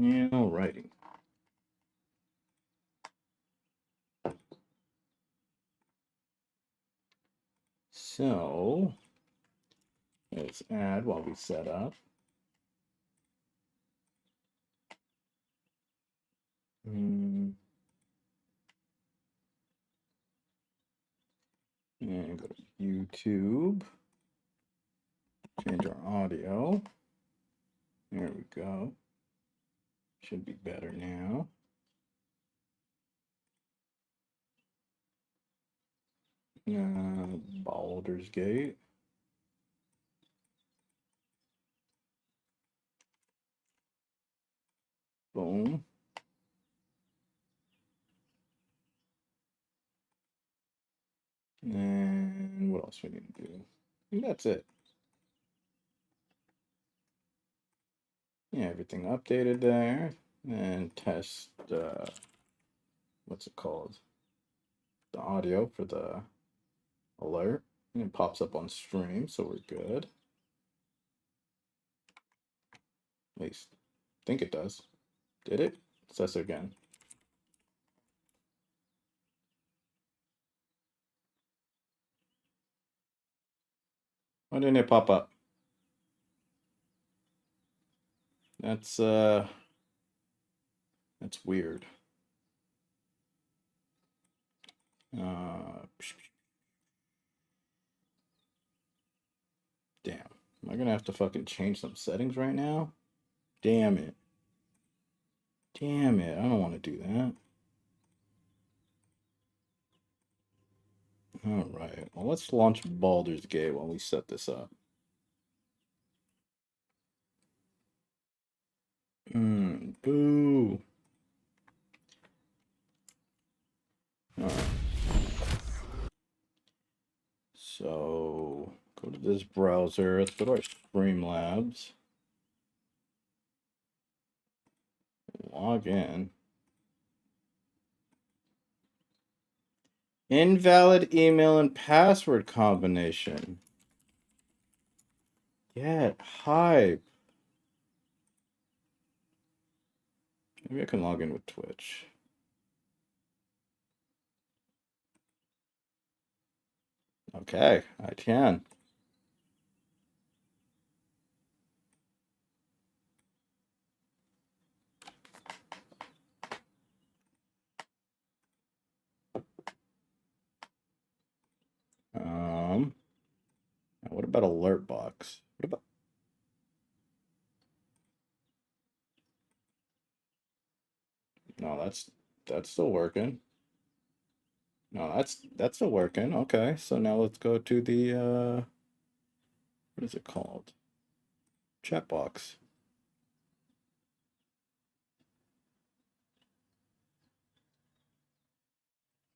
Yeah, alrighty. So let's add while we set up. And go to YouTube. Change our audio. There we go. Should be better now. Baldur's Gate. Boom. And what else we need to do? I think that's it. Yeah, everything updated there. And test, what's it called? The audio for the alert. And it pops up on stream, so we're good. At least, I think it does. Did it? Let's test it again. Why didn't it pop up? That's weird. Damn. Am I gonna have to fucking change some settings right now? Damn it. Damn it. I don't want to do that. Alright. Well, let's launch Baldur's Gate while we set this up. Boo. Alright. So, go to this browser. Let's go to our Streamlabs. Log in. Invalid email and password combination. Get hype. Maybe I can log in with Twitch. Okay, I can. What about alert box? What about No, that's still working. No, that's still working. Okay, so now let's go to the what is it called? Chat box.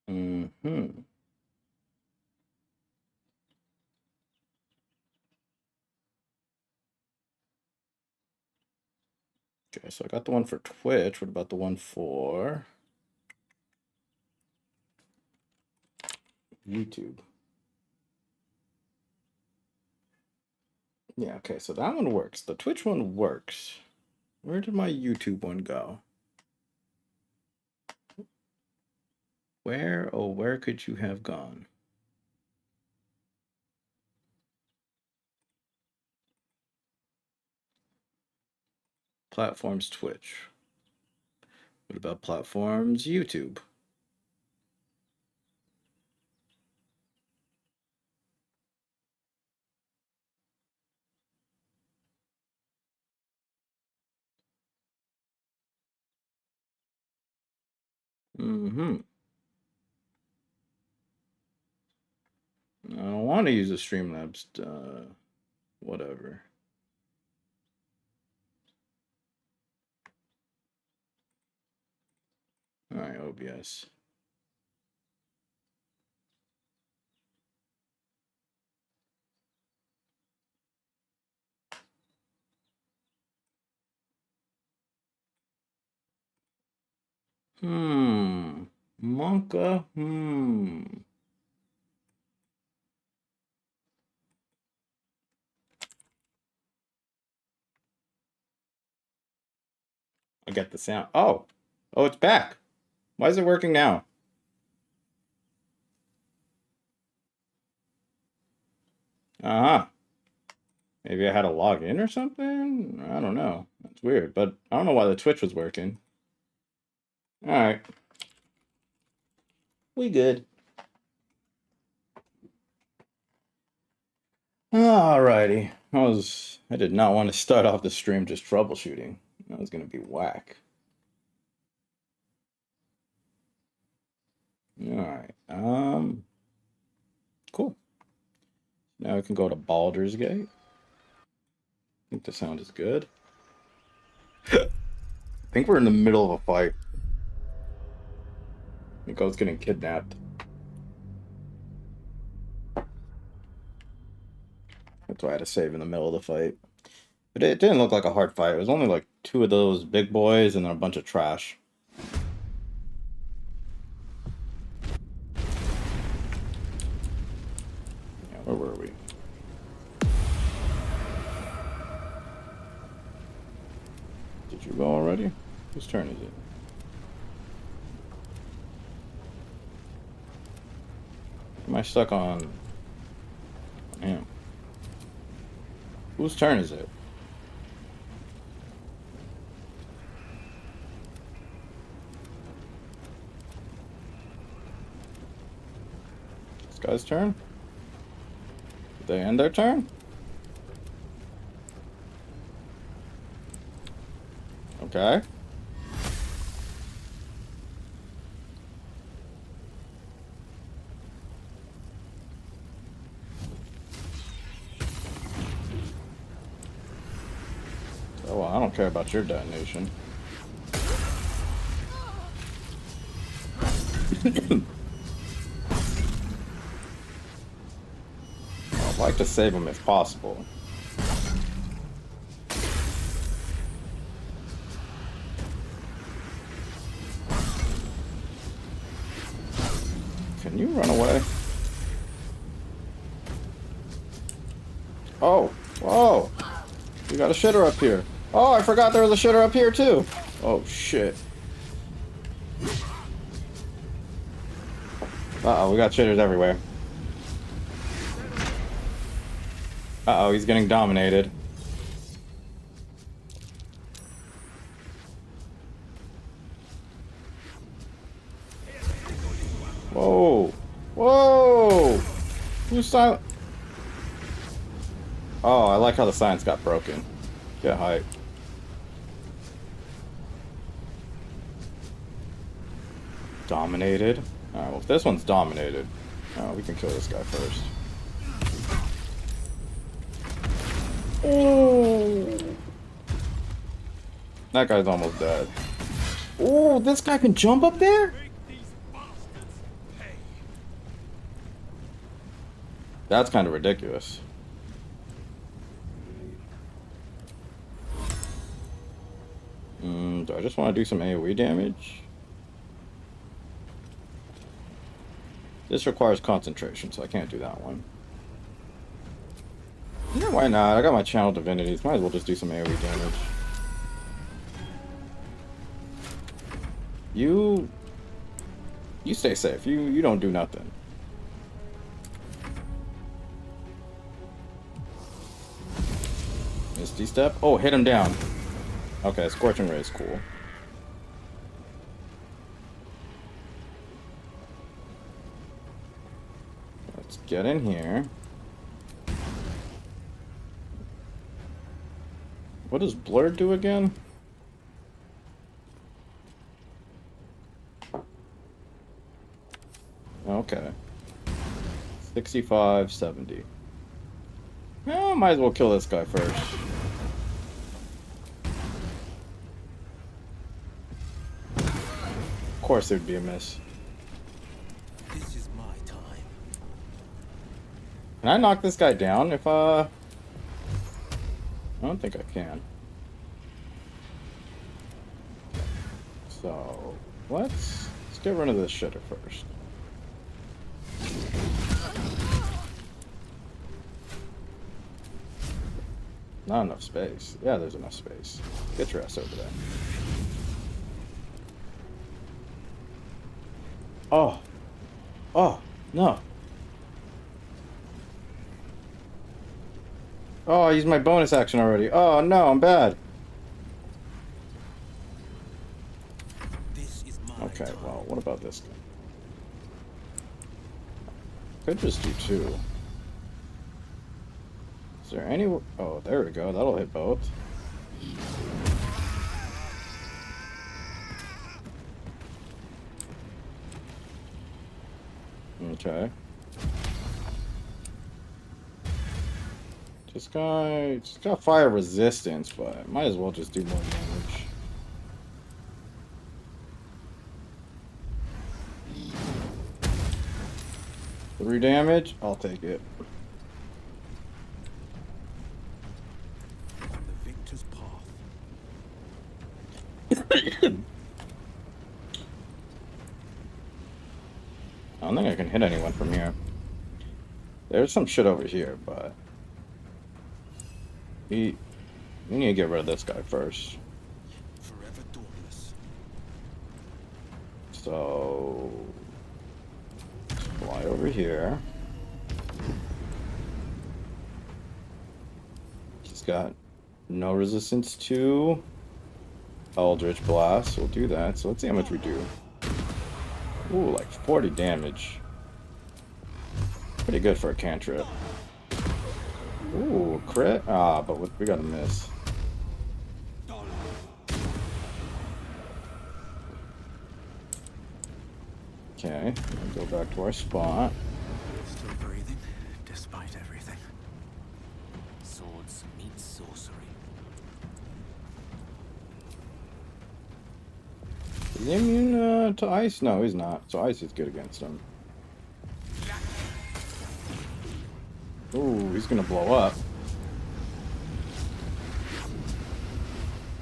Mm-hmm. Okay, so I got the one for Twitch. What about the one for YouTube? Yeah, okay, so that one works. The Twitch one works. Where did my YouTube one go? Where, oh, where could you have gone? Platforms Twitch. What about platforms YouTube? Mm-hmm. I don't want to use a Streamlabs, whatever. All right, OBS. Monka, I get the sound. Oh. Oh, it's back. Why is it working now? Uh-huh. Maybe I had to log in or something? I don't know. That's weird, but I don't know why the Twitch was working. Alright. We good. Alrighty. I did not want to start off the stream just troubleshooting. That was gonna be whack. Alright. Cool. Now we can go to Baldur's Gate. I think the sound is good. I think we're in the middle of a fight. I think I was getting kidnapped. That's why I had to save in the middle of the fight. But it didn't look like a hard fight. It was only like 2 of those big boys and then a bunch of trash. Yeah, where were we? Did you go already? Whose turn is it? Am I stuck on him? Whose turn is it? This guy's turn? Did they end their turn? Okay. Oh, well, I don't care about your detonation. I'd like to save him if possible. Can you run away? Oh, whoa. We got a shitter up here. Oh, I forgot there was a shitter up here too. Oh, shit. Uh-oh, we got shitters everywhere. Uh-oh, he's getting dominated. Whoa. Whoa. Who's silent? Oh, I like how the signs got broken. Get hype. Dominated. Alright, well, if this one's dominated, we can kill this guy first. Oh. That guy's almost dead. Oh, this guy can jump up there? That's kind of ridiculous. Do I just want to do some AoE damage? This requires concentration, so I can't do that one. Yeah, why not? I got my channel divinities. Might as well just do some AoE damage. You stay safe. You don't do nothing. Misty Step? Oh, hit him down. Okay, Scorching Ray is cool. Let's get in here. What does Blur do again? Okay. 65, 70. Well, might as well kill this guy first. Of course there'd be a miss. This is my time. Can I knock this guy down if I don't think I can. So let's get rid of this shitter first. Not enough space. Yeah, there's enough space. Get your ass over there. Oh. Oh, no. Oh, I used my bonus action already. Oh, no, I'm bad. This is my Okay, time. well, what about this guy? Could just do two. Is there any... Oh, there we go. That'll hit both. Okay. Just got fire resistance, but might as well just do more damage. Three damage? I'll take it. On the victor's path. I don't think I can hit anyone from here. There's some shit over here, but... We need to get rid of this guy first. Forever dauntless. So... Let's fly over here. He's got no resistance to Eldritch Blast. We'll do that. So let's see how much we do. Ooh, like 40 damage. Pretty good for a cantrip. Ooh, crit? Ah, but we got a miss. Okay, go back to our spot. Still breathing, despite everything. Swords meet sorcery. Is he immune to ice? No, he's not. So ice is good against him. Ooh, he's gonna blow up.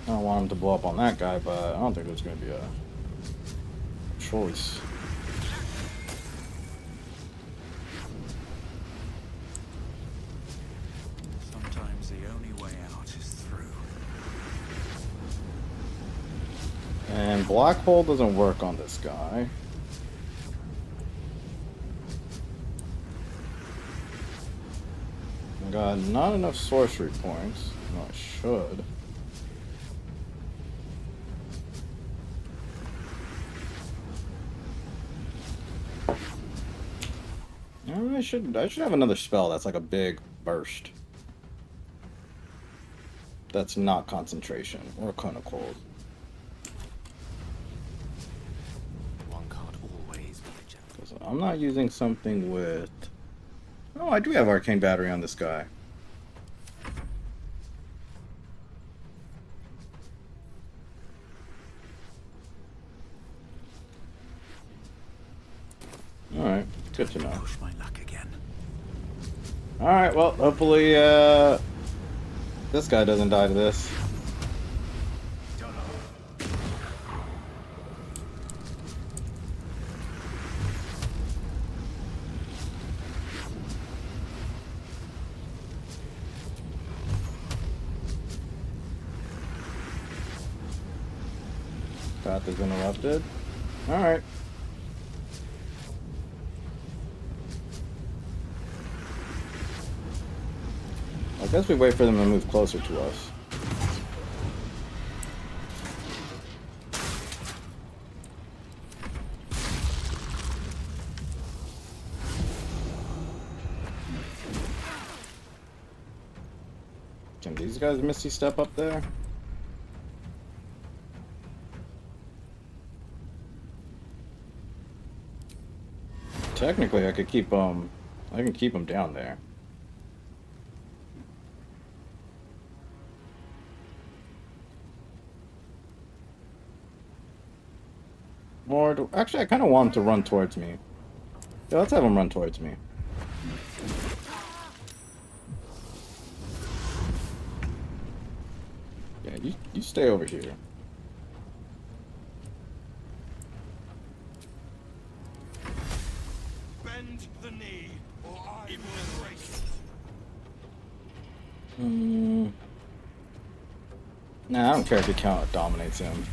I don't want him to blow up on that guy, but I don't think there's gonna be a choice. Sometimes the only way out is through. And black hole doesn't work on this guy. I got not enough sorcery points. No, I should. I should have another spell that's like a big burst. That's not concentration or cone of cold. One can't always be a gentleman. Because I'm not using something with... Oh, I do have arcane battery on this guy. Alright, good to know. Push my luck again. Alright, well, hopefully, this guy doesn't die to this. Path is interrupted. Alright. I guess we wait for them to move closer to us. Can these guys Misty Step up there? Technically, I could keep them. I can keep them down there. Or actually, I kind of want them to run towards me. Yeah, let's have them run towards me. Yeah, you stay over here. Bend the knee, or I will break it. Nah, I don't care if the count dominates him.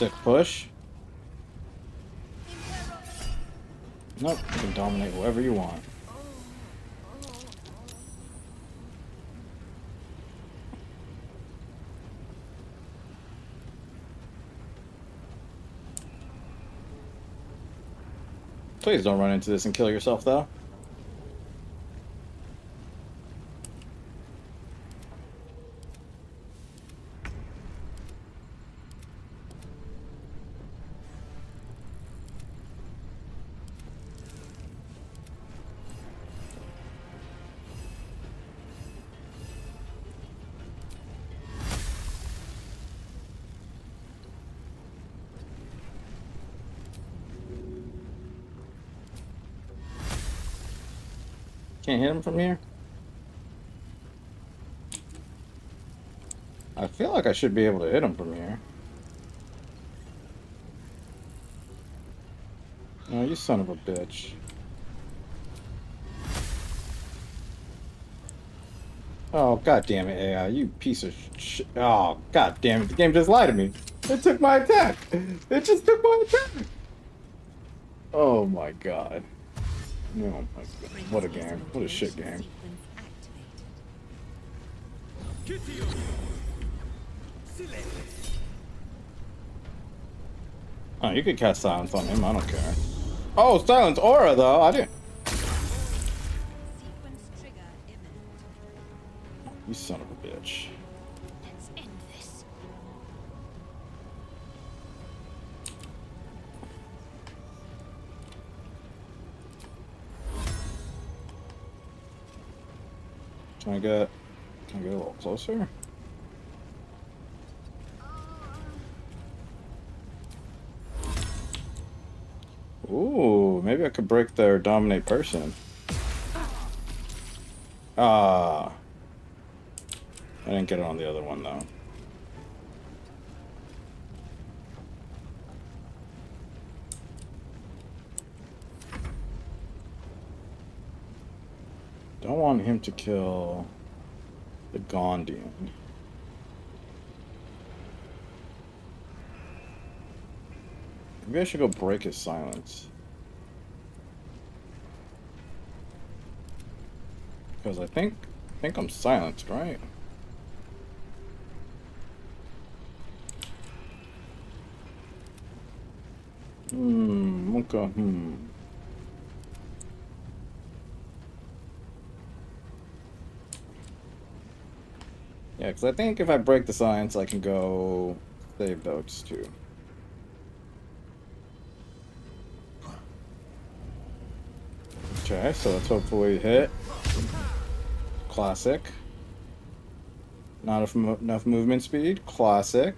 Sick push. Nope, you can dominate whoever you want. Please don't run into this and kill yourself, though. Can't hit him from here? I feel like I should be able to hit him from here. Oh, you son of a bitch. Oh, god damn it, AI, you piece of shit. Oh, god damn it, the game just lied to me. It took my attack. It just took my attack. Oh my god. Oh my god. What a game. What a shit game. Oh, you could cast silence on him, I don't care. Oh, silence aura though, I didn't. You son of a bitch. Let's end this. Can I get a little closer? Ooh, maybe I could break their dominate person. Ah. I didn't get it on the other one though. Don't want him to kill the Gondian. Maybe I should go break his silence. Because I think I'm silenced, right? Okay, Yeah, because I think if I break the silence, I can go save those two. Okay, so let's hopefully hit. Classic. Not enough movement speed. Classic.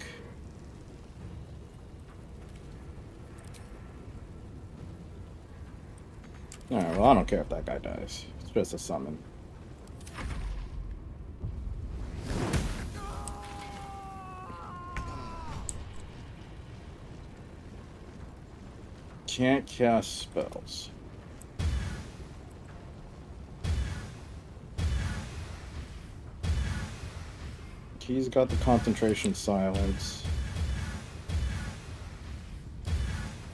Alright, well, I don't care if that guy dies. It's just a summon. Can't cast spells. He's got the concentration silence.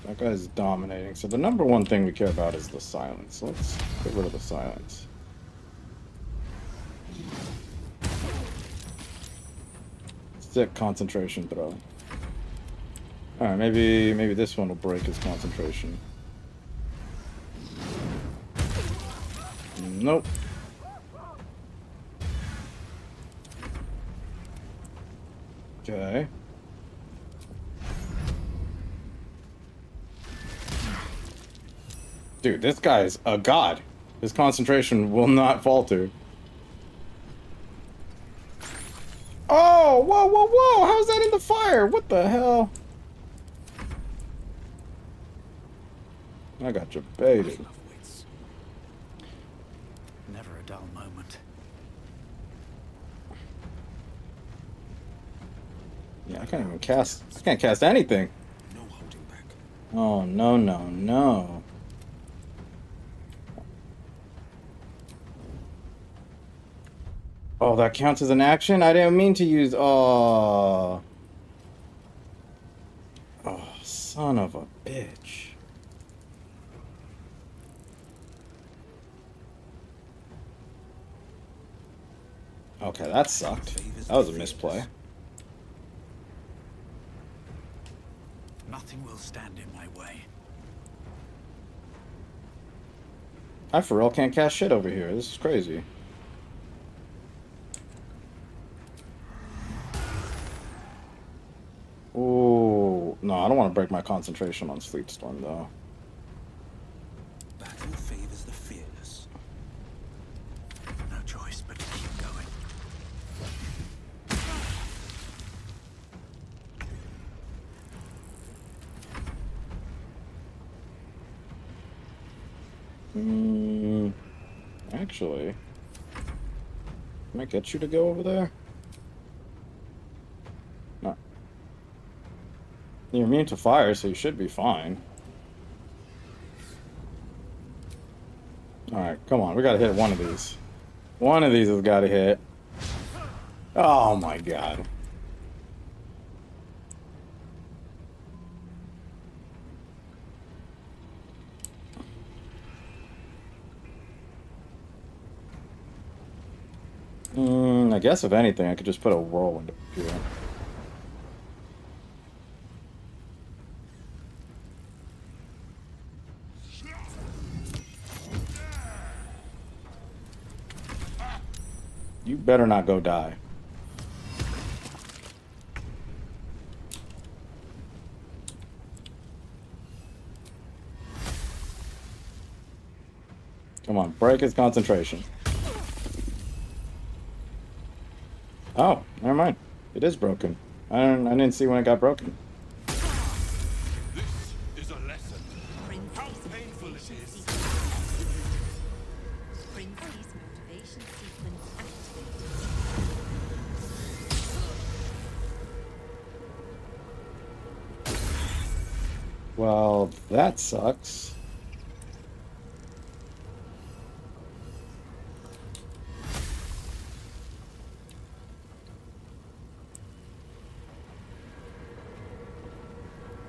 That guy's dominating. So the number one thing we care about is the silence. Let's get rid of the silence. Sick concentration throw. Alright, maybe this one will break his concentration. Nope. Okay. Dude, this guy is a god. His concentration will not falter. Oh, whoa, whoa, whoa! How's that in the fire? What the hell? I got you baited. Never a dull moment. Yeah, I can't even cast. I can't cast anything. No holding back. Oh, no, no, no. Oh, that counts as an action? I didn't mean to use... Oh. Son of a bitch. Okay, that sucked. That was a misplay. Nothing will stand in my way. I for real can't cast shit over here. This is crazy. Ooh, no, I don't want to break my concentration on Sleep Storm though. Battle favors the fearless. No choice but to keep going. Actually, can I get you to go over there? No. You're immune to fire, so you should be fine. Alright, come on. We gotta hit one of these. One of these has gotta hit. Oh my god. I guess if anything, I could just put a whirlwind up here. You better not go die. Come on, break his concentration. Oh, never mind. It is broken. I didn't see when it got broken. This is a lesson. How painful it is. Princess motivation sequence activated. Well, that sucks.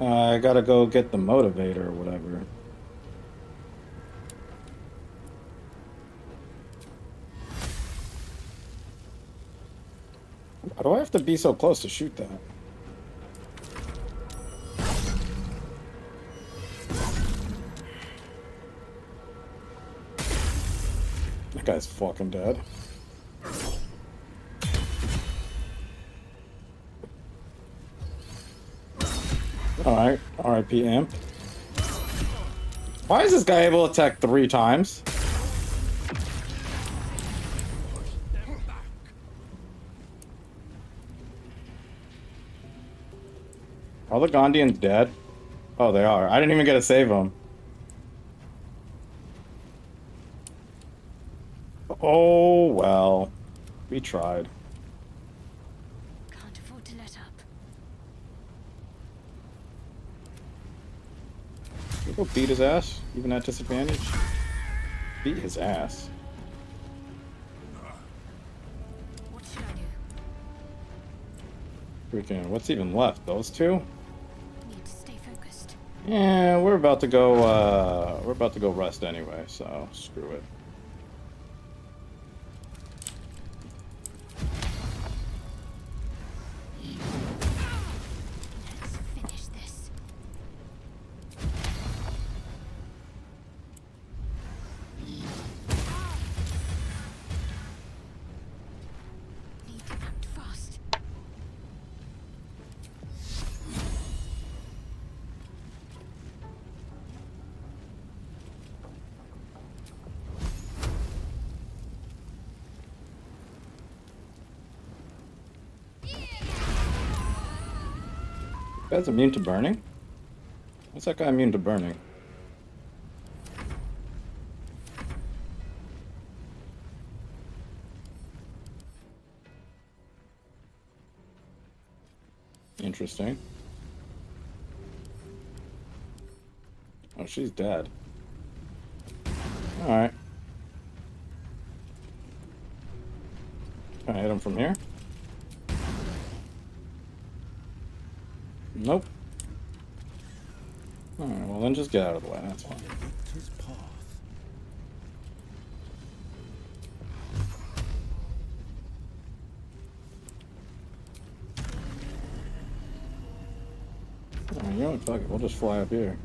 I gotta go get the motivator or whatever. Why do I have to be so close to shoot that? That guy's fucking dead. Alright, RIP Imp. Why is this guy able to attack 3 times? Are the Gondians dead? Oh, they are. I didn't even get to save them. Oh, well. We tried. Can't afford to let up. Can we go beat his ass, even at disadvantage? Beat his ass. What should I do? Freaking, what's even left? Those 2? Need to stay focused. Yeah, we're about to go rest anyway, so screw it. Let's finish this. Need to act fast. That guy's immune to burning? What's that guy immune to burning? Interesting. Oh, she's dead. Alright. Can I hit him from here? Nope. then just get out of the way. That's fine. On the victor's path. Alright, you know what? Fuck it. We'll just fly up here.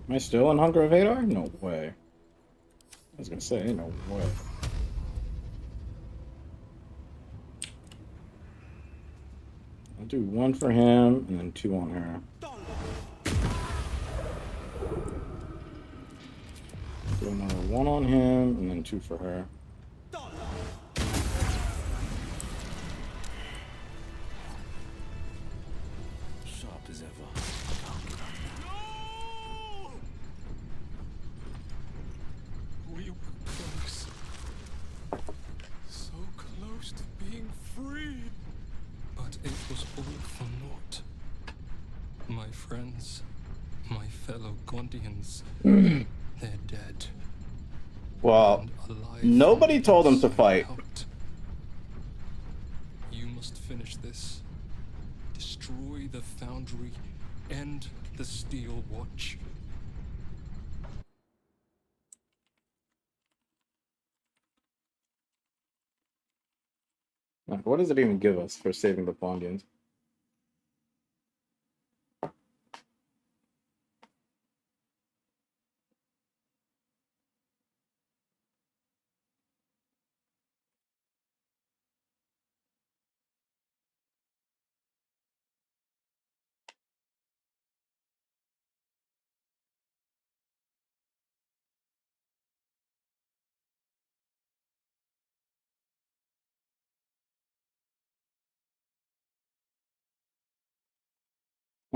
Am I still in Hunger of Hadar? No way. I was gonna say, no way. I'll do one for him and then two on her. Do another one on him and then two for her. Sharp as ever. We were close. So close to being free. But it was all for naught. My friends, my fellow Gondians, they're dead. Well, And alive nobody from told them to inside fight. out. You must finish this. Destroy the foundry. End the Steel Watch. Like, what does it even give us for saving the Pondians?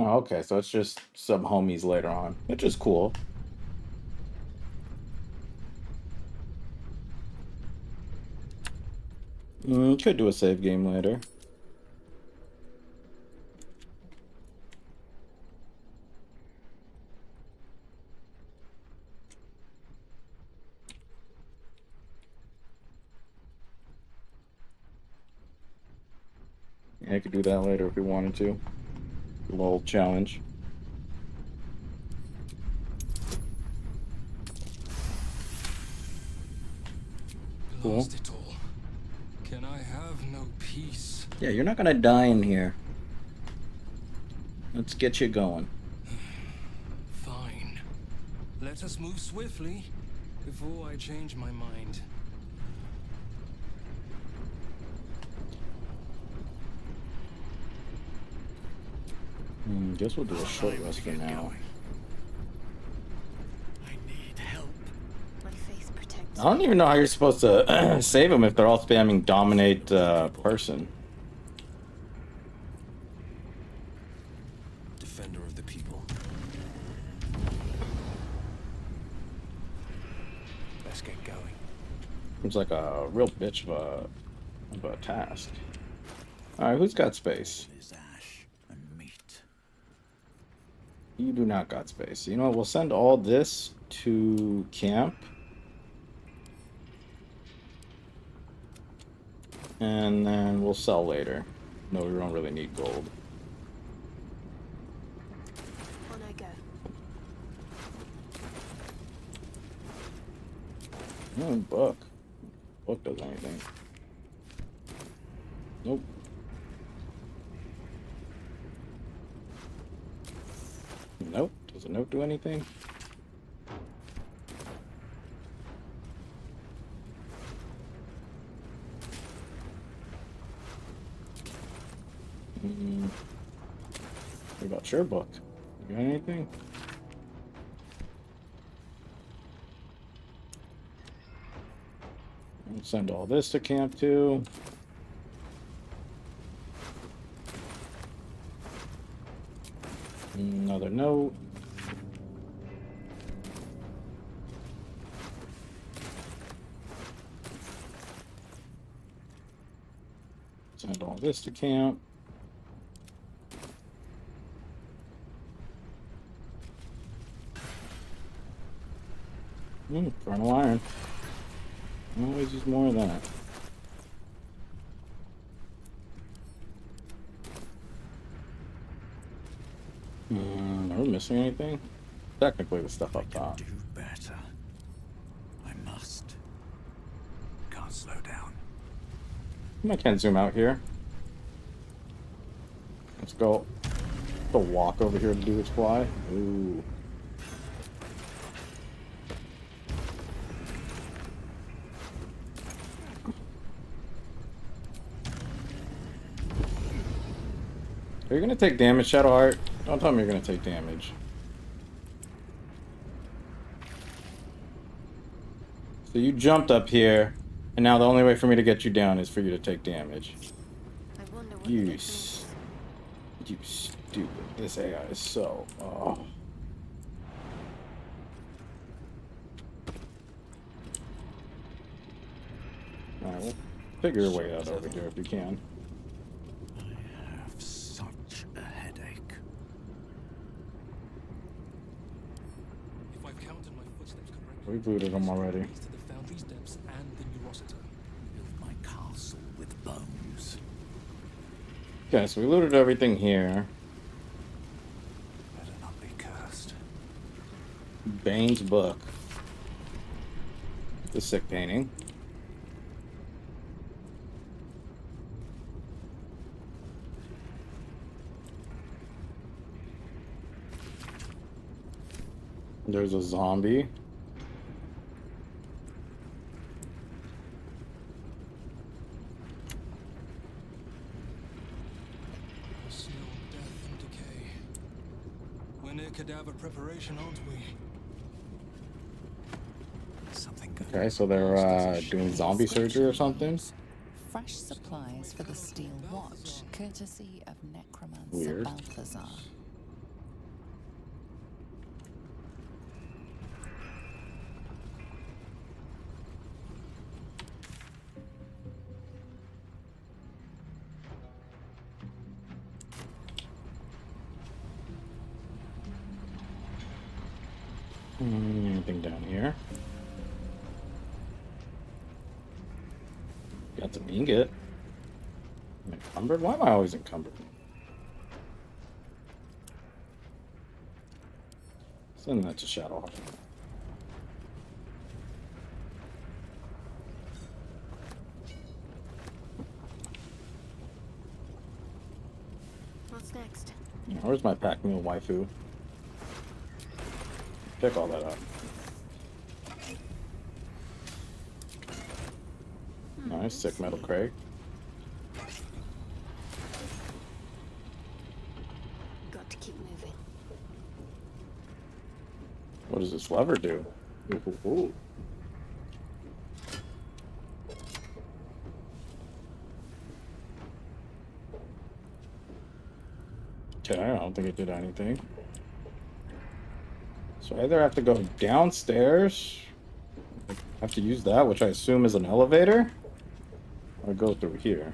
Oh, okay, so it's just some homies later on, which is cool. Could do a save game later. Yeah, I could do that later if we wanted to. A little challenge. Cool. Blast it all. Can I have no peace? Yeah, you're not gonna die in here. Let's get you going. Fine. Let us move swiftly before I change my mind. Guess we'll do a short Time rest to for get now. going. I need help. My faith protects I don't even know how you're supposed to save them if they're all spamming dominate person. Defender of the people. Let's get going. Seems like a real bitch of a task. Alright, who's got space? There's ash and meat. You do not got space. You know what? We'll send all this to camp. And then we'll sell later. No, we don't really need gold. On I go. No, book. Book does anything. Nope. Nope. Does a note do anything? What about your book? You got anything? I'll send all this to camp too. Another note. Send all this to camp. Infernal iron. Always use more of that. Are we missing anything? Technically, the stuff I up can top. do better. I must. Can't slow down. I can't zoom out here. Let's go. The walk over here to do its fly. Ooh. Are you gonna take damage, Shadowheart? Don't tell me you're gonna take damage. So you jumped up here, and now the only way for me to get you down is for you to take damage. I wonder what You, the difference is. you stupid. This AI is so. Oh. Alright, well, figure your way out over here if you can. I have such a headache. If I've counted my footsteps correctly, We've looted them already. leads to the Foundry's depths and the Neurositer. Build my castle with bones. Okay, so we looted everything here. Better not be cursed. Bane's book. The sick painting. There's a zombie. The smell of death and decay. We're near cadaver preparation, aren't we? Something good. Okay, so they're doing zombie surgery or something. Fresh supplies for the Steel Watch, courtesy of Necromancer Weird. Balthazar. Anything down here? Got some ingot. I'm encumbered? Why am I always encumbered? Send that to Shadowheart. What's next? Where's my pack mule waifu? Pick all that up. Nice, sick metal crate. Got to keep moving. What does this lever do? Ooh. Okay, I don't think it did anything. So I either have to go downstairs, I have to use that, which I assume is an elevator, or go through here.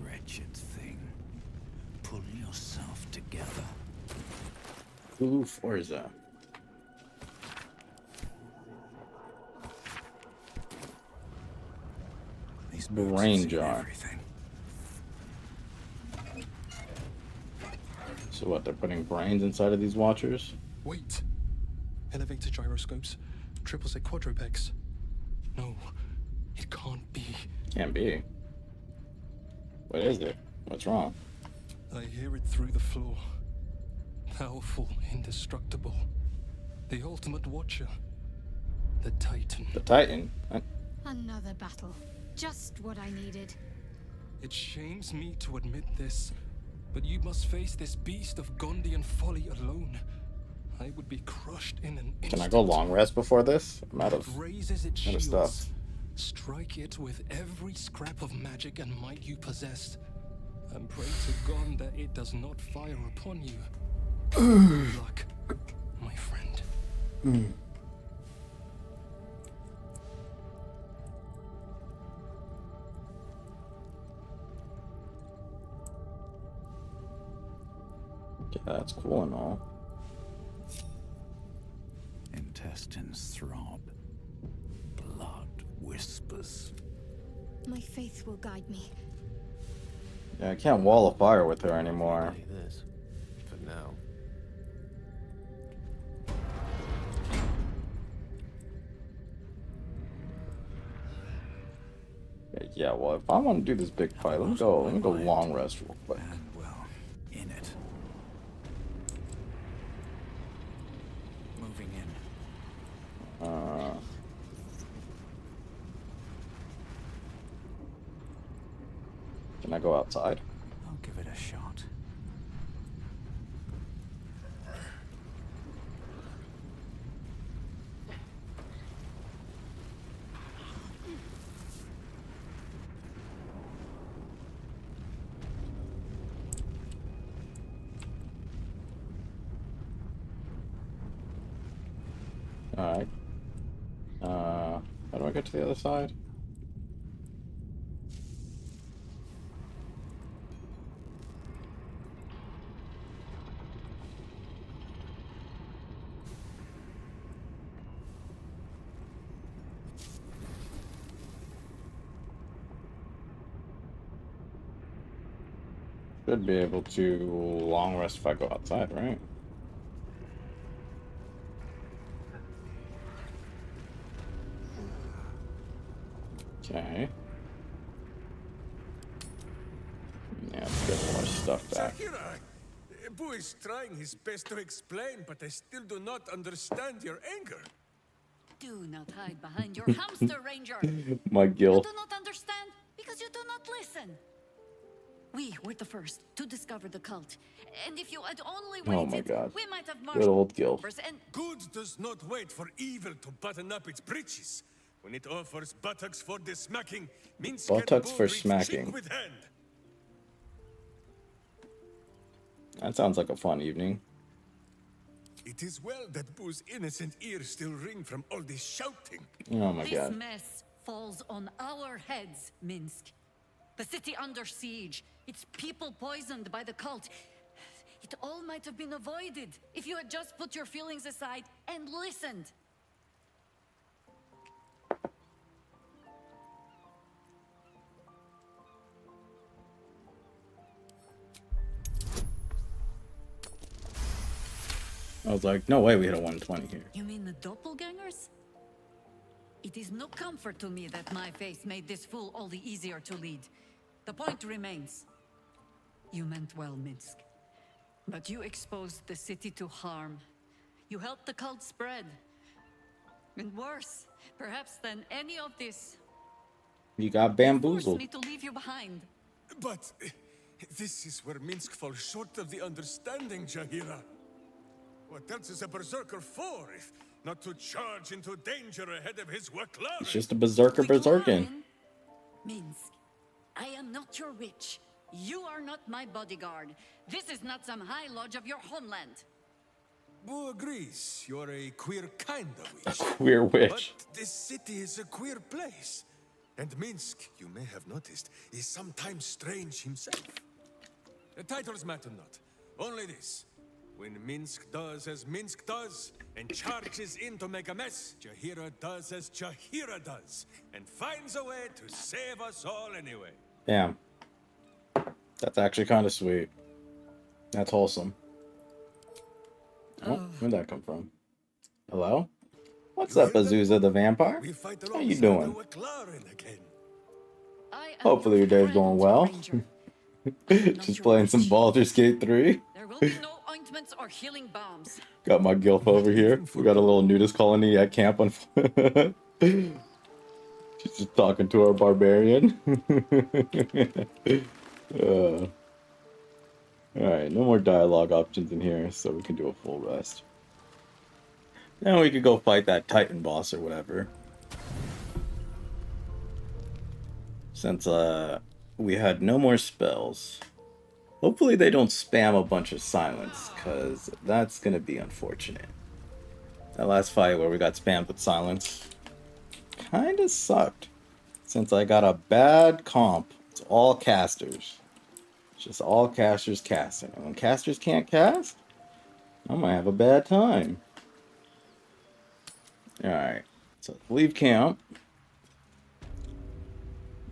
Wretched thing. Pull yourself together. Ooh, Forza. These Brain boots have seen jar. everything. So what, they're putting brains inside of these watchers? Wait! Elevator gyroscopes, triple set quadrupex. No, it can't be. Can't be. What is it? What's wrong? I hear it through the floor. Powerful, indestructible. The ultimate watcher. The Titan. The Titan? Another battle. Just what I needed. It shames me to admit this, but you must face this beast of Gondian folly alone. I would be crushed in an instant. Can I go long rest before this? I'm out of, Raises its out of shields. stuff. Strike it with every scrap of magic and might you possess, and pray to God that it does not fire upon you. Good luck, my friend. Yeah, that's cool and all. Intel. intestines throb. Blood whispers. My faith will guide me. Yeah, I can't wall of fire with her anymore. Play this. For now. Yeah, well, if I want to do this big fight, let me go long rest real quick. And, well, in it. Moving in. Can I go outside? I'll give it a shot. Alright. How do I get to the other side? Should be able to long rest if I go outside, right? Okay. Yeah, let's get more stuff back. Shakira, Boo is trying his best to explain, but I still do not understand your anger. Do not hide behind your hamster, Ranger. My You guilt. do not understand because you do not listen. We were the first to discover the cult, and if you had only waited, Oh my God. we might have Good old guilt. marched and Good does not wait for evil to button up its breeches. When it offers buttocks for the smacking, Minsk and Buttocks Boo for reach smacking. cheek with hand. That sounds like a fun evening. It is well that Boo's innocent ears still ring from all this shouting. Oh my this God. mess falls on our heads, Minsk. The city under siege, its people poisoned by the cult. It all might have been avoided if you had just put your feelings aside and listened. I was like, no way we hit a 120 here. You mean the doppelgangers? It is no comfort to me that my face made this fool all the easier to lead. The point remains. You meant well, Minsk. But you exposed the city to harm. You helped the cult spread. And worse, perhaps than any of this, You got forced bamboozled. me to leave you behind. But this is where Minsk falls short of the understanding, Jahira. What else is a berserker for, if not to charge into danger ahead of his McLaren? It's just a berserker berserking. McLaren? Minsk, I am not your witch. You are not my bodyguard. This is not some high lodge of your homeland. Boo agrees. You're a queer kind of A witch. queer witch. But this city is a queer place. And Minsk, you may have noticed, is sometimes strange himself. The titles matter not. Only this. When Minsk does as Minsk does, and charges in to make a mess, Jahira does as Jahira does, and finds a way to save us all anyway. Damn. That's actually kind of sweet. That's wholesome. Oh, where'd that come from? Hello? What's up, Azusa the vampire? We fight How you alongside doing? the McLaren again. I am Hopefully your day's friend, going well. Ranger. I am not Just your playing some witch. Baldur's Gate 3. There will be no ointments or healing balms. Got my gilf over here. We got a little nudist colony at camp on. She's just talking to our barbarian. Alright, no more dialogue options in here, so we can do a full rest. Then we could go fight that Titan boss or whatever. Since we had no more spells. Hopefully they don't spam a bunch of silence, because that's going to be unfortunate. That last fight where we got spammed with silence kind of sucked. Since I got a bad comp. It's all casters. It's just all casters casting. And when casters can't cast, I might have a bad time. Alright, so leave camp.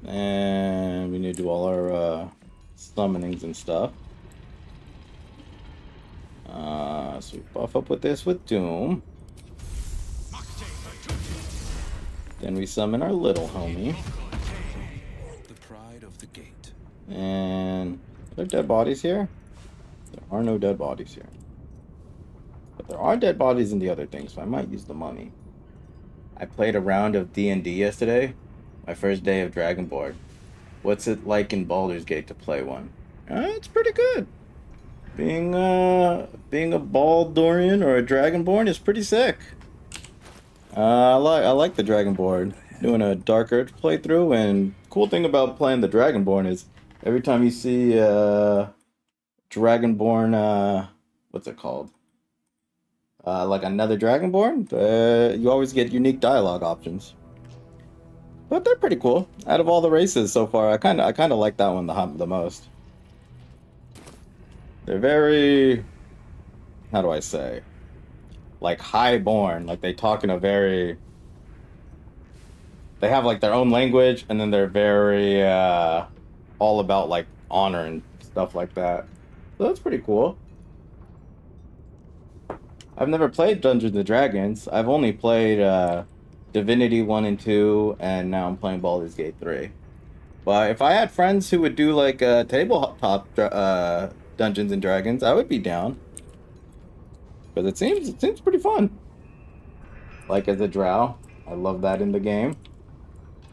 And we need to do all our summonings and stuff. So we buff up with this with Doom. Then we summon our little homie. The pride of the gate. And are there dead bodies here? There are no dead bodies here. But there are dead bodies in the other thing, so I might use the mummy. I played a round of D&D yesterday. My first day of Dragonborn. What's it like in Baldur's Gate to play one? It's pretty good. Being a Baldurian or a Dragonborn is pretty sick. I like the Dragonborn. Doing a Dark Earth playthrough, and cool thing about playing the Dragonborn is every time you see Dragonborn, what's it called? Like another Dragonborn, you always get unique dialogue options. But they're pretty cool. Out of all the races so far, I kind of like that one the most. They're very, how do I say, like highborn. Like they talk in a very, they have like their own language, and then they're very all about like honor and stuff like that. So that's pretty cool. I've never played Dungeons and Dragons. I've only played Divinity 1 and 2, and now I'm playing Baldur's Gate 3. But if I had friends who would do like tabletop Dungeons and Dragons, I would be down. Because it seems pretty fun. Like as a drow, I love that in the game.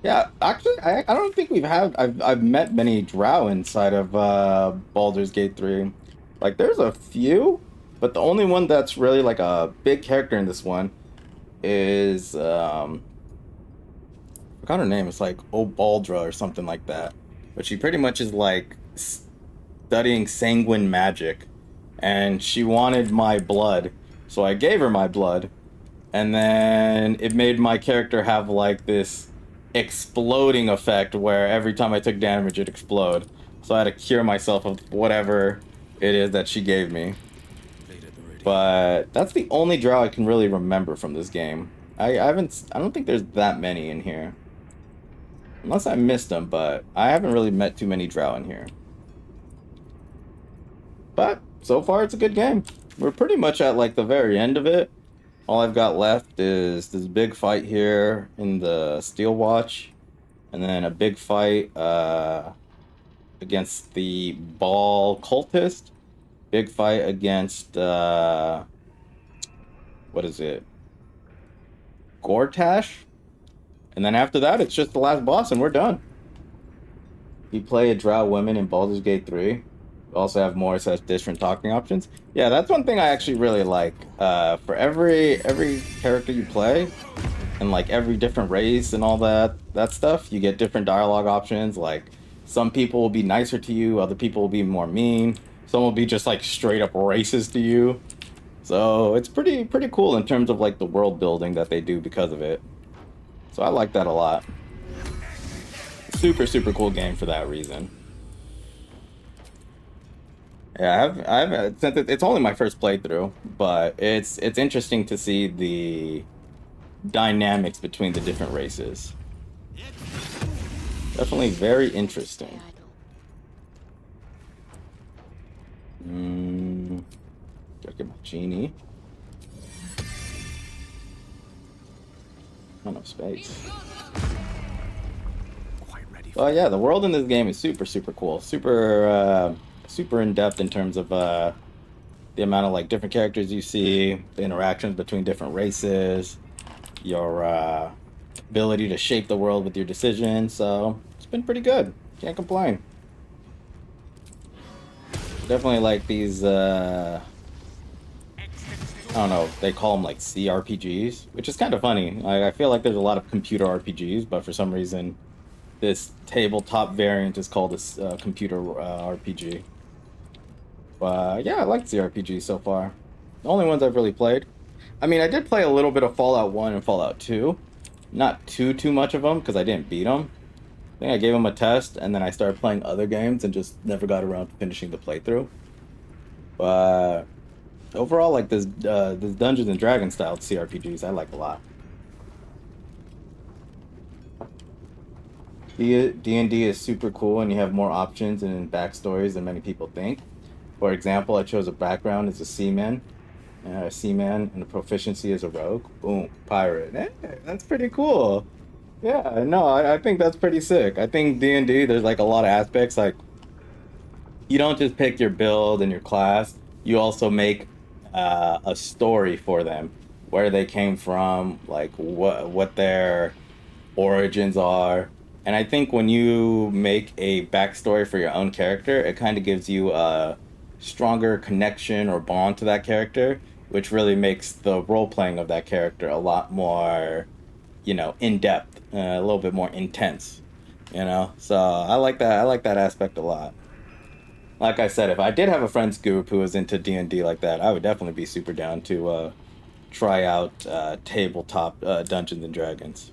Yeah, actually, I don't think I've met many drow inside of Baldur's Gate 3. Like there's a few, but the only one that's really like a big character in this one is I forgot her name. It's like Obaldra or something like that. But she pretty much is like studying sanguine magic, and she wanted my blood, so I gave her my blood, and then it made my character have like this exploding effect where every time I took damage it explode. So I had to cure myself of whatever it is that she gave me. But that's the only drow I can really remember from this game. I don't think there's that many in here. Unless I missed them, but I haven't really met too many drow in here. But so far it's a good game. We're pretty much at like the very end of it. All I've got left is this big fight here in the Steel Watch, and then a big fight against the Ball cultist. Big fight against what is it? Gortash? And then after that it's just the last boss and we're done. You play a drow woman in Baldur's Gate 3. We also have more such different talking options. Yeah, that's one thing I actually really like. For every character you play, and like every different race and all that stuff, you get different dialogue options. Like some people will be nicer to you, other people will be more mean. Some will be just like straight up racist to you. So it's pretty cool in terms of like the world building that they do because of it. So I like that a lot. Super cool game for that reason. Yeah, I've since it's only my first playthrough, but it's interesting to see the dynamics between the different races. Definitely very interesting. Gotta get my genie. Not enough space. Quite ready. Well, yeah, the world in this game is super cool. Super in depth in terms of the amount of like different characters you see, the interactions between different races, your ability to shape the world with your decisions. So it's been pretty good. Can't complain. Definitely like these. I don't know. They call them like CRPGs, which is kind of funny. I feel like there's a lot of computer RPGs, but for some reason, this tabletop variant is called a computer RPG. But yeah, I like CRPGs so far. The only ones I've really played. I mean, I did play a little bit of Fallout 1 and Fallout 2. Not too much of them, because I didn't beat them. I think I gave them a test, and then I started playing other games and just never got around to finishing the playthrough. But overall, like this Dungeons and Dragons style CRPGs, I like a lot. D&D is super cool and you have more options and backstories than many people think. For example, I chose a background as a seaman, and a proficiency as a rogue. Boom, pirate. That's pretty cool. Yeah, no, I think that's pretty sick. I think D&D, there's like a lot of aspects. Like, you don't just pick your build and your class. You also make a story for them, where they came from, like what their origins are. And I think when you make a backstory for your own character, it kind of gives you a stronger connection or bond to that character, which really makes the role playing of that character a lot more, in depth, a little bit more intense, So I like that. I like that aspect a lot. Like I said, if I did have a friends group who was into D&D like that, I would definitely be super down to try out tabletop Dungeons and Dragons.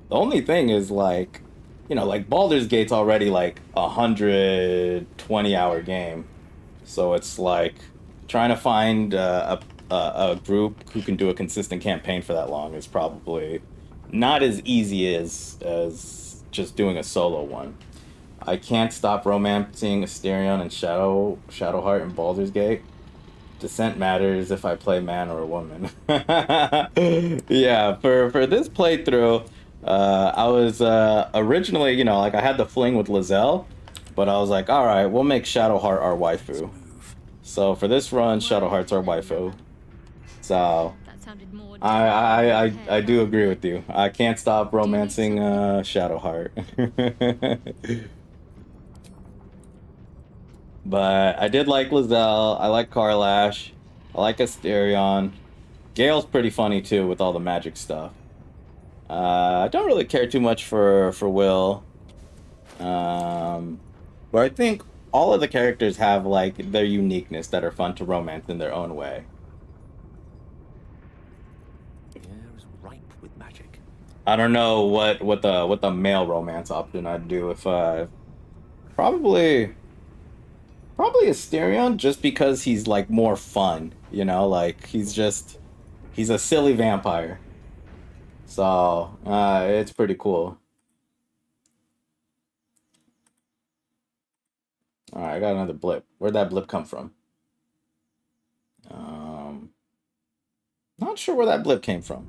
The only thing is like, like Baldur's Gate's already like 120-hour game, so it's like trying to find a group who can do a consistent campaign for that long is probably not as easy as just doing a solo one. I can't stop romancing Asterion and Shadowheart in Baldur's Gate. Descent matters if I play man or a woman. Yeah, for this playthrough, I was originally, like I had the fling with Lizelle, but I was like, all right, we'll make Shadowheart our waifu. So for this run, Shadowheart's our waifu. So That sounded more I do agree with you. I can't stop romancing Shadowheart. But I did like Lizelle. I like Karlash. I like Asterion. Gale's pretty funny too with all the magic stuff. I don't really care too much for Will. But I think all of the characters have like their uniqueness that are fun to romance in their own way. The air is ripe with magic. I don't know what the male romance option I'd do if probably Asterion, just because he's like more fun, like he's a silly vampire. So it's pretty cool. All right, I got another blip. Where'd that blip come from? Not sure where that blip came from.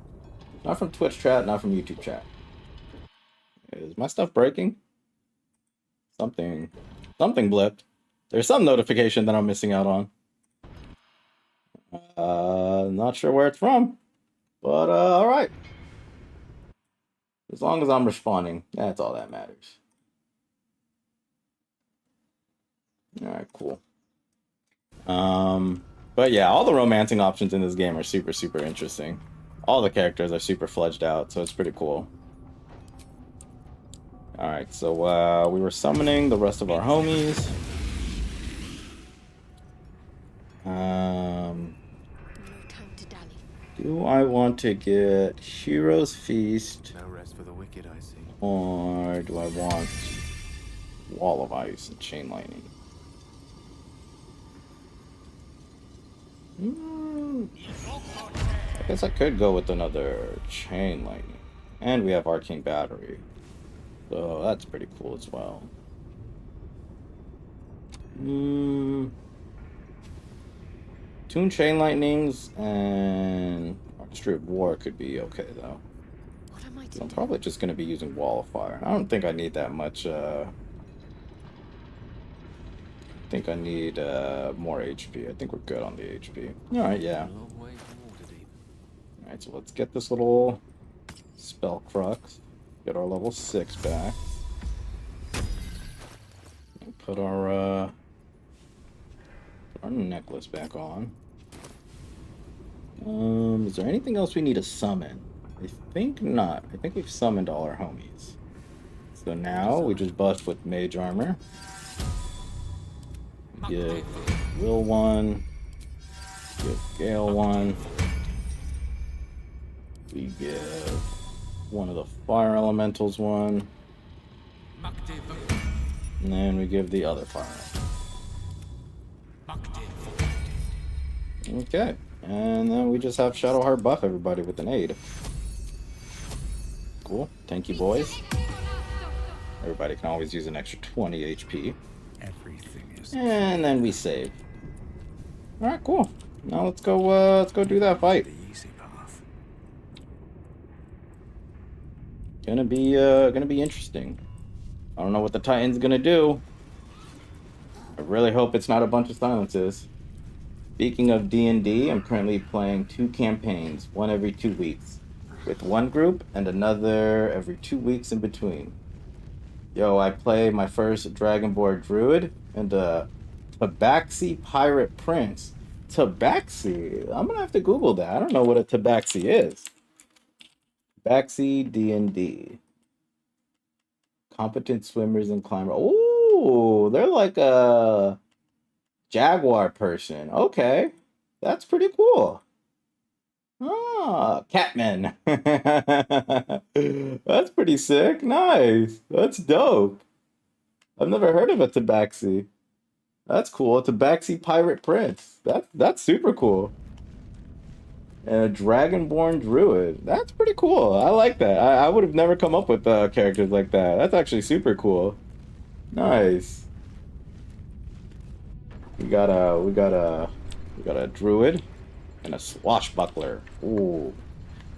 Not from Twitch chat, not from YouTube chat. Is my stuff breaking? Something blipped. There's some notification that I'm missing out on. Not sure where it's from, but all right. As long as I'm responding, that's all that matters. All right, cool. But yeah, all the romancing options in this game are super, super interesting. All the characters are super fledged out, so it's pretty cool. All right, so we were summoning the rest of our homies. Do I want to get Hero's Feast? No rest for the wicked, I see. Or do I want Wall of Ice and Chain Lightning? I guess I could go with another Chain Lightning. And we have Arcane Battery. So that's pretty cool as well. Toon Chain Lightnings and Artistry of War could be okay though. What am I to I'm do? probably just gonna be using Wall of Fire. I don't think I need that much. I think I need more HP. I think we're good on the HP. All right, yeah. Long way from Waterdeep. All right, so let's get this little spell crux. Get our level 6 back. And put our necklace back on. Is there anything else we need to summon? I think not. I think we've summoned all our homies. So now we just bust with mage armor. Give Will one. Give Gale one. We give one of the fire elementals one. And then we give the other fire elemental. Okay. And then we just have Shadowheart buff everybody with an aid. Cool. Thank you, boys. Everybody can always use an extra 20 HP. Everything is. And then we save. Alright, cool. Now let's go do that fight. The easy path. Gonna be interesting. I don't know what the Titan's gonna do. I really hope it's not a bunch of silences. Speaking of D&D, I'm currently playing 2 campaigns, one every 2 weeks, with one group and another every 2 weeks in between. Yo, I play my first Dragonborn Druid and a Tabaxi Pirate Prince. Tabaxi? I'm gonna have to Google that. I don't know what a Tabaxi is. Tabaxi D&D. Competent swimmers and climbers. Ooh, they're like a jaguar person. Okay, that's pretty cool. Ah, Catman. That's pretty sick. Nice. That's dope. I've never heard of a Tabaxi. That's cool. A Tabaxi Pirate Prince. That's super cool. And a Dragonborn Druid. That's pretty cool. I like that. I would have never come up with characters like that. That's actually super cool. Nice. We got a druid and a swashbuckler. Ooh,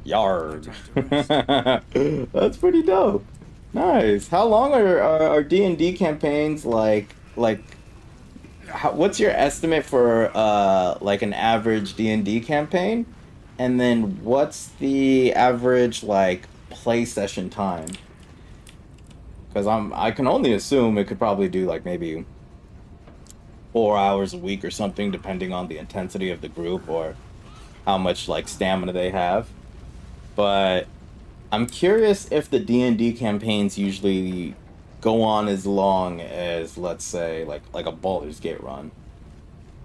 yard. That's pretty dope. Nice. How long are D&D campaigns like? What's your estimate for like an average D&D campaign? And then what's the average like play session time? Because I can only assume it could probably do like maybe 4 hours a week or something, depending on the intensity of the group or how much like stamina they have. But I'm curious if the D&D campaigns usually go on as long as, let's say, like a Baldur's Gate run.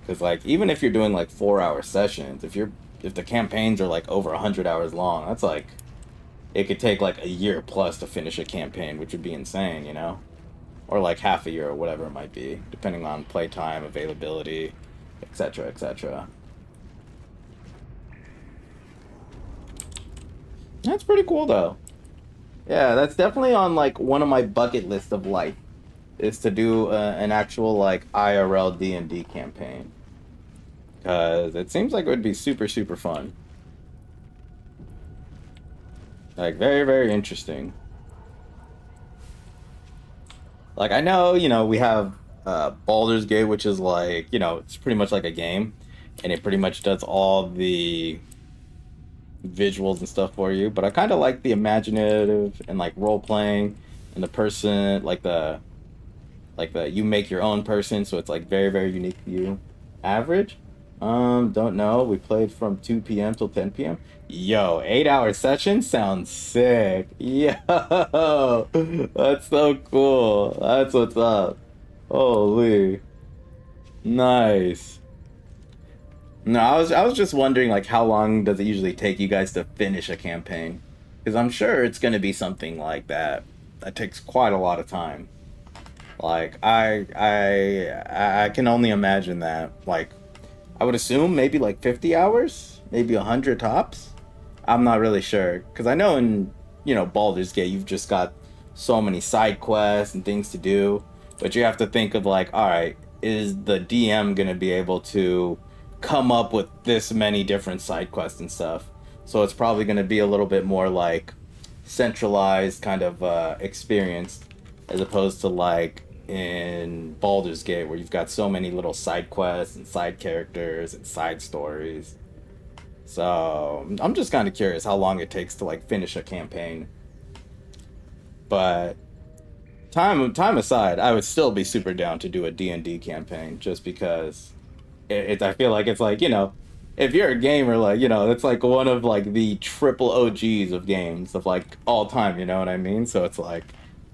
Because like even if you're doing like 4-hour sessions, if the campaigns are like over 100 hours long, that's like it could take like a year plus to finish a campaign, which would be insane, you know? Or like half a year or whatever it might be, depending on playtime, availability, etc., etc. That's pretty cool though. Yeah, that's definitely on like one of my bucket list of life, is to do an actual like IRL D&D campaign. Because it seems like it would be super, super fun. Like, very, very interesting. Like, I know, you know, we have Baldur's Gate, which is like, you know, it's pretty much like a game. And it pretty much does all the visuals and stuff for you. But I kind of like the imaginative and, like, role-playing. And the person, like the you make your own person. So it's, like, very, very unique to you. Average? Don't know. We played from 2 p.m. till 10 p.m. Yo, 8-hour session sounds sick. Yo, that's so cool. That's what's up. Holy. Nice. No, I was just wondering, like, how long does it usually take you guys to finish a campaign? Because I'm sure it's going to be something like that. That takes quite a lot of time. Like, I can only imagine that. Like, I would assume maybe like 50 hours, maybe 100 tops. I'm not really sure, because I know in, you know, Baldur's Gate you've just got so many side quests and things to do, but you have to think of like, all right, is the DM gonna be able to come up with this many different side quests and stuff? So it's probably gonna be a little bit more like centralized kind of experience, as opposed to like in Baldur's Gate where you've got so many little side quests and side characters and side stories. So I'm just kind of curious how long it takes to like finish a campaign. But time aside, I would still be super down to do a D&D campaign, just because I feel like it's like, you know, if you're a gamer, like, you know, it's like one of like the triple OGs of games of like all time, you know what I mean? So it's like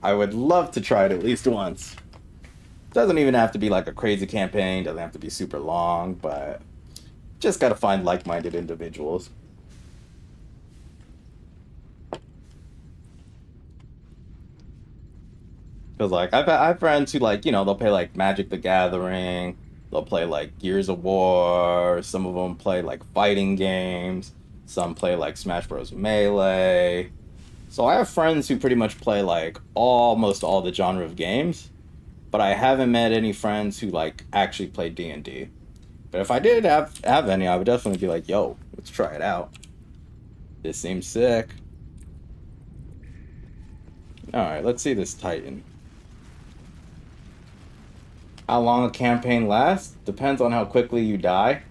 I would love to try it at least once. Doesn't even have to be like a crazy campaign, doesn't have to be super long, but just gotta find like-minded individuals. Because like I have friends who, like, you know, they'll play like Magic the Gathering, they'll play like Gears of War, some of them play like fighting games, some play like Smash Bros. Melee, So I have friends who pretty much play like almost all the genre of games, but I haven't met any friends who like actually play D&D. But if I did have any, I would definitely be like, yo, let's try it out. This seems sick. Alright, let's see this Titan. How long a campaign lasts? Depends on how quickly you die.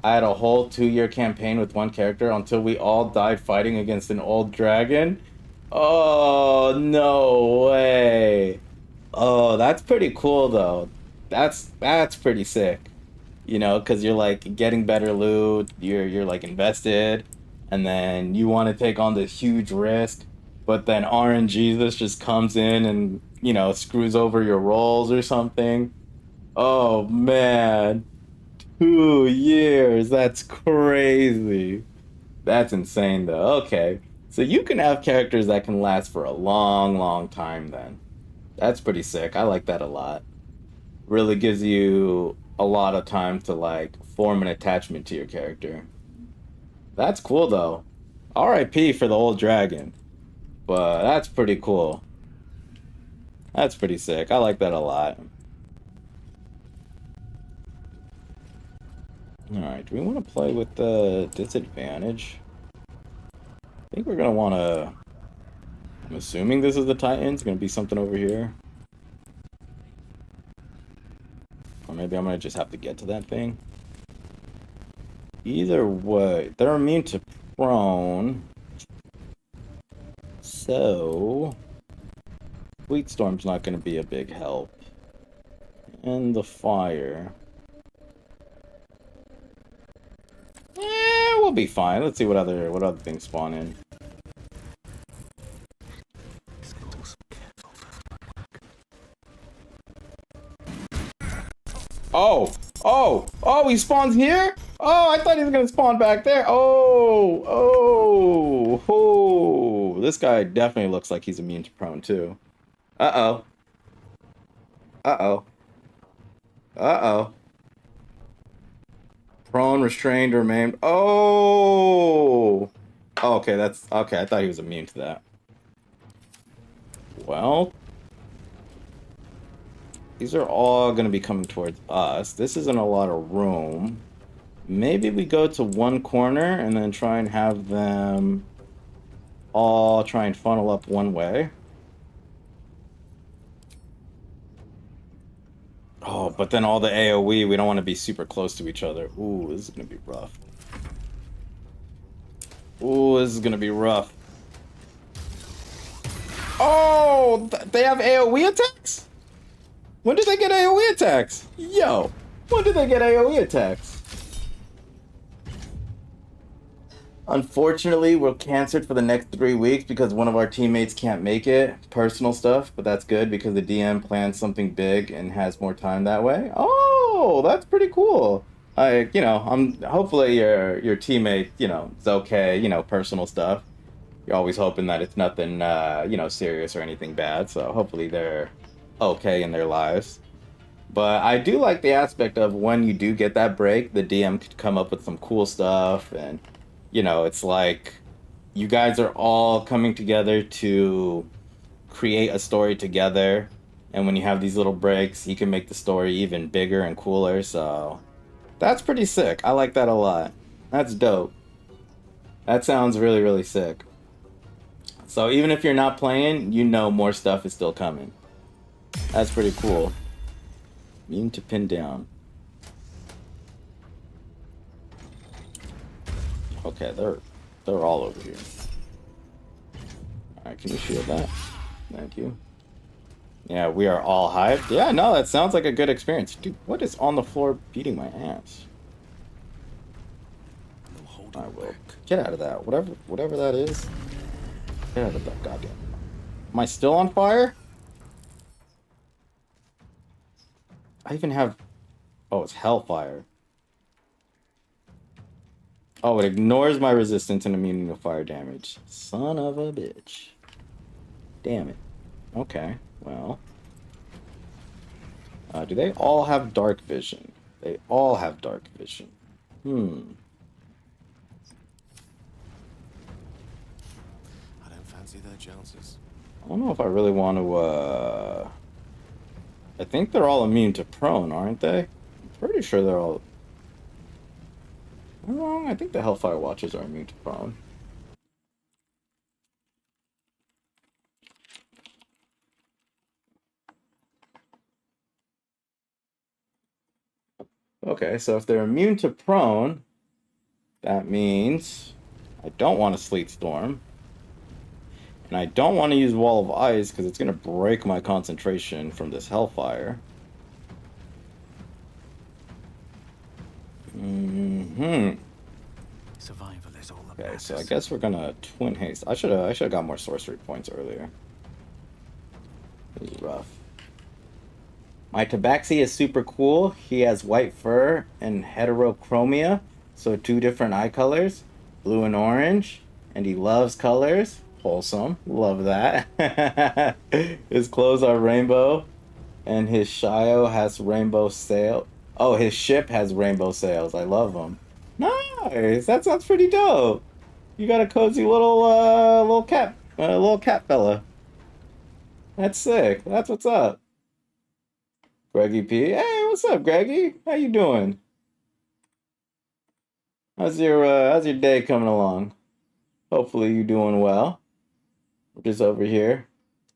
I had a whole 2-year campaign with one character until we all died fighting against an old dragon. Oh, no way. Oh, that's pretty cool though. That's pretty sick. You know, because you're like getting better loot, you're like invested, and then you want to take on this huge risk, but then RNG just comes in and, you know, screws over your rolls or something. Oh man, 2 years. That's crazy. That's insane though. Okay. So you can have characters that can last for a long, long time then. That's pretty sick. I like that a lot. Really gives you a lot of time to like form an attachment to your character. That's cool though. RIP for the old dragon. But that's pretty cool. That's pretty sick. I like that a lot. Alright, do we want to play with the disadvantage? I think we're going to want to... I'm assuming this is the Titans. Going to be something over here. Or maybe I'm going to just have to get to that thing. Either way, they're immune to prone. So... Fleet Storm's not going to be a big help. And the fire... we'll be fine. Let's see what other things spawn in. Oh! Oh! Oh, he spawns here? Oh, I thought he was gonna spawn back there. Oh! Oh! Oh! This guy definitely looks like he's immune to prone too. Uh-oh. Uh-oh. Uh-oh. Prone, restrained, or maimed. Oh! Oh, okay, that's... Okay, I thought he was immune to that. Well... These are all going to be coming towards us. This isn't a lot of room. Maybe we go to one corner and then try and have them all try and funnel up one way. Oh, but then all the AoE, we don't want to be super close to each other. Ooh, this is going to be rough. Ooh, this is going to be rough. Oh, they have AoE attacks? When did they get AoE attacks? Yo, when did they get AoE attacks? Unfortunately, we're canceled for the next 3 weeks because one of our teammates can't make it. Personal stuff, but that's good because the DM plans something big and has more time that way. Oh, that's pretty cool. I'm hopefully your teammate, is okay. Personal stuff. You're always hoping that it's nothing, serious or anything bad. So hopefully they're okay in their lives. But I do like the aspect of when you do get that break, the DM could come up with some cool stuff, and it's like you guys are all coming together to create a story together, and when you have these little breaks, you can make the story even bigger and cooler. So that's pretty sick. I like that a lot. That's dope. That sounds really, really sick. So even if you're not playing, more stuff is still coming. That's pretty cool. Immune to pin down. Okay, they're all over here. Alright, can you shield that? Thank you. Yeah, we are all hyped. Yeah, no, that sounds like a good experience. Dude, what is on the floor beating my ass? I will. Get out of that. Whatever that is. Get out of that goddamn. Am I still on fire? I even have... Oh, it's Hellfire. Oh, it ignores my resistance and immunity to fire damage. Son of a bitch. Damn it. Okay, well. Do they all have dark vision? They all have dark vision. fancy their chances. I don't know if I really want to, I think they're all immune to prone, aren't they? I'm pretty sure they're all... Am I wrong? I think the Hellfire Watchers are immune to prone. Okay, so if they're immune to prone, that means I don't want a Sleet Storm. And I don't want to use Wall of Ice because it's going to break my concentration from this Hellfire. Survival is all that Okay, matters. so I guess we're going to Twin Haste. I should have got more sorcery points earlier. This is rough. My Tabaxi is super cool. He has white fur and heterochromia, so 2 different eye colors, blue and orange, and he loves colors. Wholesome. Love that. His clothes are rainbow, and his Shio has rainbow sail. Oh, his ship has rainbow sails. I love them. Nice. That sounds pretty dope. You got a cozy little cat fella. That's sick. That's what's up. Greggy P. Hey, what's up, Greggy? How you doing? How's your day coming along? Hopefully you doing well. We're just over here.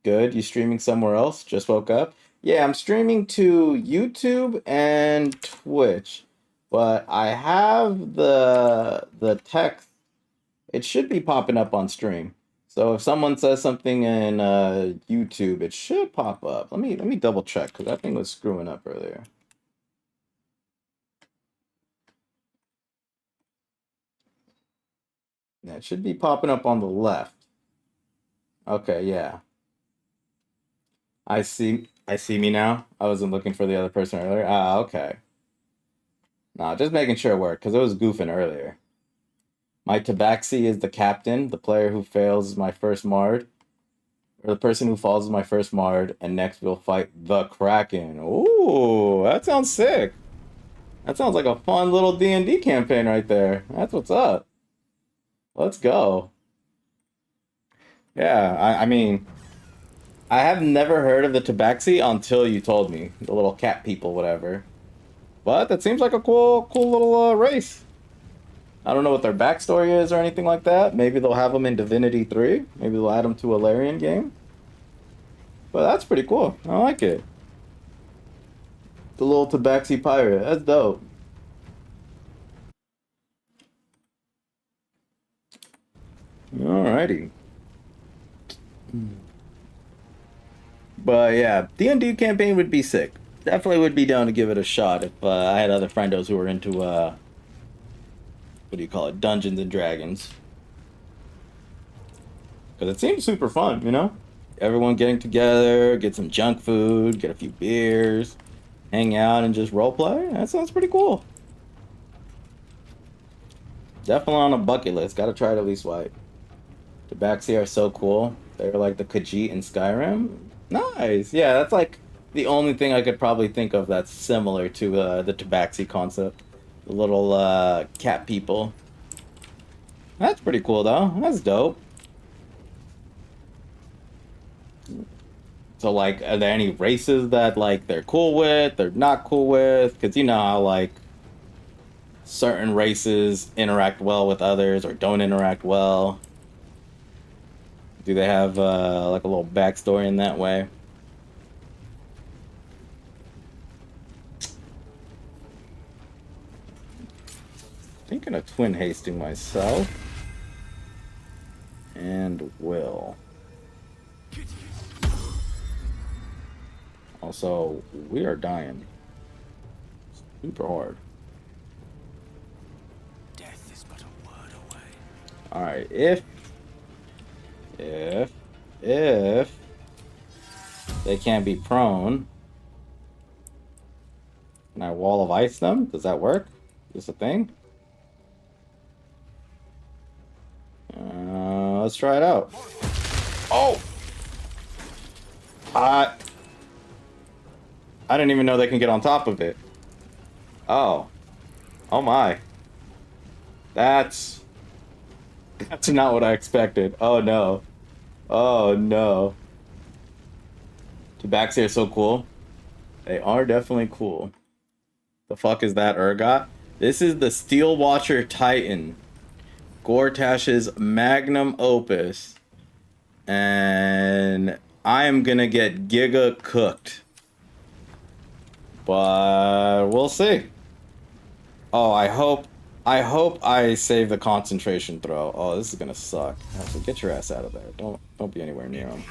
Good. You streaming somewhere else? Just woke up? Yeah, I'm streaming to YouTube and Twitch. But I have the text. It should be popping up on stream. So if someone says something in YouTube, it should pop up. Let me double check because that thing was screwing up earlier. Yeah, it should be popping up on the left. Okay, yeah. I see me now. I wasn't looking for the other person earlier. Ah, okay. Nah, just making sure it worked because it was goofing earlier. My Tabaxi is the captain. The player who fails is my first Mard. Or the person who falls is my first Mard. And next we'll fight the Kraken. Ooh, that sounds sick. That sounds like a fun little D&D campaign right there. That's what's up. Let's go. Yeah, I mean, I have never heard of the Tabaxi until you told me. The little cat people, whatever. But that seems like a cool little race. I don't know what their backstory is or anything like that. Maybe they'll have them in Divinity 3. Maybe they'll add them to a Larian game. But that's pretty cool. I like it. The little Tabaxi pirate. That's dope. Alrighty. But yeah, D&D campaign would be sick. Definitely would be down to give it a shot if I had other friendos who were into, what do you call it, Dungeons and Dragons. Because it seems super fun, you know? Everyone getting together, get some junk food, get a few beers, hang out and just roleplay. That sounds pretty cool. Definitely on a bucket list. Gotta try it at least once. The Tabaxi are so cool. They're like the Khajiit in Skyrim. Nice. Yeah, that's like the only thing I could probably think of that's similar to the Tabaxi concept. The little cat people. That's pretty cool though. That's dope. So like, are there any races that like they're cool with, they're not cool with? Because you know how like certain races interact well with others or don't interact well. Do they have like a little backstory in that way? Thinking of twin hasting myself. And will. Also, we are dying. Super hard. Death is but a word away. Alright, if they can't be prone, can I wall of ice them? Does that work? Is this a thing? Let's try it out. Oh! I didn't even know they can get on top of it. Oh. Oh my. That's not what I expected. Oh no. Oh no. Tabaxi are so cool. They are definitely cool. The fuck is that, Urgot? This is the Steel Watcher Titan. Gortash's magnum opus. And I am gonna get giga cooked. But we'll see. Oh, I hope I save the concentration throw. Oh, this is gonna suck. So get your ass out of there. Don't be anywhere near him.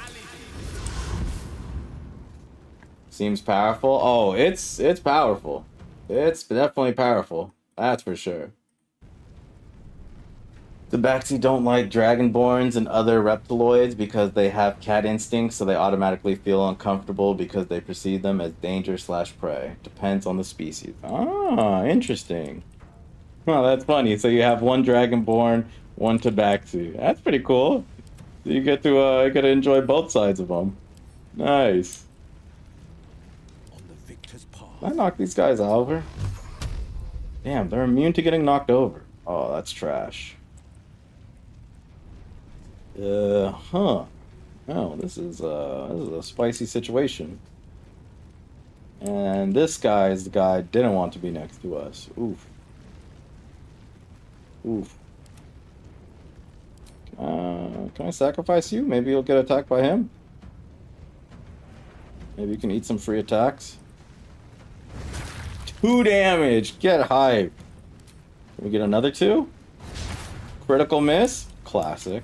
Seems powerful. Oh, it's powerful. It's definitely powerful. That's for sure. The Baxi don't like Dragonborns and other reptiloids because they have cat instincts, so they automatically feel uncomfortable because they perceive them as danger/prey. Depends on the species. Ah, interesting. Oh, that's funny. So you have one Dragonborn, one Tabaxi. That's pretty cool. You get to enjoy both sides of them. Nice. On the victor's path. Can I knock these guys over? Damn, they're immune to getting knocked over. Oh, that's trash. Huh. Oh, this is a spicy situation. And this guy is the guy I didn't want to be next to us. Oof. Oof. Can I sacrifice you? Maybe you'll get attacked by him? Maybe you can eat some free attacks? 2 damage! Get hyped! Can we get another 2? Critical miss? Classic.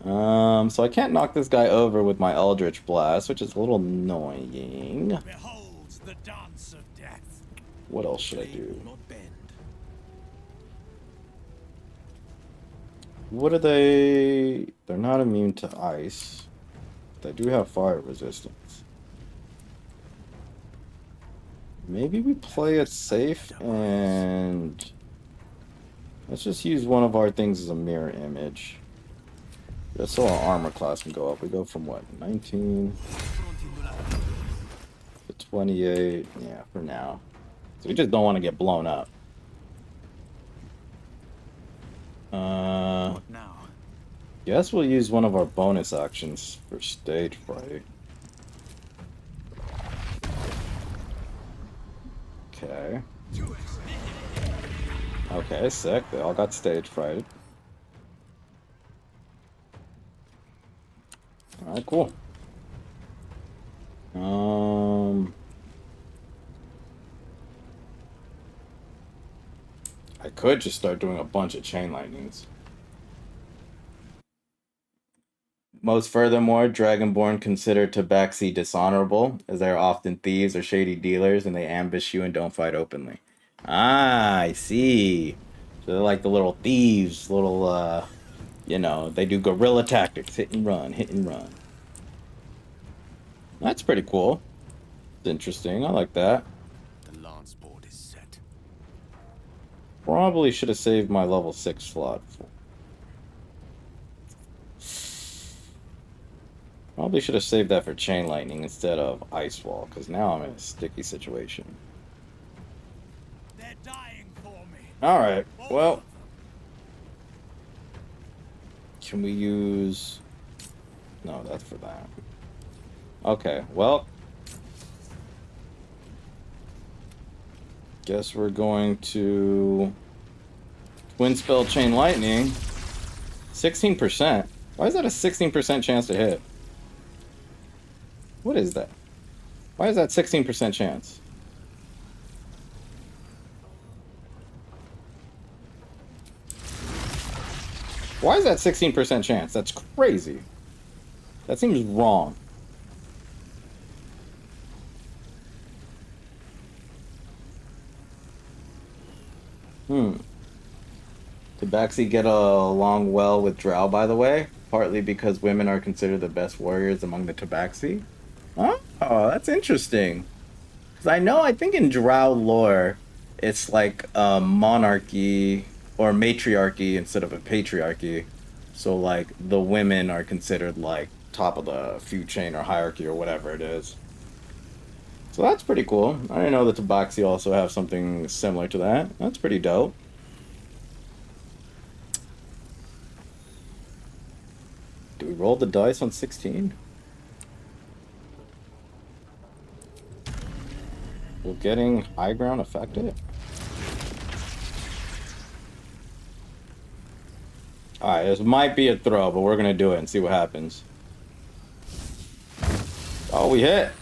So I can't knock this guy over with my Eldritch Blast, which is a little annoying. Beholds the dance of death. What else should I do? Will not bend. What are they? They're not immune to ice. They do have fire resistance. Maybe we play it safe and let's just use one of our things as a mirror image. Just so our armor class can go up. We go from what? 19 to 28. Yeah, for now. So we just don't want to get blown up. What now? Guess we'll use one of our bonus actions for stage fright. Okay. Okay, sick. They all got stage frighted. Alright, cool. I could just start doing a bunch of chain lightnings. Most furthermore, Dragonborn consider Tabaxi dishonorable, as they are often thieves or shady dealers, and they ambush you and don't fight openly. Ah, I see. So they're like the little thieves, little, you know, they do guerrilla tactics, hit and run, hit and run. That's pretty cool. It's interesting, I like that. The lance board is set. Probably should have saved my level 6 slot. Probably should have saved that for chain lightning instead of ice wall, because now I'm in a sticky situation. They're dying for me. Alright, well. Can we use... No, that's for that. Okay, well. Guess we're going to... Twin spell chain lightning. 16%. Why is that a 16% chance to hit? What is that? Why is that 16% chance? Why is that 16% chance? That's crazy. That seems wrong. Tabaxi get along well with Drow, by the way, partly because women are considered the best warriors among the Tabaxi. Oh, that's interesting. Because I think in Drow lore, it's like a monarchy or matriarchy instead of a patriarchy. So, like, the women are considered, like, top of the food chain or hierarchy or whatever it is. So that's pretty cool. I didn't know the Tabaxi also have something similar to that. That's pretty dope. roll the dice on 16? Will getting high ground affect it? Alright, this might be a throw, but we're gonna do it and see what happens. Oh, we hit!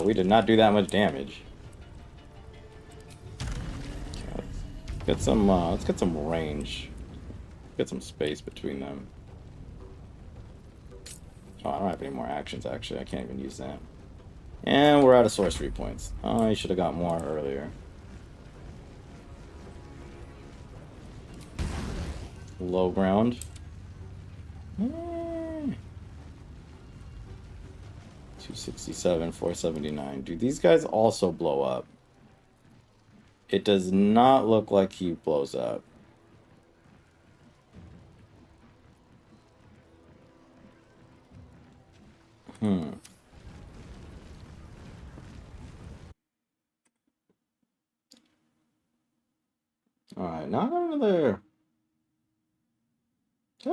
We did not do that much damage. Let's get some range. Get some space between them. Oh, I don't have any more actions, actually. I can't even use that. And we're out of sorcery points. Oh, I should have got more earlier. Low ground. 267, 479. Dude, these guys also blow up. It does not look like he blows up. Alright, now I got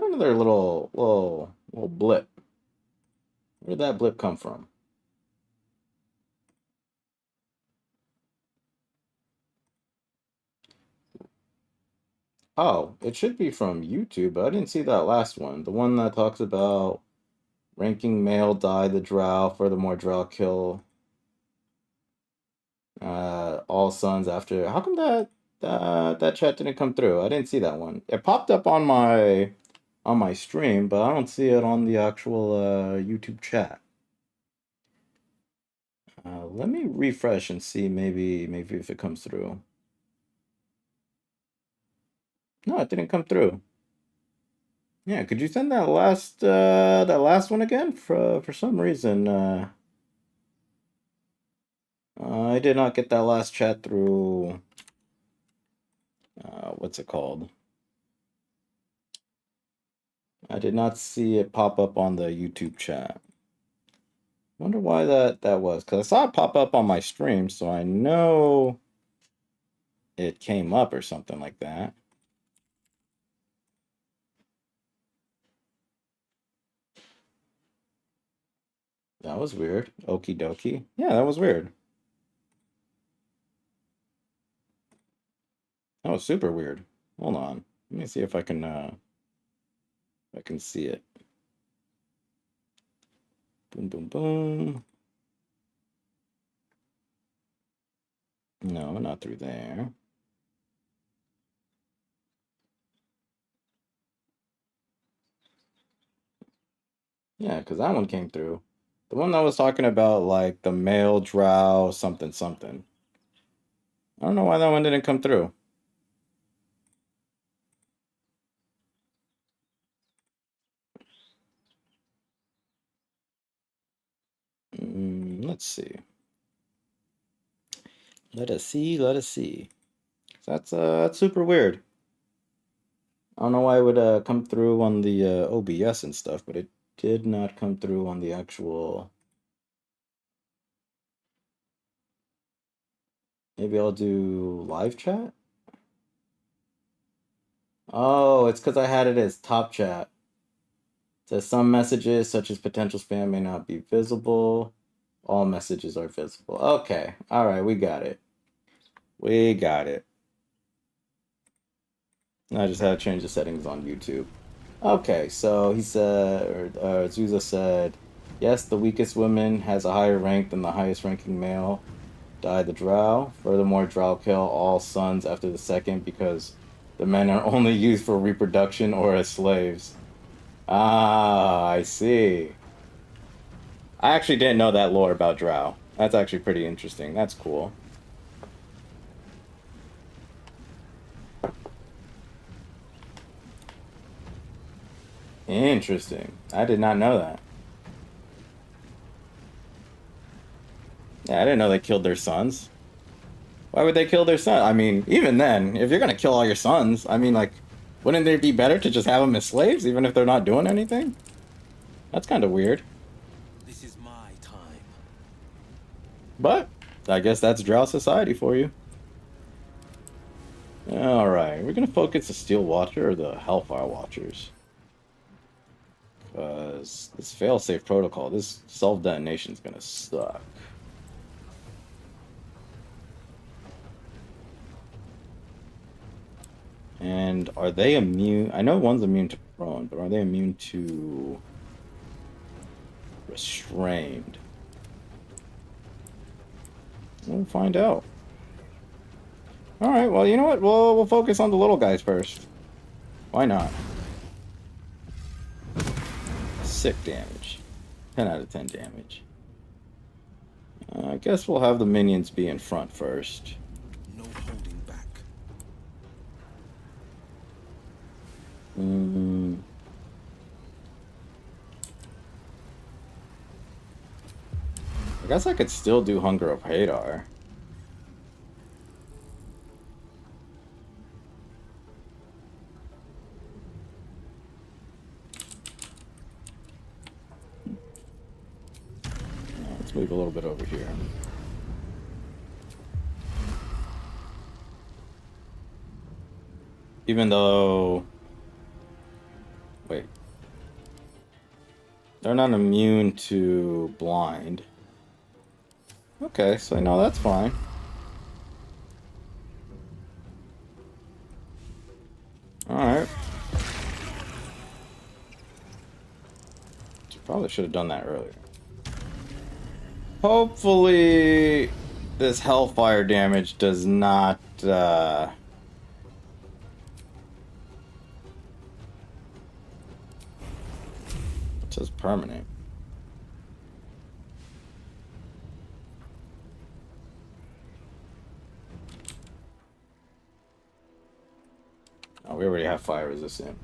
another little blip. Where did that blip come from? Oh, it should be from YouTube, but I didn't see that last one. The one that talks about ranking male die the drow, furthermore drow kill all sons after. How come that chat didn't come through? I didn't see that one. It popped up on my stream, but I don't see it on the actual YouTube chat. Let me refresh and see maybe if it comes through. No, it didn't come through. Yeah, could you send that last one again? For some reason, I did not get that last chat through. What's it called? I did not see it pop up on the YouTube chat. Wonder why that was, because I saw it pop up on my stream, so I know it came up or something like that. That was weird. Okie dokie. Yeah, that was weird. That was super weird. Hold on. Let me see if I can see it. Boom, boom, boom. No, not through there. Yeah, because that one came through. The one that was talking about, like, the male drow something something. I don't know why that one didn't come through. Let's see. Let us see. That's super weird. I don't know why it would come through on the OBS and stuff, but it did not come through on the actual. Maybe I'll do live chat? Oh, it's because I had it as top chat. It says some messages, such as potential spam, may not be visible. All messages are visible. Okay. All right. We got it. We got it. I just had to change the settings on YouTube. Okay. So he said, or Zuza said, yes, the weakest woman has a higher rank than the highest ranking male. Die the drow. Furthermore, drow kill all sons after the second because the men are only used for reproduction or as slaves. Ah, I see. I actually didn't know that lore about drow. That's actually pretty interesting. That's cool. Interesting. I did not know that. Yeah, I didn't know they killed their sons. Why would they kill their son? I mean, even then, if you're gonna kill all your sons, I mean, like, wouldn't it be better to just have them as slaves, even if they're not doing anything? That's kind of weird. This is my time. But I guess that's drow society for you. Alright, we're gonna focus the Steel Watcher or the Hellfire Watchers. Because this failsafe protocol, this self-detonation is gonna suck. And are they immune? I know one's immune to prone, but are they immune to restrained? We'll find out. Alright, well, you know what? We'll focus on the little guys first. Why not? Sick damage. 10 out of 10 damage. I guess we'll have the minions be in front first. No holding back. I guess I could still do Hunger of Hadar. Let's move a little bit over here. Even though... Wait. They're not immune to blind. Okay, so no, that's fine. Alright. Probably should have done that earlier. Hopefully, this Hellfire damage does not, it says permanent. Oh, we already have fire resistant.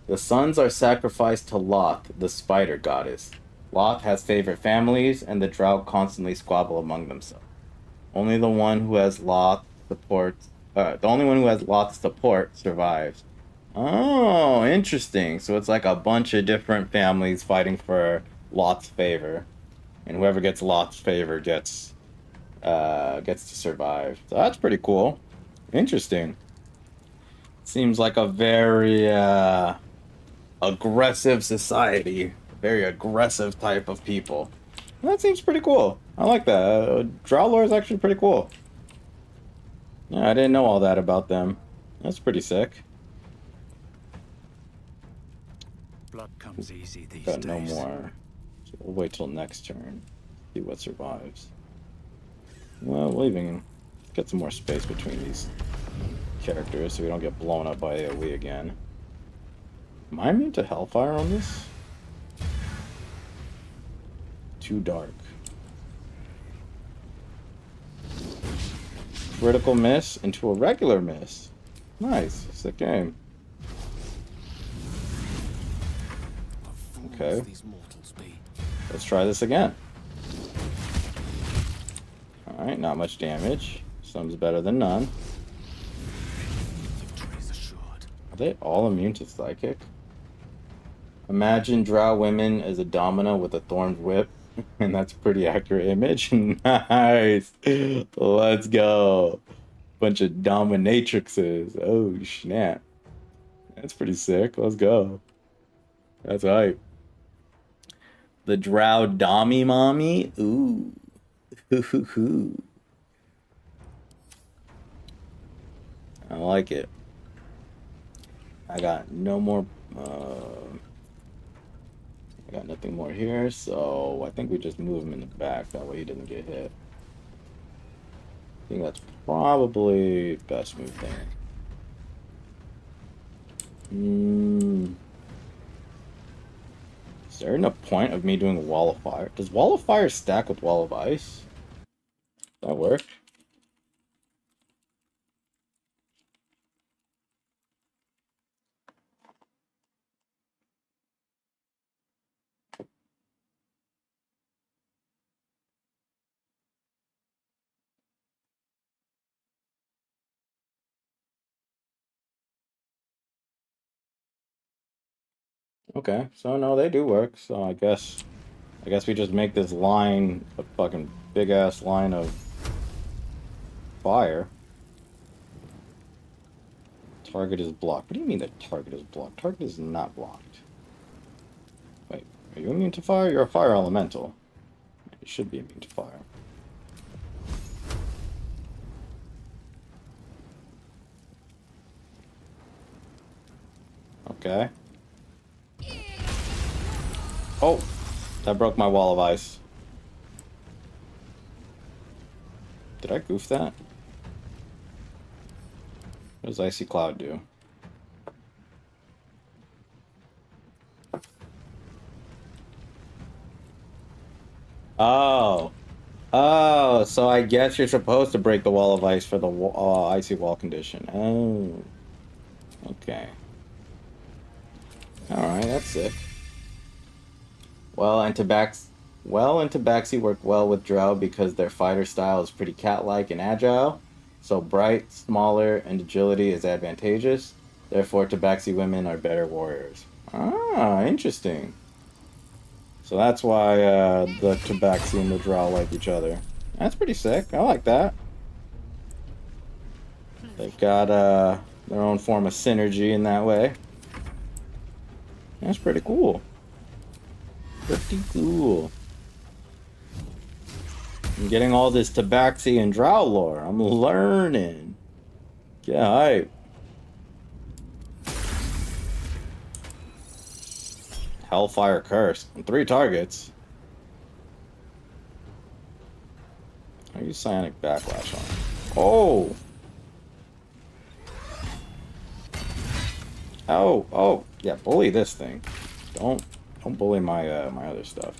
The sons are sacrificed to Loth, the spider goddess. Loth has favorite families, and the Drought constantly squabble among themselves. Only the one who has Loth support survives. Oh, interesting. So it's like a bunch of different families fighting for Loth's favor, and whoever gets Loth's favor gets to survive. So that's pretty cool. Interesting. Seems like a very aggressive society, very aggressive type of people. That seems pretty cool. I like that. Drow lore is actually pretty cool. Yeah, I didn't know all that about them. That's pretty sick. Blood comes easy these Got days. no more. So we'll wait till next turn. See what survives. Well, we'll even get some more space between these characters so we don't get blown up by AoE again. Am I immune to Hellfire on this? Too dark. Critical miss into a regular miss. Nice. Sick game. Okay. These mortals be. Let's try this again. Alright, not much damage. Some's better than none. Victory is assured. Are they all immune to Psychic? Imagine Drow women as a domino with a thorned whip. And that's a pretty accurate image. Nice. Let's go. Bunch of dominatrixes. Oh, snap. That's pretty sick. Let's go. That's hype. The Drow Dommy Mommy? Ooh. Hoo. I like it. I got no more... I got nothing more here, so I think we just move him in the back. That way he doesn't get hit. I think that's probably best move there. Is there a point of me doing Wall of Fire? Does Wall of Fire stack with Wall of Ice? Does that work? Okay, so no, they do work. So I guess we just make this line a fucking big ass line of fire. Target is blocked. What do you mean the target is blocked? Target is not blocked. Wait, are you immune to fire? You're a fire elemental. You should be immune to fire. Okay. Oh! That broke my wall of ice. Did I goof that? What does Icy Cloud do? Oh. Oh, so I guess you're supposed to break the wall of ice for the icy wall condition. Oh. Okay. Alright, that's sick. Well, and Tabaxi work well with Drow because their fighter style is pretty cat-like and agile. So bright, smaller, and agility is advantageous. Therefore, Tabaxi women are better warriors. Ah, interesting. So that's why the Tabaxi and the Drow like each other. That's pretty sick. I like that. They've got their own form of synergy in that way. That's pretty cool. Pretty cool. I'm getting all this Tabaxi and Drow lore. I'm learning. Get hype. Hellfire Curse. 3 targets. I use Psionic Backlash on him. Oh! Oh, oh, yeah, bully this thing. Don't bully my my other stuff.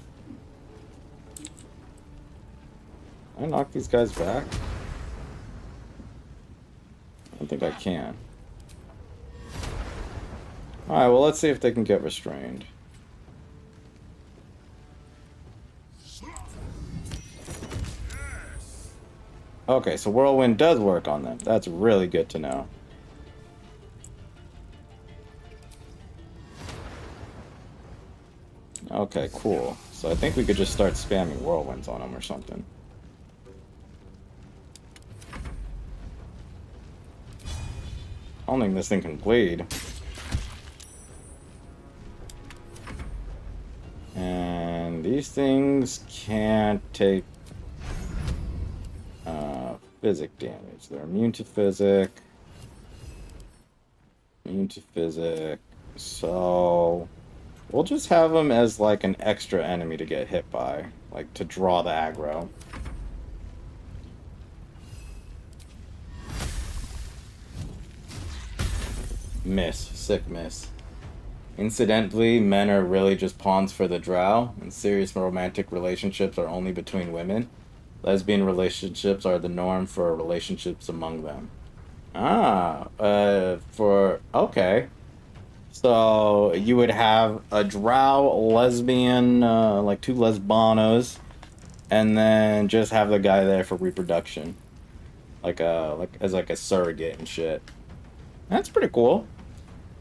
Can I knock these guys back? I don't think I can. Alright, well, let's see if they can get restrained. Okay, so Whirlwind does work on them. That's really good to know. Okay, cool. So I think we could just start spamming Whirlwinds on them or something. I don't think this thing can bleed. And these things can't take physic damage. They're immune to physic. Immune to physic. So we'll just have them as like an extra enemy to get hit by. Like to draw the aggro. Miss. Sick miss. Incidentally, men are really just pawns for the Drow, and serious romantic relationships are only between women. Lesbian relationships are the norm for relationships among them. Ah, okay. So you would have a Drow lesbian, like 2 lesbanos, and then just have the guy there for reproduction, like as a surrogate and shit. That's pretty cool.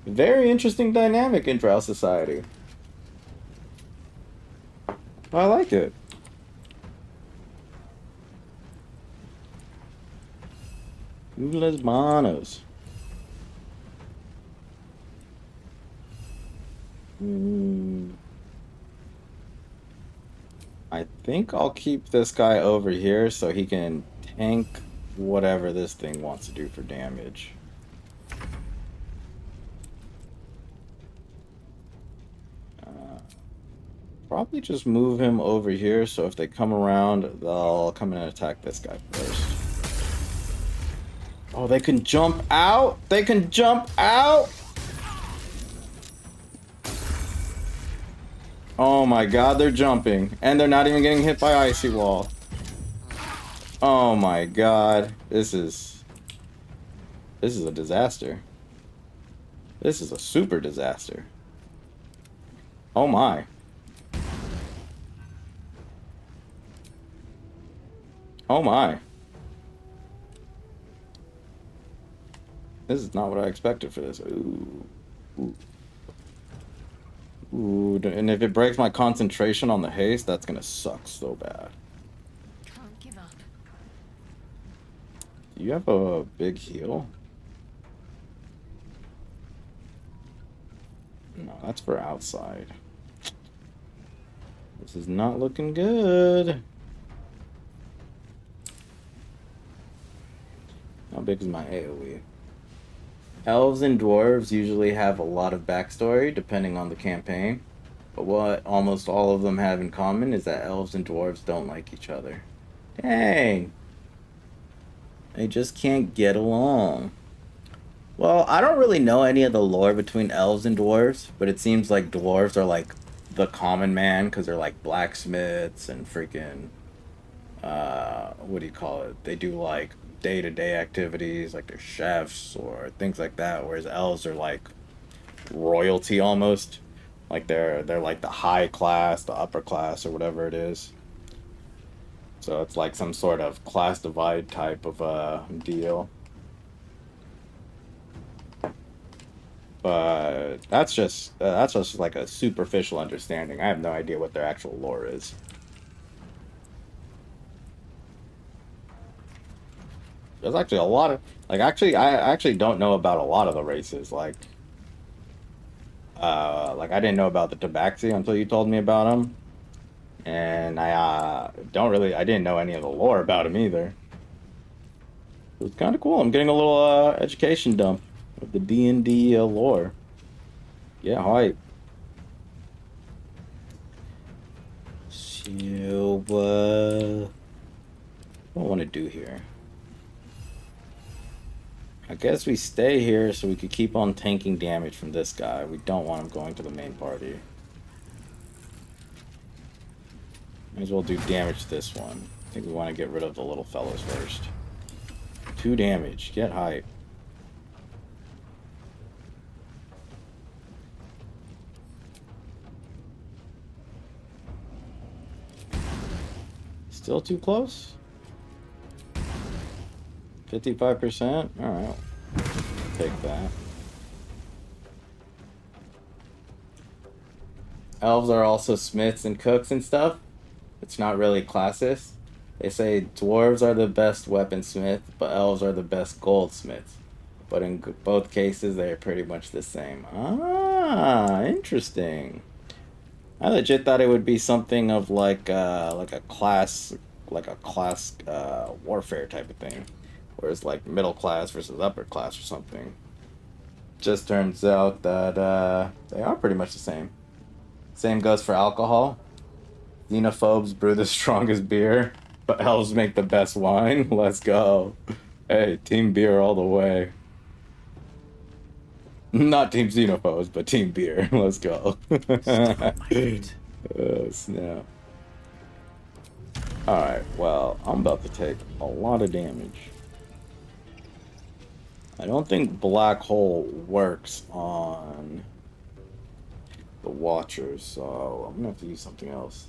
Very interesting dynamic in Drow society. I like it. Lesbanos. I think I'll keep this guy over here so he can tank whatever this thing wants to do for damage. Probably just move him over here so if they come around, they'll come in and attack this guy first. Oh, they can jump out? They can jump out? Oh my god, they're jumping. And they're not even getting hit by Icy Wall. Oh my god. This is a disaster. This is a super disaster. Oh my. Oh my. This is not what I expected for this. Ooh. Ooh. Ooh, and if it breaks my concentration on the haste, that's gonna suck so bad. Can't give up. Do you have a big heal? No, that's for outside. This is not looking good. How big is my AoE? Elves and dwarves usually have a lot of backstory depending on the campaign, but what almost all of them have in common is that elves and dwarves don't like each other. Dang! They just can't get along. Well, I don't really know any of the lore between elves and dwarves, but it seems like dwarves are like the common man because they're like blacksmiths and freaking, what do you call it? They do like day-to-day activities, like they're chefs or things like that, whereas elves are like royalty almost. Like they're like the high class, the upper class, or whatever it is. So it's like some sort of class divide type of deal. But that's just like a superficial understanding. I have no idea what their actual lore is. There's actually a lot of I actually don't know about a lot of the races. Like I didn't know about the Tabaxi until you told me about them, and I didn't know any of the lore about them either. It was kind of cool. I'm getting a little education dump of the D&D lore. Yeah, hype. So, what do I want to do here? I guess we stay here so we could keep on tanking damage from this guy. We don't want him going to the main party. Might as well do damage to this one. I think we want to get rid of the little fellows first. 2 damage. Get hype. Still too close? 55%? Alright. Take that. Elves are also smiths and cooks and stuff. It's not really classist. They say dwarves are the best weaponsmith, but elves are the best goldsmiths. But in both cases, they are pretty much the same. Ah, interesting. I legit thought it would be something of like a class warfare type of thing, whereas like middle class versus upper class or something. Just turns out that they are pretty much the same. Same goes for alcohol. Xenophobes brew the strongest beer, but elves make the best wine. Let's go. Hey, team beer all the way. Not team xenophobes, but team beer. Let's go. Oh, snap. Alright, well, I'm about to take a lot of damage. I don't think Black Hole works on the Watchers, so I'm gonna have to use something else.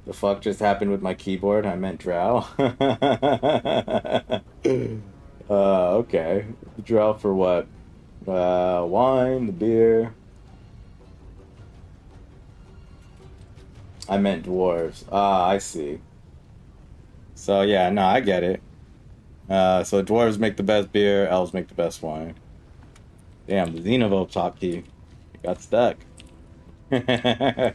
The fuck just happened with my keyboard? I meant drow. Okay. Drow for what? Wine, the beer. I meant dwarves. Ah, I see. So yeah, no, I get it. So dwarves make the best beer, elves make the best wine. Damn, the Xenovope top key. It got stuck. Can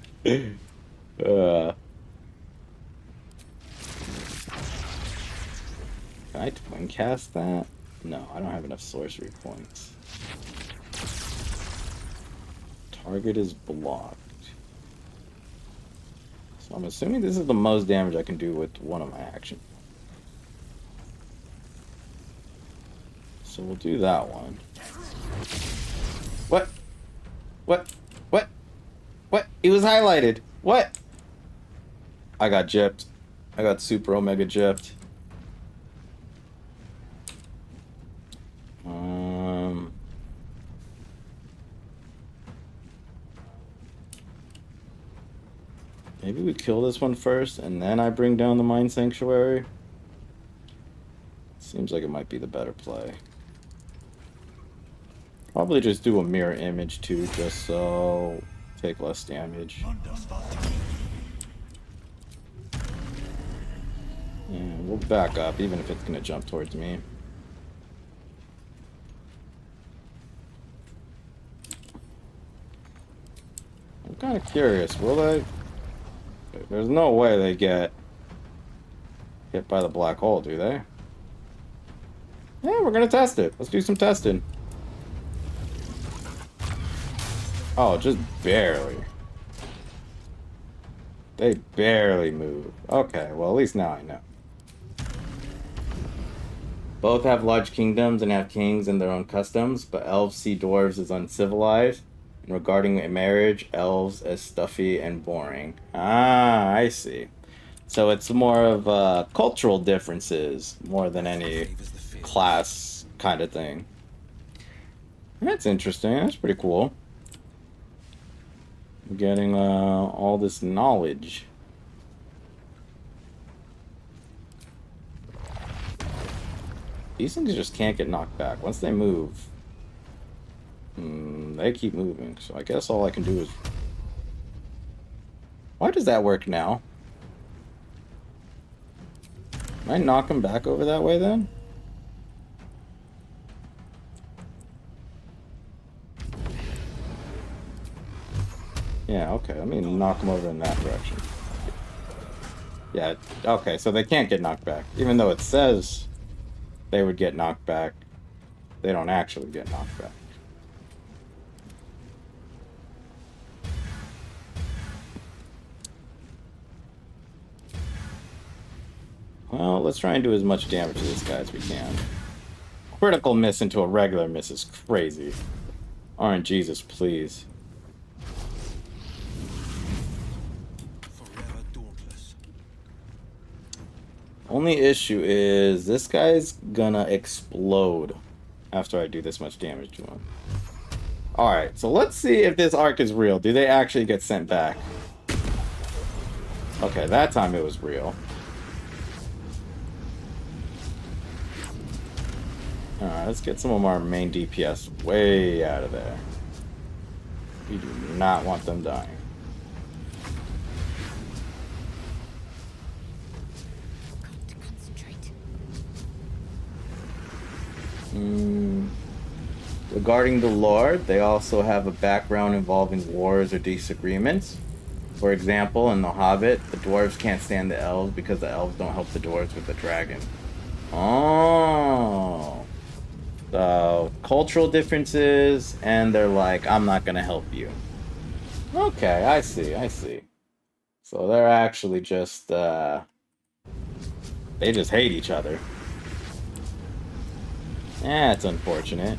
I twin cast that? No, I don't have enough sorcery points. Target is blocked. So I'm assuming this is the most damage I can do with one of my actions. So we'll do that one. What? What? What? What? It was highlighted. What? I got gypped. I got super omega gypped. Maybe we kill this one first, and then I bring down the Mind Sanctuary. Seems like it might be the better play. Probably just do a mirror image too, just so take less damage. And we'll back up, even if it's gonna jump towards me. kind of curious. Will they? There's no way they get hit by the black hole, do they? Yeah, we're gonna test it. Let's do some testing. Oh, just barely. They barely move. Okay, well, at least now I know. Both have large kingdoms and have kings and their own customs, but elves see dwarves as uncivilized. And regarding a marriage, elves as stuffy and boring. Ah, I see. So it's more of cultural differences more than any class kind of thing. That's interesting. That's pretty cool. Getting all this knowledge. These things just can't get knocked back. Once they move, they keep moving. So I guess all I can do is... Why does that work now? Can I knock them back over that way then? Yeah, okay. Let me knock them over in that direction. Yeah, okay. So they can't get knocked back. Even though it says they would get knocked back, they don't actually get knocked back. Well, let's try and do as much damage to this guy as we can. Critical miss into a regular miss is crazy. RNGesus, please. Only issue is this guy's gonna explode after I do this much damage to him. Alright, so let's see if this arc is real. Do they actually get sent back? Okay, that time it was real. Alright, let's get some of our main DPS way out of there. We do not want them dying. Regarding the lore, they also have a background involving wars or disagreements. For example, in The Hobbit, the dwarves can't stand the elves because the elves don't help the dwarves with the dragon. Oh. So, cultural differences, and they're like, I'm not gonna help you. Okay, I see, I see. So they're actually just, they just hate each other. That's unfortunate.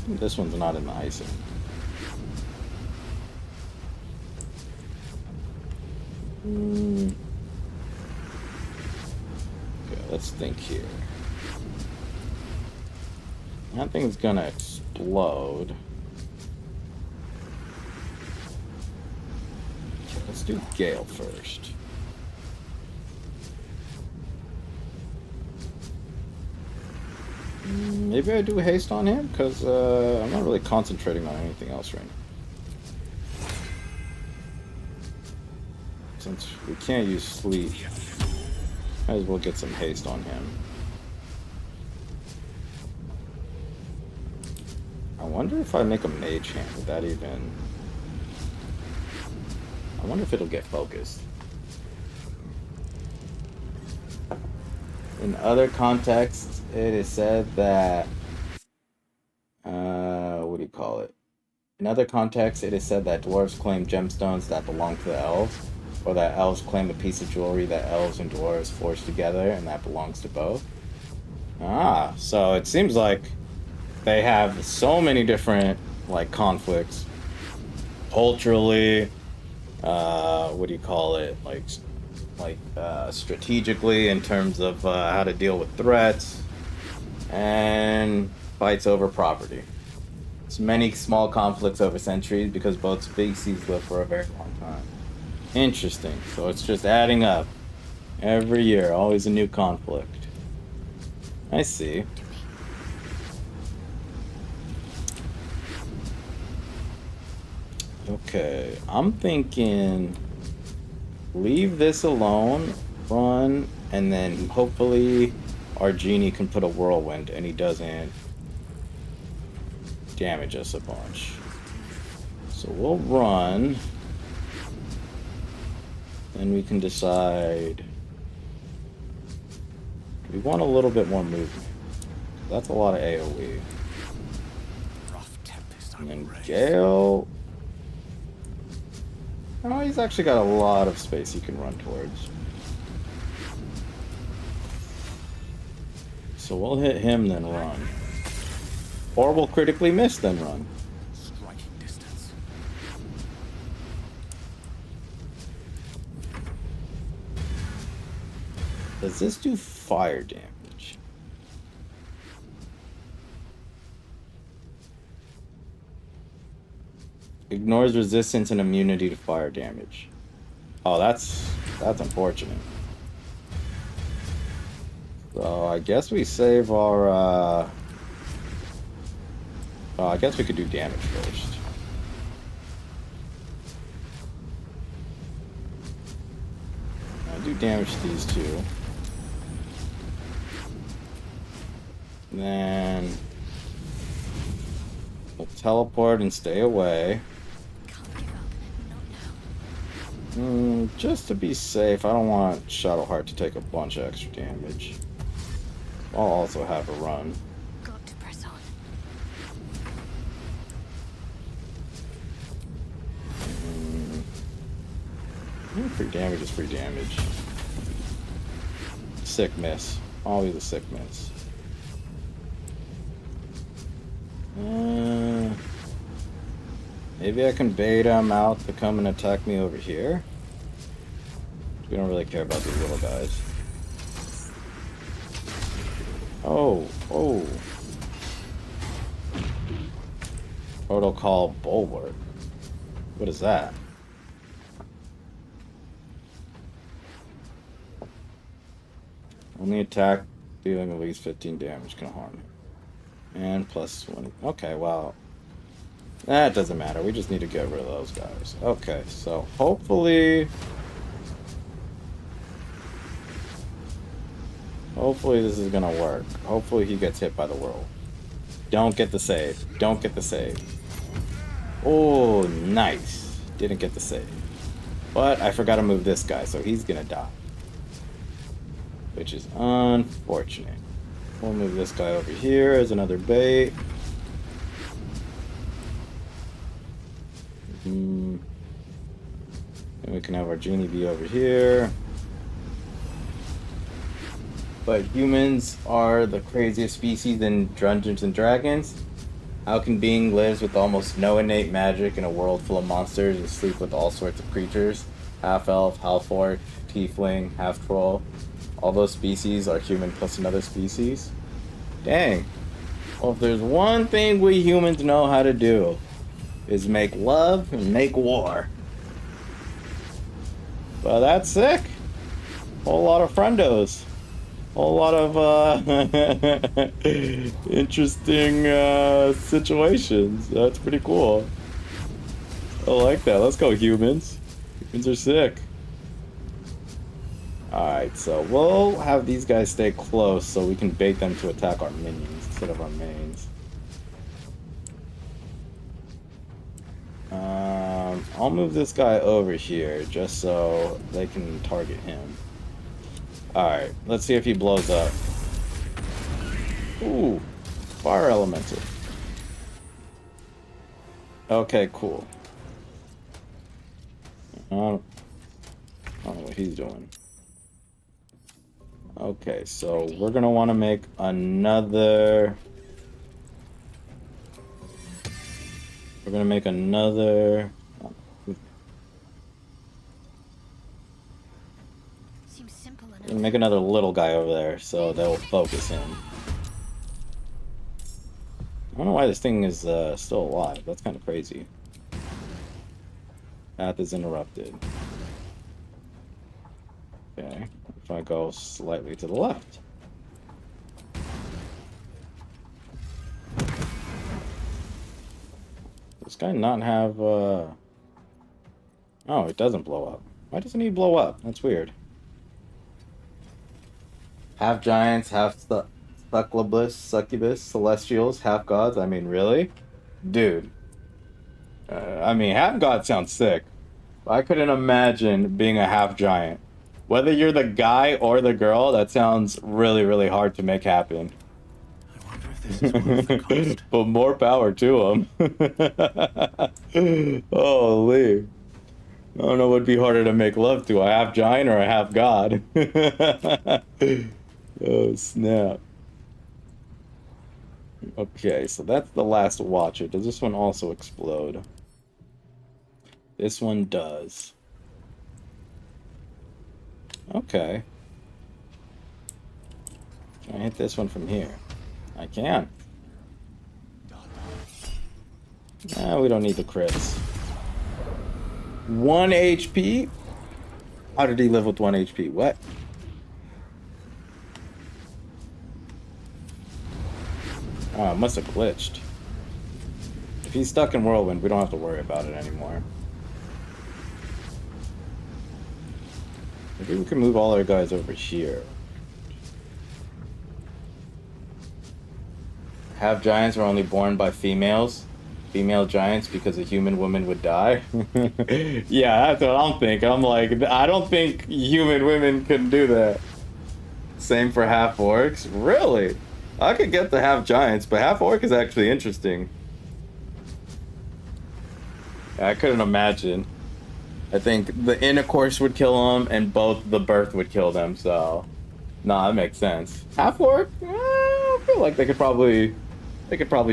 This one's not in the icing. Okay, let's think here. That thing's gonna explode. Okay, let's do Gale first. Maybe I do haste on him, because I'm not really concentrating on anything else right now. Since we can't use sleep, might as well get some haste on him. I wonder if I make a mage hand, would that even... I wonder if it'll get focused. In other contexts, it is said that, what do you call it? In other contexts, it is said that dwarves claim gemstones that belong to the elves, or that elves claim a piece of jewelry that elves and dwarves forge together and that belongs to both. Ah, so it seems like they have so many different, like, conflicts. Culturally, what do you call it? Like strategically in terms of how to deal with threats, and fights over property. It's many small conflicts over centuries because both species live for a very long time. Interesting. So it's just adding up. Every year, always a new conflict. I see. Okay, I'm thinking leave this alone, run, and then hopefully our genie can put a whirlwind and he doesn't damage us a bunch. So we'll run. Then we can decide. We want a little bit more movement. That's a lot of AoE. Rough tempest I And will then raise. Gale. Oh, he's actually got a lot of space he can run towards. So we'll hit him, then run. Or we'll critically miss, then run. Striking distance. Does this do fire damage? Ignores resistance and immunity to fire damage. Oh, that's unfortunate. So I guess we save our I guess we could do damage first. I'll do damage to these two. Then we'll teleport and stay away. Can't give up. Not now. Just to be safe, I don't want Shadowheart to take a bunch of extra damage. I'll also have a run. Got to press on. Free damage is free damage. Sick miss. Always a sick miss. Maybe I can bait him out to come and attack me over here. We don't really care about these little guys. Oh. Protocol Bulwark. What is that? Only attack dealing at least 15 damage can harm it. And plus 20. Okay, well. That doesn't matter. We just need to get rid of those guys. Okay, so hopefully this is gonna work. Hopefully he gets hit by the whirl. Don't get the save. Don't get the save. Oh, nice. Didn't get the save. But I forgot to move this guy, so he's gonna die. Which is unfortunate. We'll move this guy over here as another bait. And we can have our genie be over here. But humans are the craziest species in Dungeons and Dragons. How can being lives with almost no innate magic in a world full of monsters and sleep with all sorts of creatures? Half-elf, half-orc, tiefling, half-troll. All those species are human plus another species. Dang. Well, if there's one thing we humans know how to do, is make love and make war. Well, that's sick. Whole lot of friendos. Whole lot of interesting situations. That's pretty cool. I like that. Let's go, humans. Humans are sick. Alright, so we'll have these guys stay close so we can bait them to attack our minions instead of our mains. I'll move this guy over here just so they can target him. Alright, let's see if he blows up. Ooh, fire elemental. Okay, cool. I don't know what he's doing. Okay, so we're gonna want to make another. We're gonna make another. Seems simple We're enough. gonna make another little guy over there, so they'll focus him. I don't know why this thing is still alive. That's kind of crazy. Path is interrupted. Okay, if I go slightly to the left. This guy not have, Oh, it doesn't blow up. Why doesn't he blow up? That's weird. Half giants, half succubus, celestials, half gods. I mean, really? Dude. I mean, half god sounds sick. I couldn't imagine being a half giant. Whether you're the guy or the girl, that sounds really, really hard to make happen. I wonder if this is worth the cost. But more power to him. Holy. I don't know what'd be harder to make love to, a half giant or a half god. Oh, snap. Okay, so that's the last watcher. Does this one also explode? This one does. Okay. Can I hit this one from here? I can. Nah, we don't need the crits. 1 HP? How did he live with 1 HP? What? Oh, it must have glitched. If he's stuck in Whirlwind, we don't have to worry about it anymore. Maybe we can move all our guys over here. Half giants are only born by females. Female giants because a human woman would die. Yeah, that's what I'm thinking. I'm like, I don't think human women can do that. Same for half orcs. Really? I could get the half giants, but half orc is actually interesting. I couldn't imagine. I think the intercourse would kill them, and both the birth would kill them. So, nah, that makes sense. Half orc, I feel like they could probably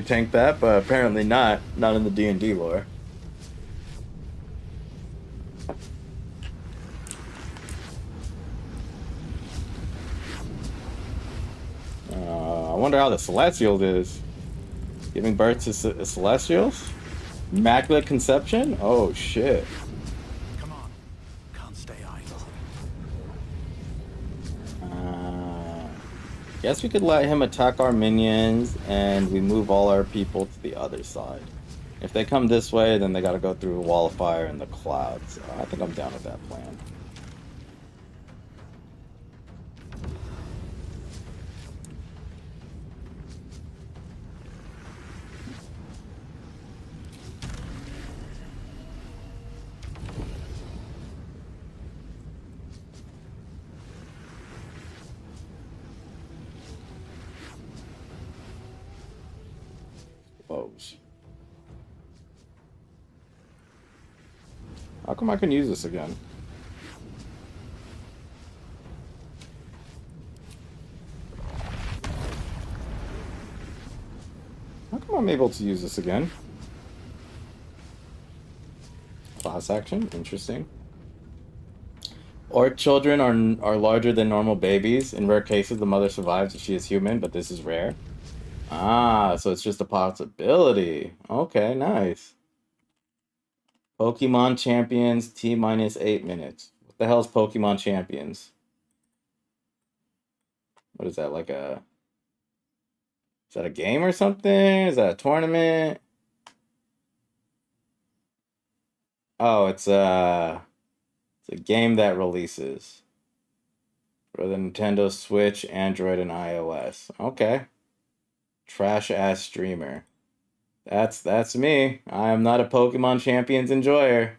tank that, but apparently not in the D&D lore. I wonder how the Celestials is. Giving birth to Celestials? Immaculate Conception? Oh, shit. Come on. Can't stay idle. Guess we could let him attack our minions, and we move all our people to the other side. If they come this way, then they gotta go through a wall of fire and the clouds. So I think I'm down with that plan. Bows. How come I can use this again? How come I'm able to use this again? Class action? Interesting. Orc children are larger than normal babies. In rare cases, the mother survives if she is human, but this is rare. Ah, so it's just a possibility. Okay, nice. Pokemon Champions T-minus 8 minutes. What the hell's Pokemon Champions? What is that, like a... Is that a game or something? Is that a tournament? Oh, it's a game that releases for the Nintendo Switch, Android, and iOS. Okay. Trash ass streamer. That's me. I am not a Pokemon Champions enjoyer.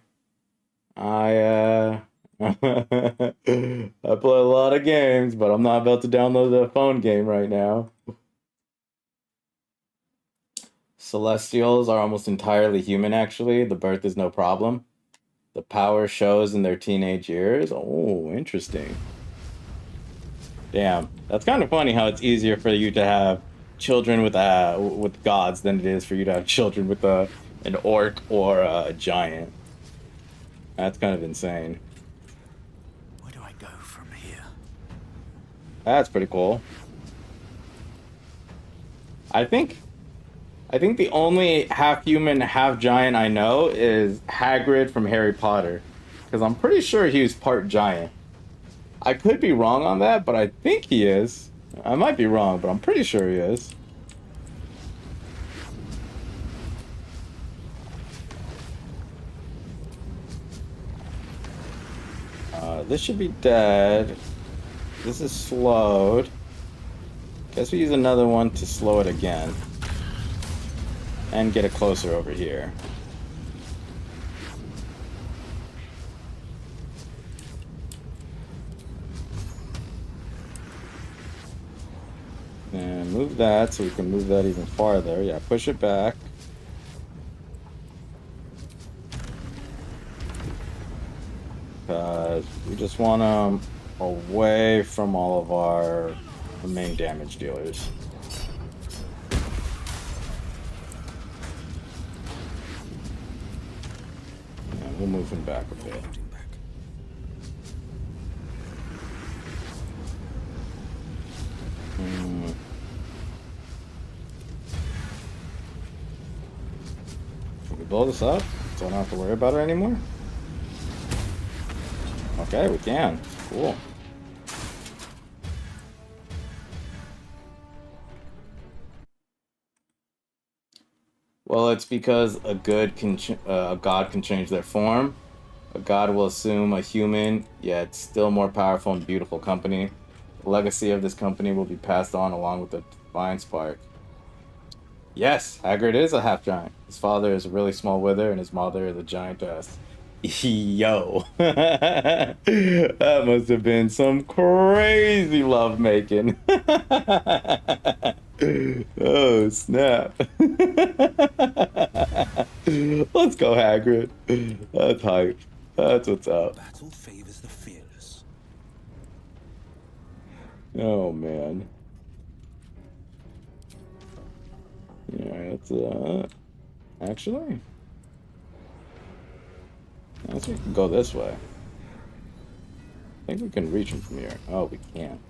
I play a lot of games, but I'm not about to download the phone game right now. Celestials are almost entirely human, actually. The birth is no problem. The power shows in their teenage years. Oh, interesting. Damn, that's kind of funny how it's easier for you to have children with gods than it is for you to have children with an orc or a giant. That's kind of insane. Where do I go from here? That's pretty cool. I think the only half human, half giant I know is Hagrid from Harry Potter, because I'm pretty sure he was part giant. I could be wrong on that, but I think he is. I might be wrong, but I'm pretty sure he is. This should be dead. this is slowed. Guess we use another one to slow it again. And get it closer over here. And move that so we can move that even farther. Yeah, push it back. Because we just want them away from all of our main damage dealers. And we'll move him back a bit. Can we blow this up? So I don't have to worry about it anymore? Okay, we can. Cool. Well, it's because a god can change their form. A god will assume a human, yet still more powerful and beautiful company. The legacy of this company will be passed on along with the divine spark. Yes, Hagrid is a half-giant. His father is a really small wither, and his mother is a giantess. Yo. That must have been some crazy lovemaking. Oh, snap. Let's go, Hagrid. That's hype. That's what's up. Battle favors the fearless. Oh, man. Yeah, that's, actually, I guess we can go this way. I think we can reach him from here. Oh, we can't.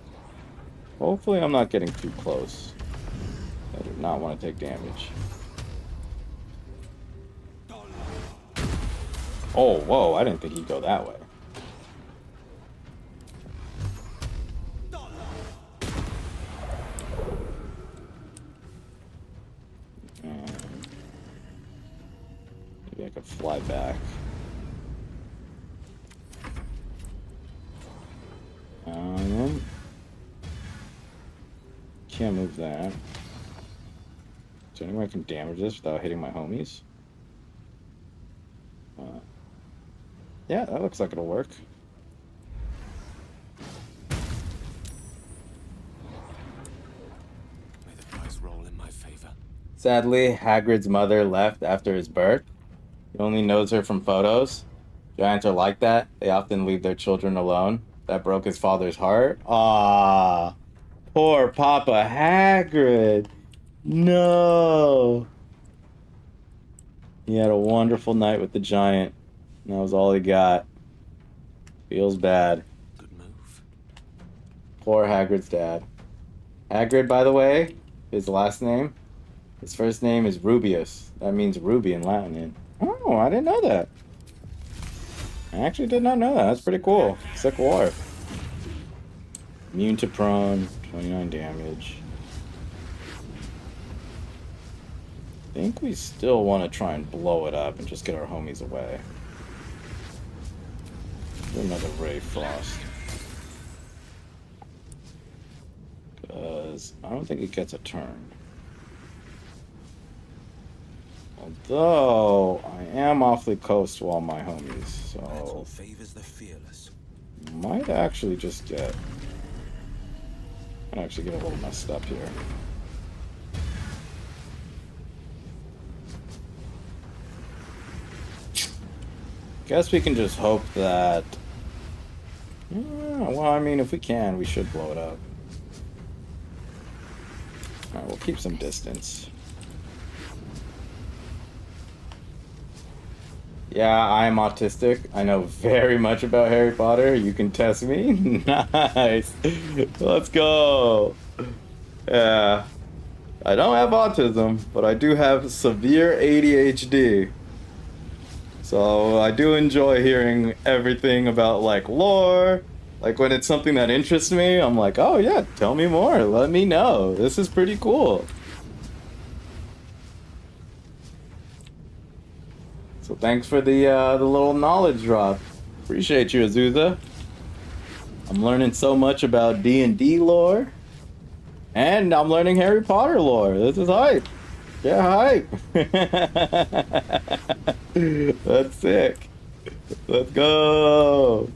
Hopefully I'm not getting too close. I do not want to take damage. Oh, whoa, I didn't think he'd go that way. Maybe I could fly back. Can't move that. Is there any way I can damage this without hitting my homies? Yeah, that looks like it'll work. May the dice roll in my favor. Sadly, Hagrid's mother left after his birth. He only knows her from photos. Giants are like that. They often leave their children alone. That broke his father's heart. Ah, poor Papa Hagrid. No. He had a wonderful night with the giant. And that was all he got. Feels bad. Good move. Poor Hagrid's dad. Hagrid, by the way, his last name, his first name is Rubius. That means ruby in Latin. Oh, I didn't know that. I actually did not know that. That's pretty cool. Sick war. Immune to prone, 29 damage. I think we still want to try and blow it up and just get our homies away. Do another Ray Frost. Because I don't think it gets a turn. Although I am awfully close to all my homies, so Battle favors the fearless. might actually just get. Might actually get a little messed up here. Guess we can just hope that. Yeah, well, I mean, if we can, we should blow it up. Alright, we'll keep some distance. Yeah, I'm autistic. I know very much about Harry Potter. You can test me. Nice. Let's go. Yeah. I don't have autism, but I do have severe ADHD. So I do enjoy hearing everything about like lore. Like when it's something that interests me, I'm like, oh yeah, tell me more. Let me know. This is pretty cool. So thanks for the little knowledge drop. Appreciate you, Azusa. I'm learning so much about D&D lore. And I'm learning Harry Potter lore. This is hype. Yeah, hype. That's sick. Let's go.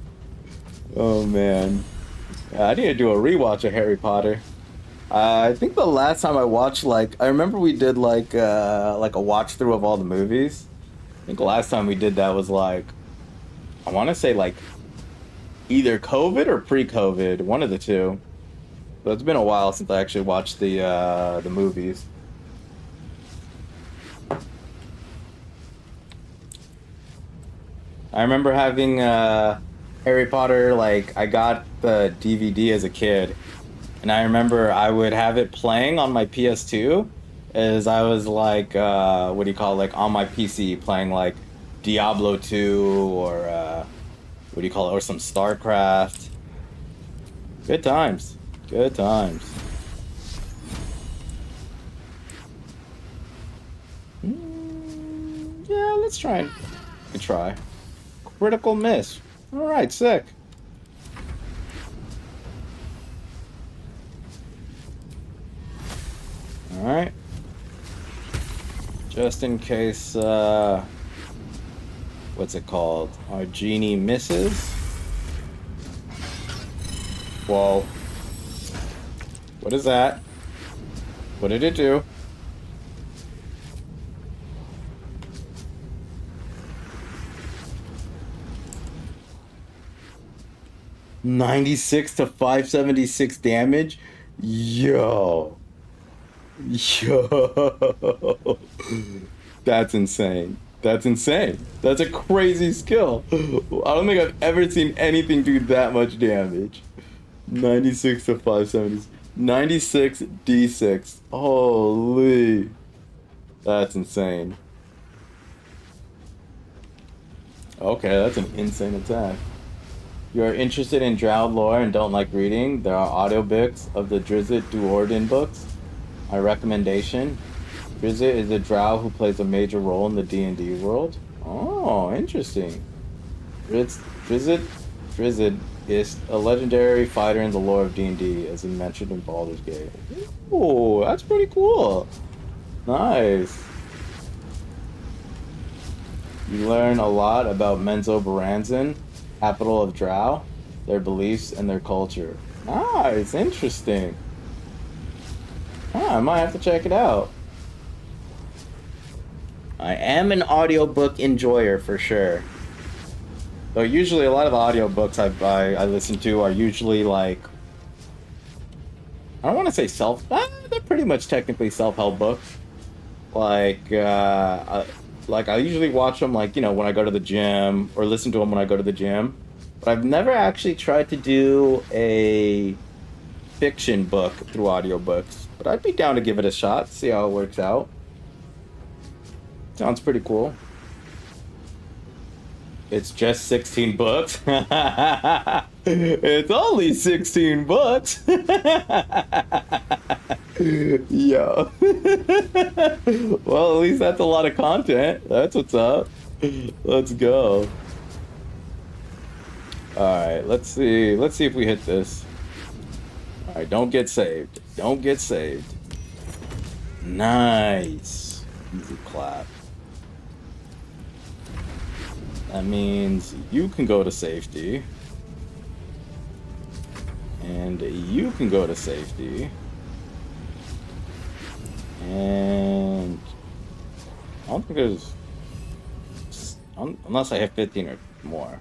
Oh man. I need to do a rewatch of Harry Potter. I think the last time I watched, like, I remember we did like a watch through of all the movies. I think the last time we did that was like, I want to say like either COVID or pre-COVID, one of the two. But it's been a while since I actually watched the movies. I remember having Harry Potter, like, I got the DVD as a kid, and I remember I would have it playing on my PS2 as I was like, what do you call it, like on my PC playing like Diablo 2 or what do you call it, or some StarCraft. Good times. Good times. Yeah, let's try. Try. Critical miss. All right, sick. All right. Just in case, what's it called? Our genie misses. Whoa. What is that? What did it do? $96 to $576 damage? Yo. Yo. That's insane. That's insane. That's a crazy skill. I don't think I've ever seen anything do that much damage. 96 to 570. 96 D6. Holy. That's insane. Okay, that's an insane attack. You're interested in Drow lore and don't like reading? There are audiobooks of the Drizzt Do'Urden books. My recommendation. Drizzt is a Drow who plays a major role in the D&D world. Oh, interesting. Drizzt is a legendary fighter in the lore of D&D, as he mentioned in Baldur's Gate. Oh, that's pretty cool. Nice. You learn a lot about Menzoberranzan, capital of Drow, their beliefs, and their culture. Nice, interesting. I might have to check it out. I am an audiobook enjoyer for sure. Though usually a lot of the audiobooks I listen to are usually like, I don't want to say they're pretty much technically self-help books. Like I usually watch them like, you know, when I go to the gym, or listen to them when I go to the gym. But I've never actually tried to do a fiction book through audiobooks. But I'd be down to give it a shot, see how it works out. Sounds pretty cool. It's just 16 books. It's only 16 books. Yo. Well, at least that's a lot of content. That's what's up. Let's go. Alright, let's see. Let's see if we hit this. Alright, don't get saved. Don't get saved. Nice. Easy clap. That means you can go to safety. And you can go to safety. And I don't think there's, unless I hit 15 or more.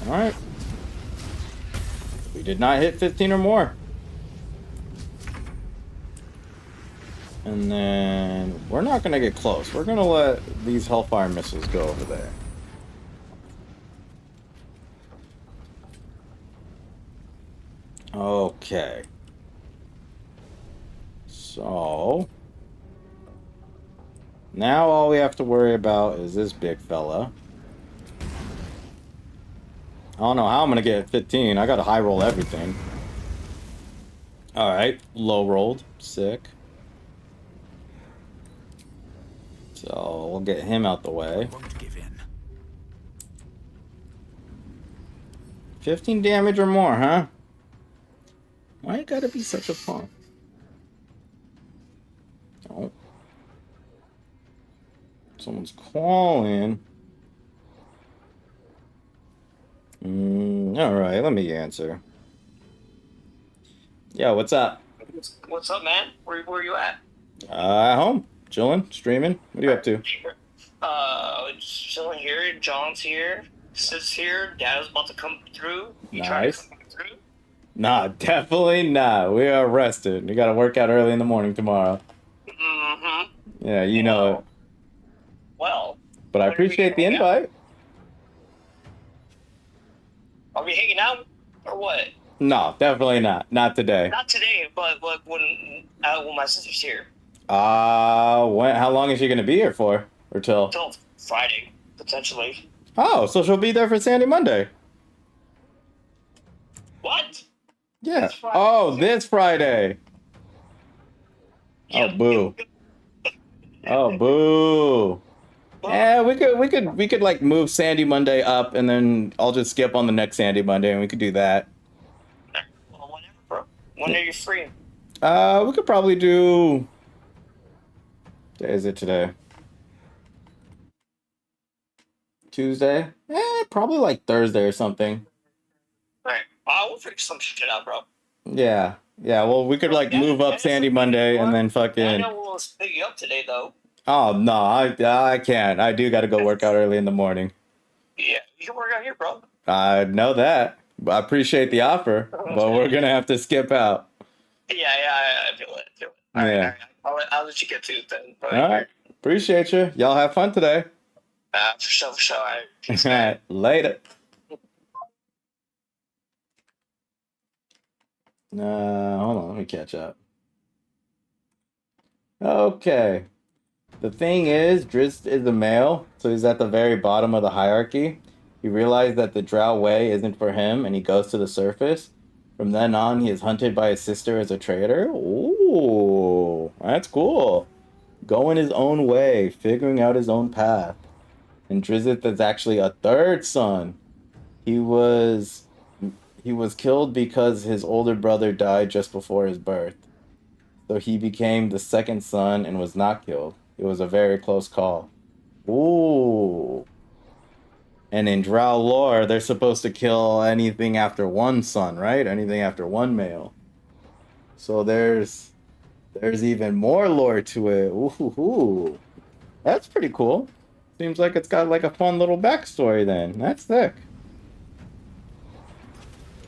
All right. We did not hit 15 or more. And then we're not going to get close. We're going to let these Hellfire missiles go over there. Okay. So now all we have to worry about is this big fella. I don't know how I'm going to get 15. I got to high roll everything. All right. Low rolled. Sick. So we'll get him out the way. Won't give in. 15 damage or more, huh? Why you gotta be such a punk? Oh. Someone's calling. Alright, let me answer. Yo, what's up? What's up, man? Where you at? At home. Chilling, streaming. What are you up to? Chilling here. John's here. Sis here. Dad's about to come through. You trying Nice. to come through? Nah, definitely not. We are rested. We gotta work out early in the morning tomorrow. Mm-hmm. Yeah, you know it. Well, But I when are we appreciate the gonna hang out? invite. Are we hanging out or what? No, definitely not. Not today. Not today, but like when my sister's here. How long is she gonna be here for? Or till? Till Friday, potentially. Oh, so she'll be there for Sandy Monday. What? Yeah. This Friday. Oh, this Friday. Oh, Yep. boo. Oh, boo. Yeah, we could like move Sandy Monday up, and then I'll just skip on the next Sandy Monday, and we could do that. Well, whenever, bro. When are you free? We could probably do. What day is it today? Tuesday? Probably like Thursday or something. Alright. I will figure some shit out, bro. Yeah. Yeah, well, we could like Yeah, move up yeah, Sandy Monday and then I fucking. know we'll pick you up today, though. Oh, no, I can't. I do got to go work out early in the morning. Yeah, you can work out here, bro. I know that. I appreciate the offer, but we're going to have to skip out. Yeah, I feel it. All right, Yeah. all right. I'll let you get to it then. But, All right. Appreciate you. Y'all have fun today. For sure. All right. Peace, All man. right. Later. Hold on. Let me catch up. Okay. The thing is, Drizzt is a male, so he's at the very bottom of the hierarchy. He realized that the Drow way isn't for him, and he goes to the surface. From then on, he is hunted by his sister as a traitor. Ooh, that's cool. Going his own way, figuring out his own path. And Drizzt is actually a third son. He was killed because his older brother died just before his birth. So he became the second son and was not killed. It was a very close call. Ooh. And in Drow lore, they're supposed to kill anything after one son, right? Anything after one male. So there's even more lore to it. Ooh. That's pretty cool. Seems like it's got like a fun little backstory then. That's sick.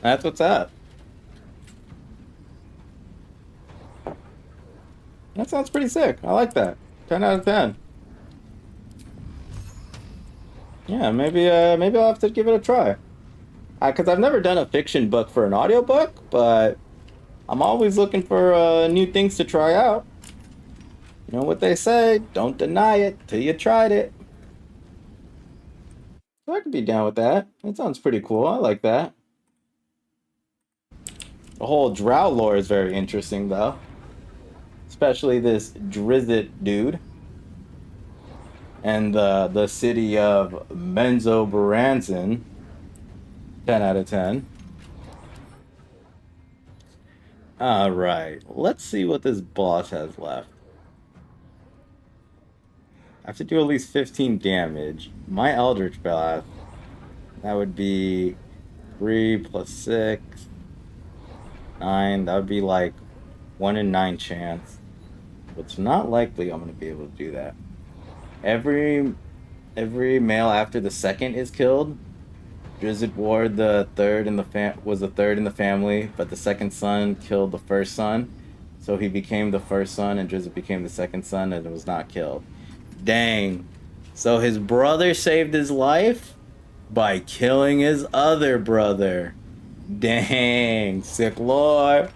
That's what's up. That sounds pretty sick. I like that. 10 out of 10. Yeah, maybe I'll have to give it a try. Because I've never done a fiction book for an audiobook, but I'm always looking for new things to try out. You know what they say, don't deny it till you tried it. So I could be down with that. That sounds pretty cool. I like that. The whole Drow lore is very interesting, though. Especially this Drizzt dude. And the city of Menzoberranzan. 10 out of 10. Alright, let's see what this boss has left. I have to do at least 15 damage. My Eldritch Blast, that would be 3 plus 6, 9. That would be like 1 in 9 chance. It's not likely I'm going to be able to do that. Every male after the second is killed. Drizzt Ward was the third in the family, but the second son killed the first son. So he became the first son, and Drizzt became the second son, and was not killed. Dang. So his brother saved his life by killing his other brother. Dang. Sick lore.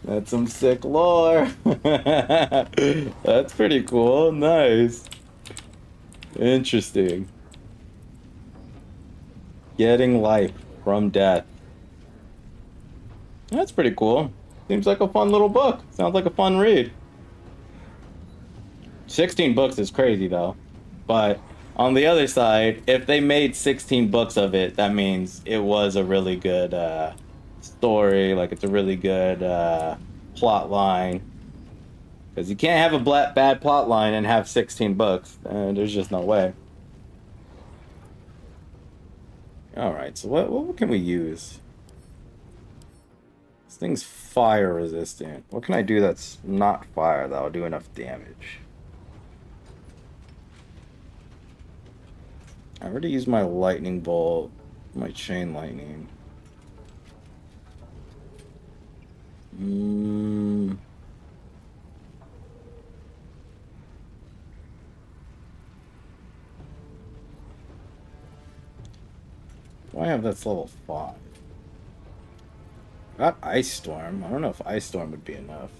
That's some sick lore. That's pretty cool. Nice. Interesting. Getting life from death. That's pretty cool. Seems like a fun little book. Sounds like a fun read. 16 books is crazy though. But on the other side, if they made 16 books of it, that means it was a really good story. Like it's a really good plot line. Because you can't have a bad plot line and have 16 books. There's just no way. Alright, so what can we use? This thing's fire resistant. What can I do that's not fire that'll do enough damage? I already used my lightning bolt, my chain lightning. Why have that's level 5? Got Ice Storm. I don't know if Ice Storm would be enough.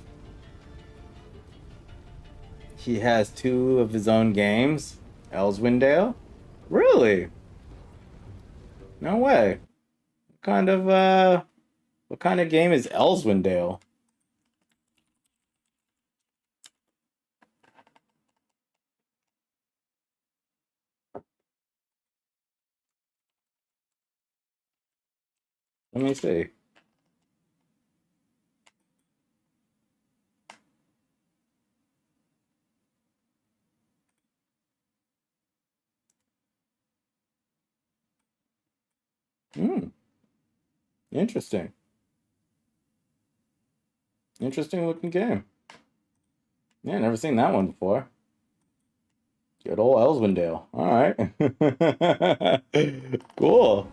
He has 2 of his own games. Elswindale? Really? No way. What kind of game is Elswindale? Let me see. Interesting. Interesting looking game. Yeah, never seen that one before. Good old Elswindale. Alright. Cool.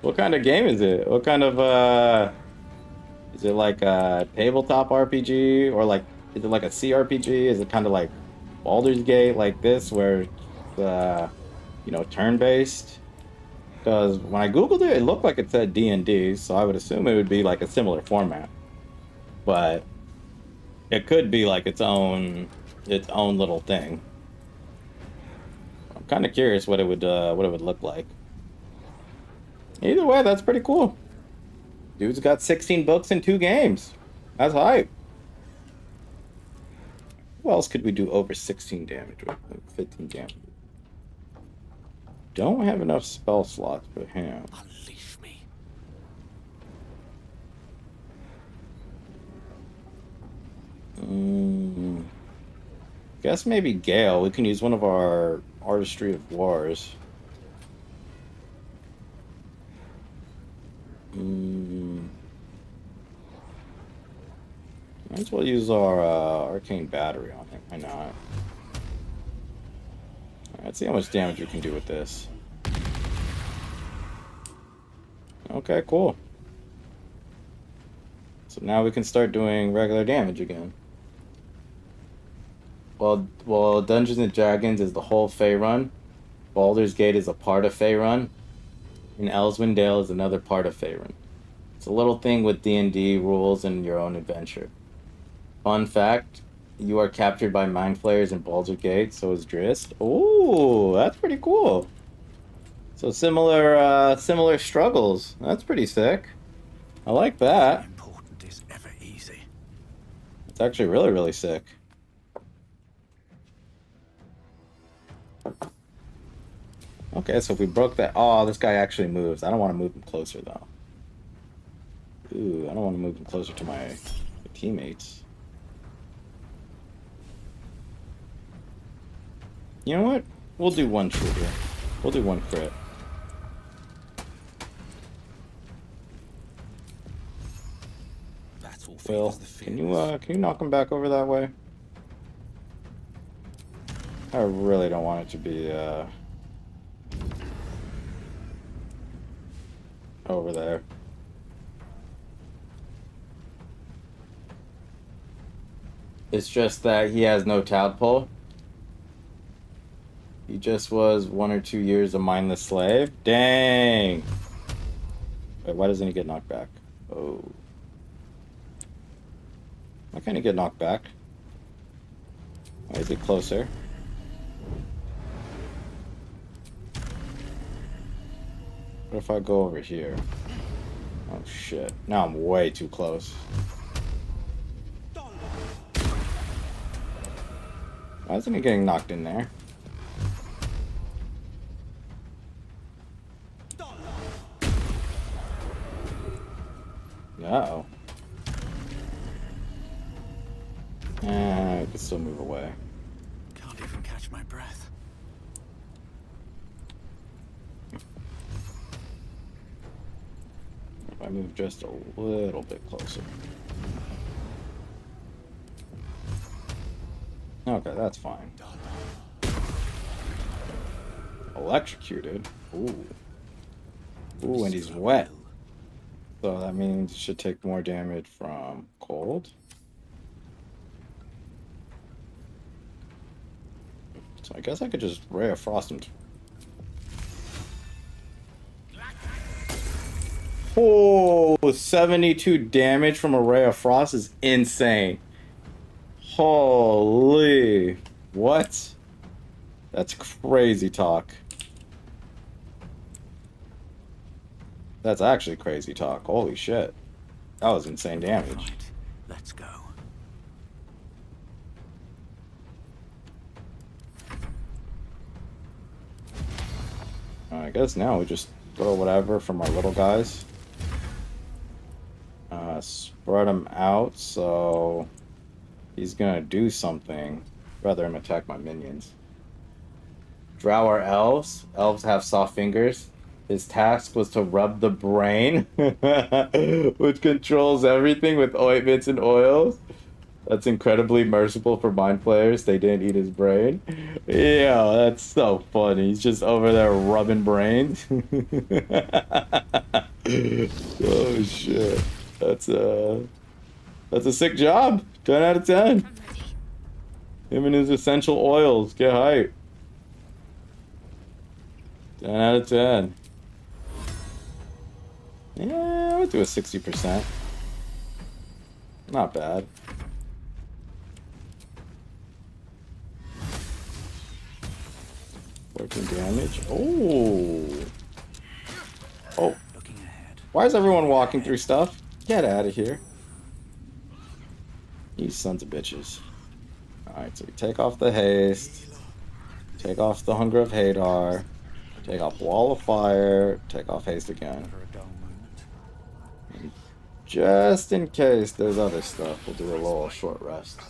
What kind of game is it? What kind of is it like a tabletop RPG or like is it like a CRPG? Is it kind of like Baldur's Gate like this where it's you know, turn-based? Because when I googled it, it looked like it said D&D, so I would assume it would be like a similar format. But it could be like its own little thing. I'm kind of curious what it would look like. Either way, that's pretty cool. Dude's got 16 books and 2 games. That's hype. What else could we do over 16 damage with? 15 damage. Don't have enough spell slots for him. Unleash me. Guess maybe Gale. We can use one of our Artistry of Wars. Might as well use our Arcane Battery on it. Why not? Alright, let's see how much damage we can do with this. Okay, cool. So now we can start doing regular damage again. Well, Dungeons and Dragons is the whole Faerun. Baldur's Gate is a part of Faerun. And Elswindale is another part of Faerun. It's a little thing with D&D rules and your own adventure. Fun fact, you are captured by Mind Flayers in Baldur's Gate, so is Drist. Ooh, that's pretty cool. So similar struggles. That's pretty sick. I like that. Important is ever easy. It's actually really, really sick. Okay, so if we broke that... Oh, this guy actually moves. I don't want to move him closer, though. Ooh, I don't want to move him closer to my teammates. You know what? We'll do one trigger. We'll do one crit. Phil, can you knock him back over that way? I really don't want it to be over there. It's just that he has no tadpole. He just was 1 or 2 years a mindless slave. Dang! Wait, why doesn't he get knocked back? Oh. Why can't he get knocked back? Why is he closer? What if I go over here? Oh shit. Now I'm way too close. Why isn't he getting knocked in there? Uh-oh. I can still move away. Can't even catch my breath. If I move just a little bit closer. Okay, that's fine. Electrocuted. Ooh. Ooh, and he's wet. So that means he should take more damage from cold. So I guess I could just Ray of Frost him. Oh, 72 damage from a Ray of Frost is insane. Holy. What? That's crazy talk. That's actually crazy talk. Holy shit. That was insane damage. Right, let's go. I guess now we just throw whatever from our little guys. Spread him out so he's gonna do something. Rather him attack my minions. Drow are elves. Elves have soft fingers. His task was to rub the brain, which controls everything with ointments and oils. That's incredibly merciful for mind players. They didn't eat his brain. Yeah, that's so funny. He's just over there rubbing brains. Oh shit. That's a sick job. 10 out of 10. Him and his essential oils. Get hype. 10 out of 10. Yeah, I would do a 60%. Not bad. Working damage. Oh. Oh. Looking ahead. Why is everyone walking through stuff? Get out of here. You sons of bitches. Alright, so we take off the haste. Take off the Hunger of Hadar. Take off Wall of Fire. Take off haste again. For a dull moment. And just in case there's other stuff, we'll do a little short rest.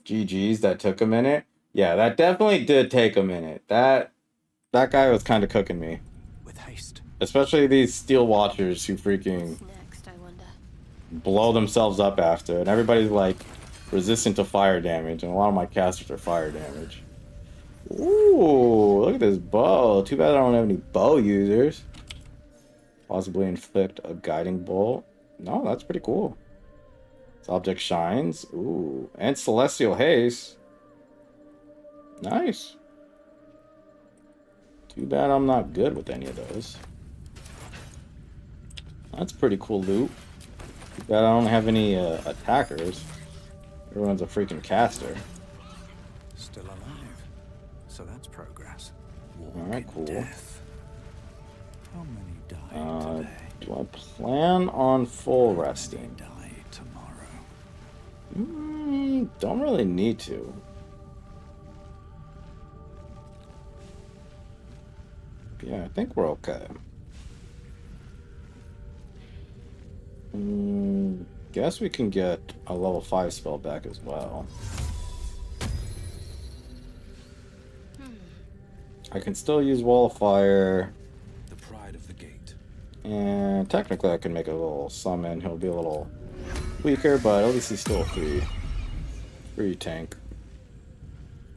GG's, that took a minute. Yeah, that definitely did take a minute. That guy was kind of cooking me. With haste. Especially these Steel Watchers who freaking Next, I wonder. blow themselves up after. And everybody's like resistant to fire damage. And a lot of my casters are fire damage. Ooh, look at this bow. Too bad I don't have any bow users. Possibly inflict a guiding bolt. No, that's pretty cool. This object shines. Ooh, and celestial haste. Nice. Too bad I'm not good with any of those. That's pretty cool loot. Too bad I don't have any attackers. Everyone's a freaking caster. Still alive. So that's progress. Alright, cool. Death. How many died today? Do I plan on full resting? Die tomorrow. Don't really need to. Yeah, I think we're okay. Guess we can get a level 5 spell back as well. I can still use Wall of Fire. The pride of the gate. And technically I can make a little summon. He'll be a little weaker, but at least he's still a free tank.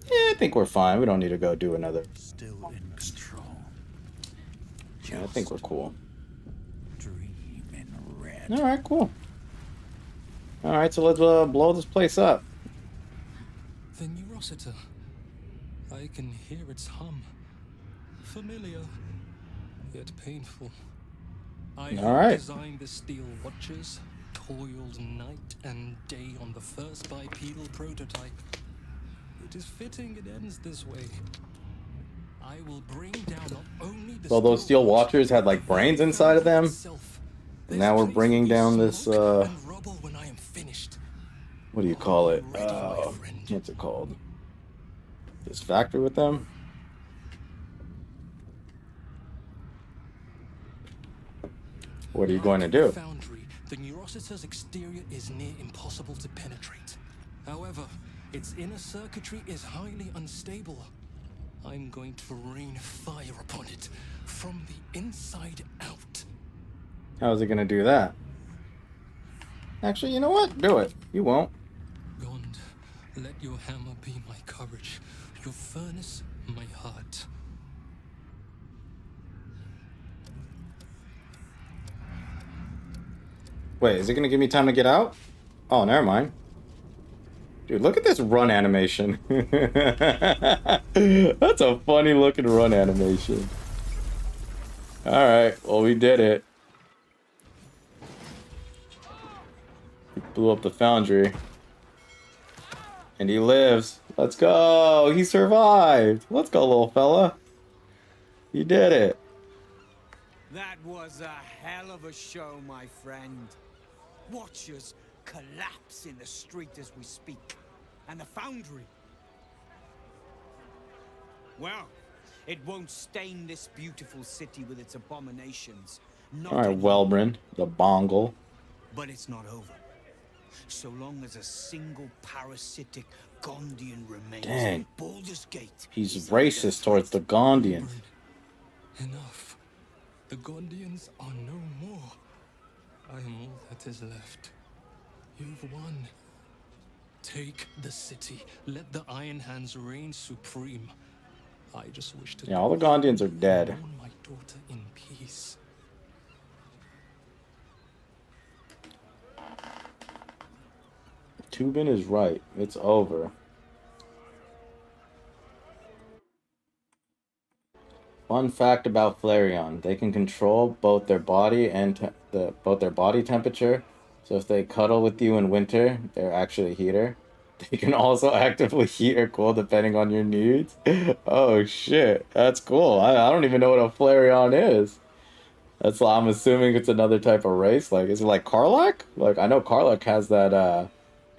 Yeah, I think we're fine. We don't need to go do another. Still in control. Yeah, I think we're cool. Dream in red. Alright, cool. Alright, so let's blow this place up. The Neurosita. I can hear its hum. Familiar, yet painful. I Alright. designed the Steel Watchers, toiled night and day on the first bipedal prototype. It is fitting it ends this way. I will bring down not only the So those Steel Watchers had like brains inside of them. And now we're bringing down this and rubble when I am finished. what do you call it? Ready, my friend. what's it called? This factory with them. What are you going to do? Foundry, the Neurocitor's exterior is near impossible to penetrate. However, its inner circuitry is highly unstable. I'm going to rain fire upon it from the inside out. How is it going to do that? Actually, you know what? Do it. You won't. Gond, let your hammer be my courage, your furnace my heart. Wait, is it going to give me time to get out? Oh, never mind. Dude, look at this run animation. That's a funny looking run animation. Alright, well, we did it. We blew up the foundry. And he lives. Let's go. He survived. Let's go, little fella. You did it. That was a hell of a show, my friend. Watch us collapse in the street as we speak. And the foundry. Well, it won't stain this beautiful city with its abominations. Alright, Welbrin, the Bongle. But it's not over. So long as a single parasitic Gondian remains, Dang. Baldur's Gate. He's racist towards the Gondians. Enough. The Gondians are no more. I am all that is left. You've won. Take the city. Let the Iron Hands reign supreme. I just wish to. Yeah, all the Gondians are dead. mourn my daughter in peace. Tubin is right. It's over. Fun fact about Flareon: they can control both their body and both their body temperature. So if they cuddle with you in winter, they're actually a heater. They can also actively heat or cool depending on your needs. Oh shit, that's cool. I don't even know what a Flareon is. That's I'm assuming it's another type of race. Like, is it like Karlach? Like, I know Karlach has that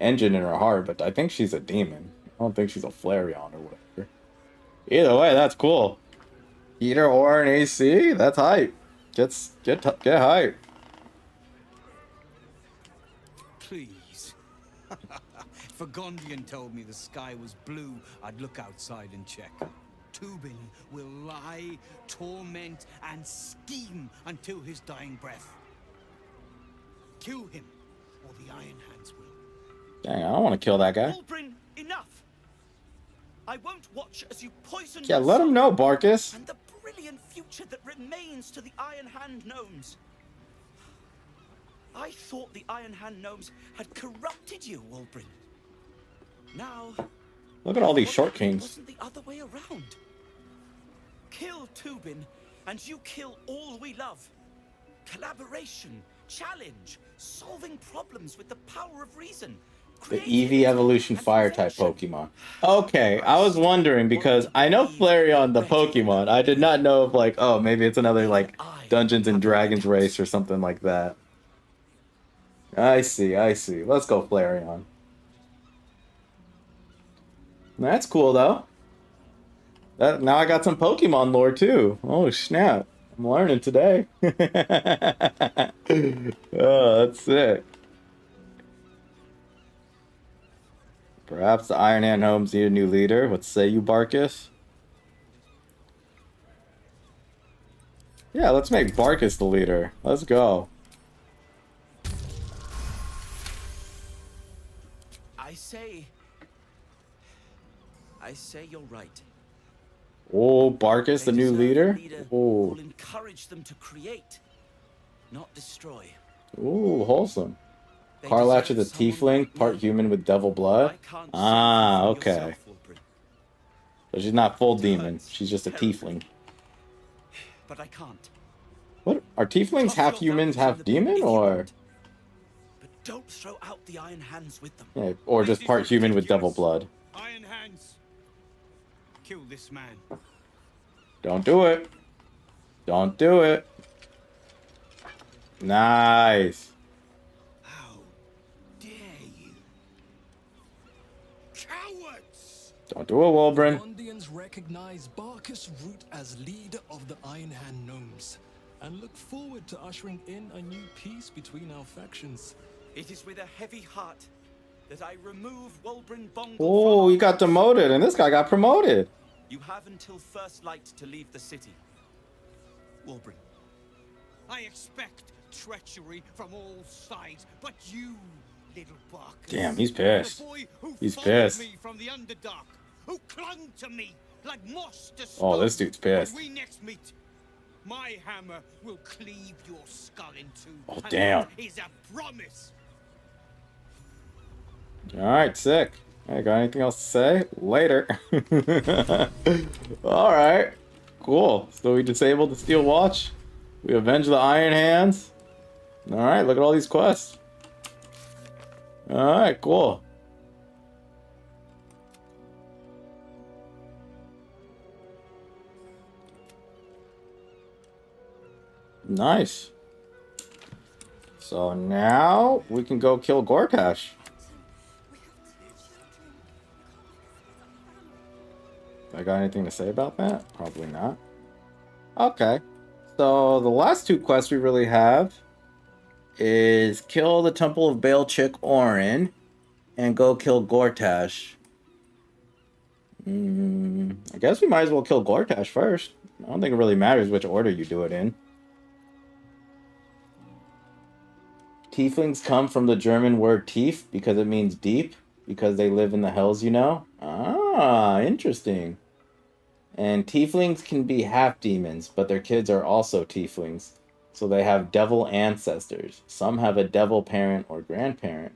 engine in her heart, but I think she's a demon. I don't think she's a Flareon or whatever. Either way, that's cool. Heater or an AC? That's hype. Get hype. Please. If a Gondian told me the sky was blue, I'd look outside and check. Tubin will lie, torment, and scheme until his dying breath. Kill him, or the Iron Hands will. Dang, I don't want to kill that guy. Wulbrin, enough! I won't watch as you poison Yeah, your let him son know, Barkus. and the brilliant future that remains to the Iron Hand gnomes. I thought the Iron Hand gnomes had corrupted you, Wulbrin. Now, Look at all these what short if it kings. wasn't the other way around? Kill Tubin, and you kill all we love. Collaboration, challenge, solving problems with the power of reason. The EV Evolution Fire type Pokemon. Okay, I was wondering because I know Flareon the Pokemon. I did not know if like, oh, maybe it's another like Dungeons and Dragons race or something like that. I see. Let's go Flareon. That's cool though. Now I got some Pokemon lore too. Oh snap. I'm learning today. Oh, that's sick. Perhaps the Iron Hand homes need a new leader. What say you, Barkus? Yeah, let's make Barkus the leader. Let's go. I say you're right. Oh, Barkus, the new leader? Oh. Will encourage them to create, not destroy. Ooh, wholesome. Karlach is a tiefling, part human with devil blood. Ah, okay. So she's not full demon. She's just a tiefling. But I can't. What? Are tieflings half humans, half demon, or? But don't throw out the Iron Hands with them. Yeah, or just part human with devil blood. Iron Hands. Kill this man. Don't do it. Don't do it. Nice. How dare you? Coward! Don't do it, Wolbrin. Gondians recognize Barkus Root as leader of the Iron Hand Gnomes, and look forward to ushering in a new peace between our factions. It is with a heavy heart that I remove Wolbrin Bongle Oh, from he got demoted, and this guy got promoted. You have until first light to leave the city. Wolbrin. I expect treachery from all sides, but you, little Barkus. Damn, he's pissed. The boy who He's followed pissed. me from the Underdark, who clung to me like moss to Oh, stone. this dude's pissed. When we next meet, my hammer will cleave your skull in two. Oh, and damn. that is a promise. Alright, sick. Hey, got anything else to say? Later. Alright. Cool. So we disabled the Steel Watch. We avenged the Iron Hands. Alright, look at all these quests. Alright, cool. Nice. So now we can go kill Gortash. I got anything to say about that? Probably not. Okay. So the last two quests we really have is kill the Temple of Baal Chick Orin and go kill Gortash. I guess we might as well kill Gortash first. I don't think it really matters which order you do it in. Tieflings come from the German word tief because it means deep, because they live in the hells, you know? Ah, interesting. And tieflings can be half demons, but their kids are also tieflings. So they have devil ancestors. Some have a devil parent or grandparent.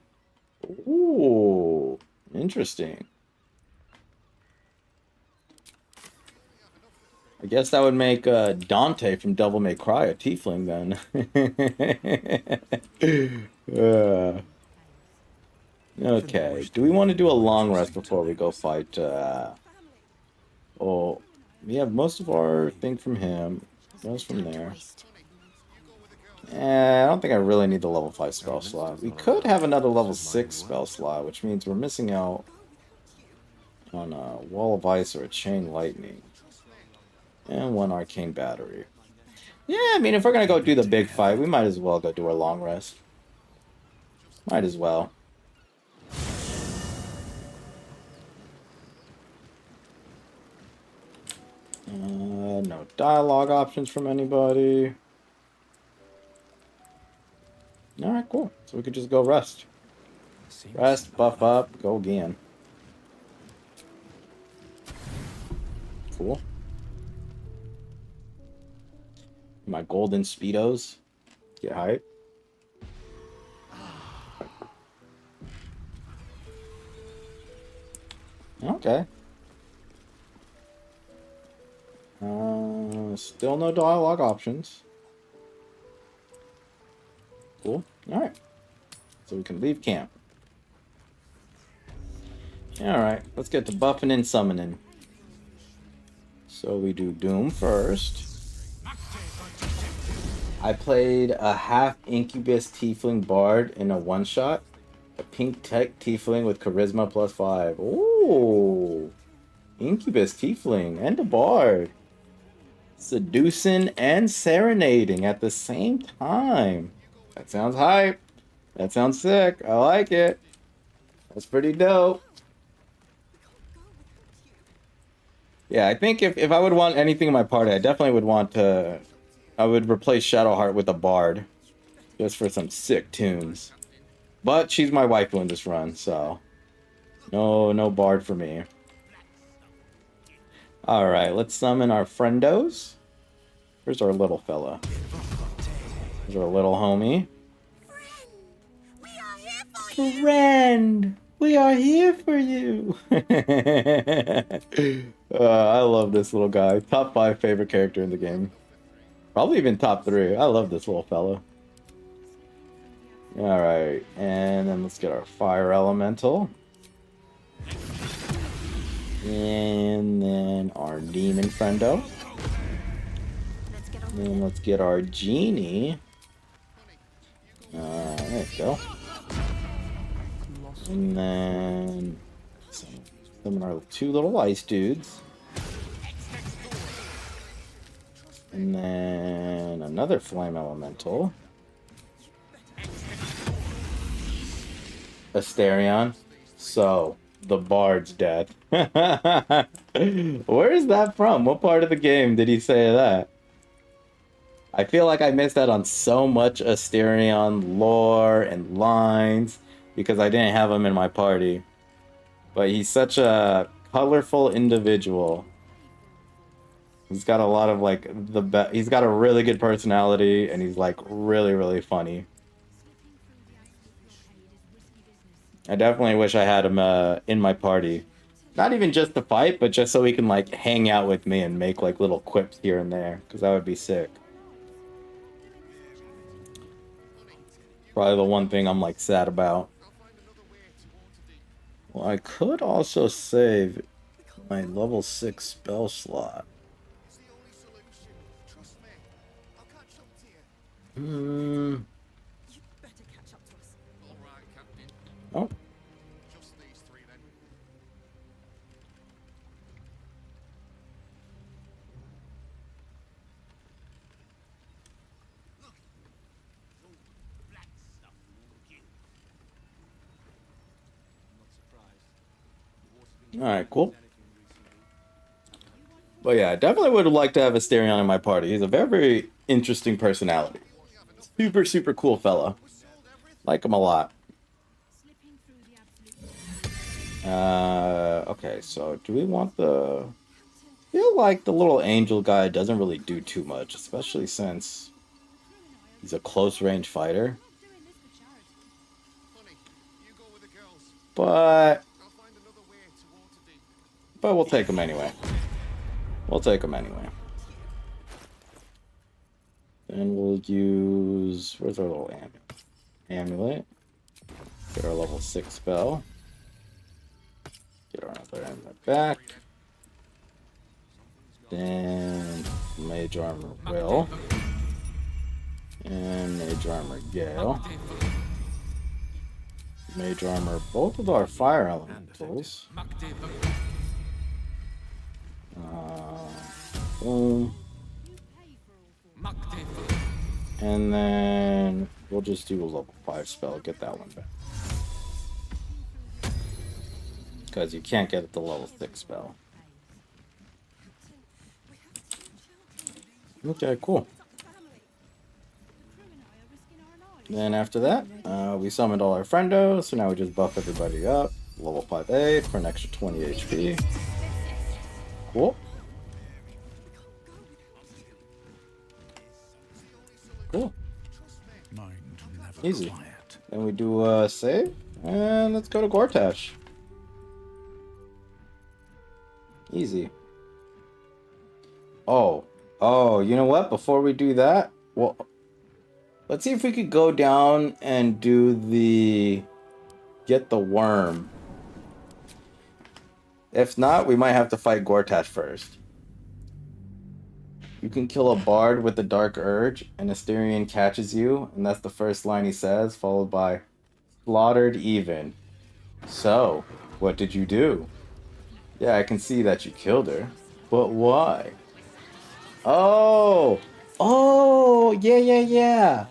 Ooh, interesting. I guess that would make Dante from Devil May Cry a tiefling then. Okay, do we want to do a long rest before we go fight? Oh, we have most of our thing from him. Most from there. I don't think I really need the level 5 spell slot. We could have another level 6 spell slot, which means we're missing out on a Wall of Ice or a Chain Lightning. And one Arcane Battery. Yeah, I mean, if we're going to go do the big fight, we might as well go do our long rest. Might as well. No dialogue options from anybody. Alright, cool. So we could just go rest. Rest, buff up, go again. Cool. My golden speedos. Get hype. Okay. Still no dialogue options. Cool. Alright. So we can leave camp. Alright, let's get to buffing and summoning. So we do Doom first. I played a half Incubus Tiefling Bard in a one-shot. A pink tech Tiefling with Charisma +5. Ooh! Incubus Tiefling and a Bard. Seducing and serenading at the same time. That sounds hype. That sounds sick. I like it. That's pretty dope. Yeah, I think if I would want anything in my party, I definitely would want to... I would replace Shadowheart with a Bard. Just for some sick tunes. But she's my waifu in this run, so... No Bard for me. Alright, let's summon our friendos. Where's our little fella? There's our little homie. Friend! We are here for you! I love this little guy. Top 5 favorite character in the game. Probably even top 3. I love this little fella. Alright, and then let's get our fire elemental. And then our demon friendo. And then let's get our genie. There we go. And then Summon our two little ice dudes. And then another flame elemental. Asterion. So, the bard's death. Where is that from? What part of the game did he say that? I feel like I missed out on so much Asterion lore and lines because I didn't have him in my party. But he's such a colorful individual. He's got a lot of like he's got a really good personality and he's like really, really funny. I definitely wish I had him in my party. Not even just to fight, but just so he can like hang out with me and make like little quips here and there, because that would be sick. Probably the one thing I'm like sad about. Well, I could also save my level 6 spell slot. Oh. Alright, cool. But yeah, I definitely would like to have Asterion in my party. He's a very, very interesting personality. Super, super cool fella. Like him a lot. Okay, so do we want the... I feel like the little angel guy doesn't really do too much, especially since he's a close-range fighter. But we'll take him anyway. We'll take him anyway. Then we'll use... Where's our little amulet? Get our level 6 spell. Get our other amulet back. Then Mage Armor Will. And Mage Armor Gale. Mage Armor both of our fire elementals. Boom. And then we'll just do a level 5 spell, get that one back. Because you can't get it the level 6 spell. Okay, cool. Then after that, we summoned all our friendos, so now we just buff everybody up. Level 5A for an extra 20 HP. Cool. Cool. Easy. Then we do a save, and let's go to Gortash. Easy. Oh, you know what? Before we do that, well, let's see if we could go down and do get the worm. If not, we might have to fight Gortash first. You can kill a bard with the Dark Urge, and Asterion catches you, and that's the first line he says, followed by slaughtered even. So, what did you do? Yeah, I can see that you killed her. But why? Oh, yeah.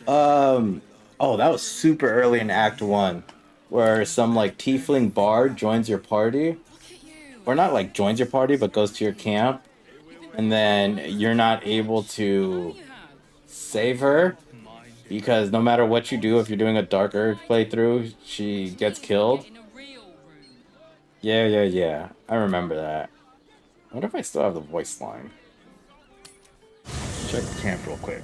Oh, that was super early in Act 1, where some, like, tiefling bard joins your party. Or not, like, joins your party, but goes to your camp. And then you're not able to save her, because no matter what you do, if you're doing a Dark Urge playthrough, she gets killed. Yeah. I remember that. I wonder if I still have the voice line. Check the camp real quick.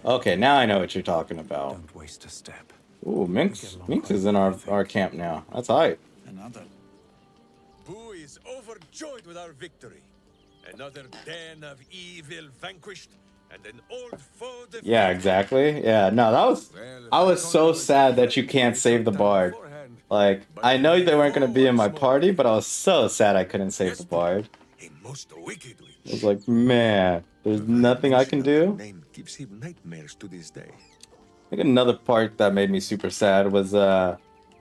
Okay, now I know what you're talking about. Don't waste a step. Ooh, Minx is in our camp now. That's hype. Another. Boo is overjoyed with our victory. Another den of evil vanquished, and an old foe defeated. Yeah, exactly. Yeah, no, I was so sad that you can't save the bard. Like, I know they weren't gonna be in my party, but I was so sad I couldn't save the bard. I was like, man, there's nothing I can do. Name gives him nightmares to this day. I think another part that made me super sad was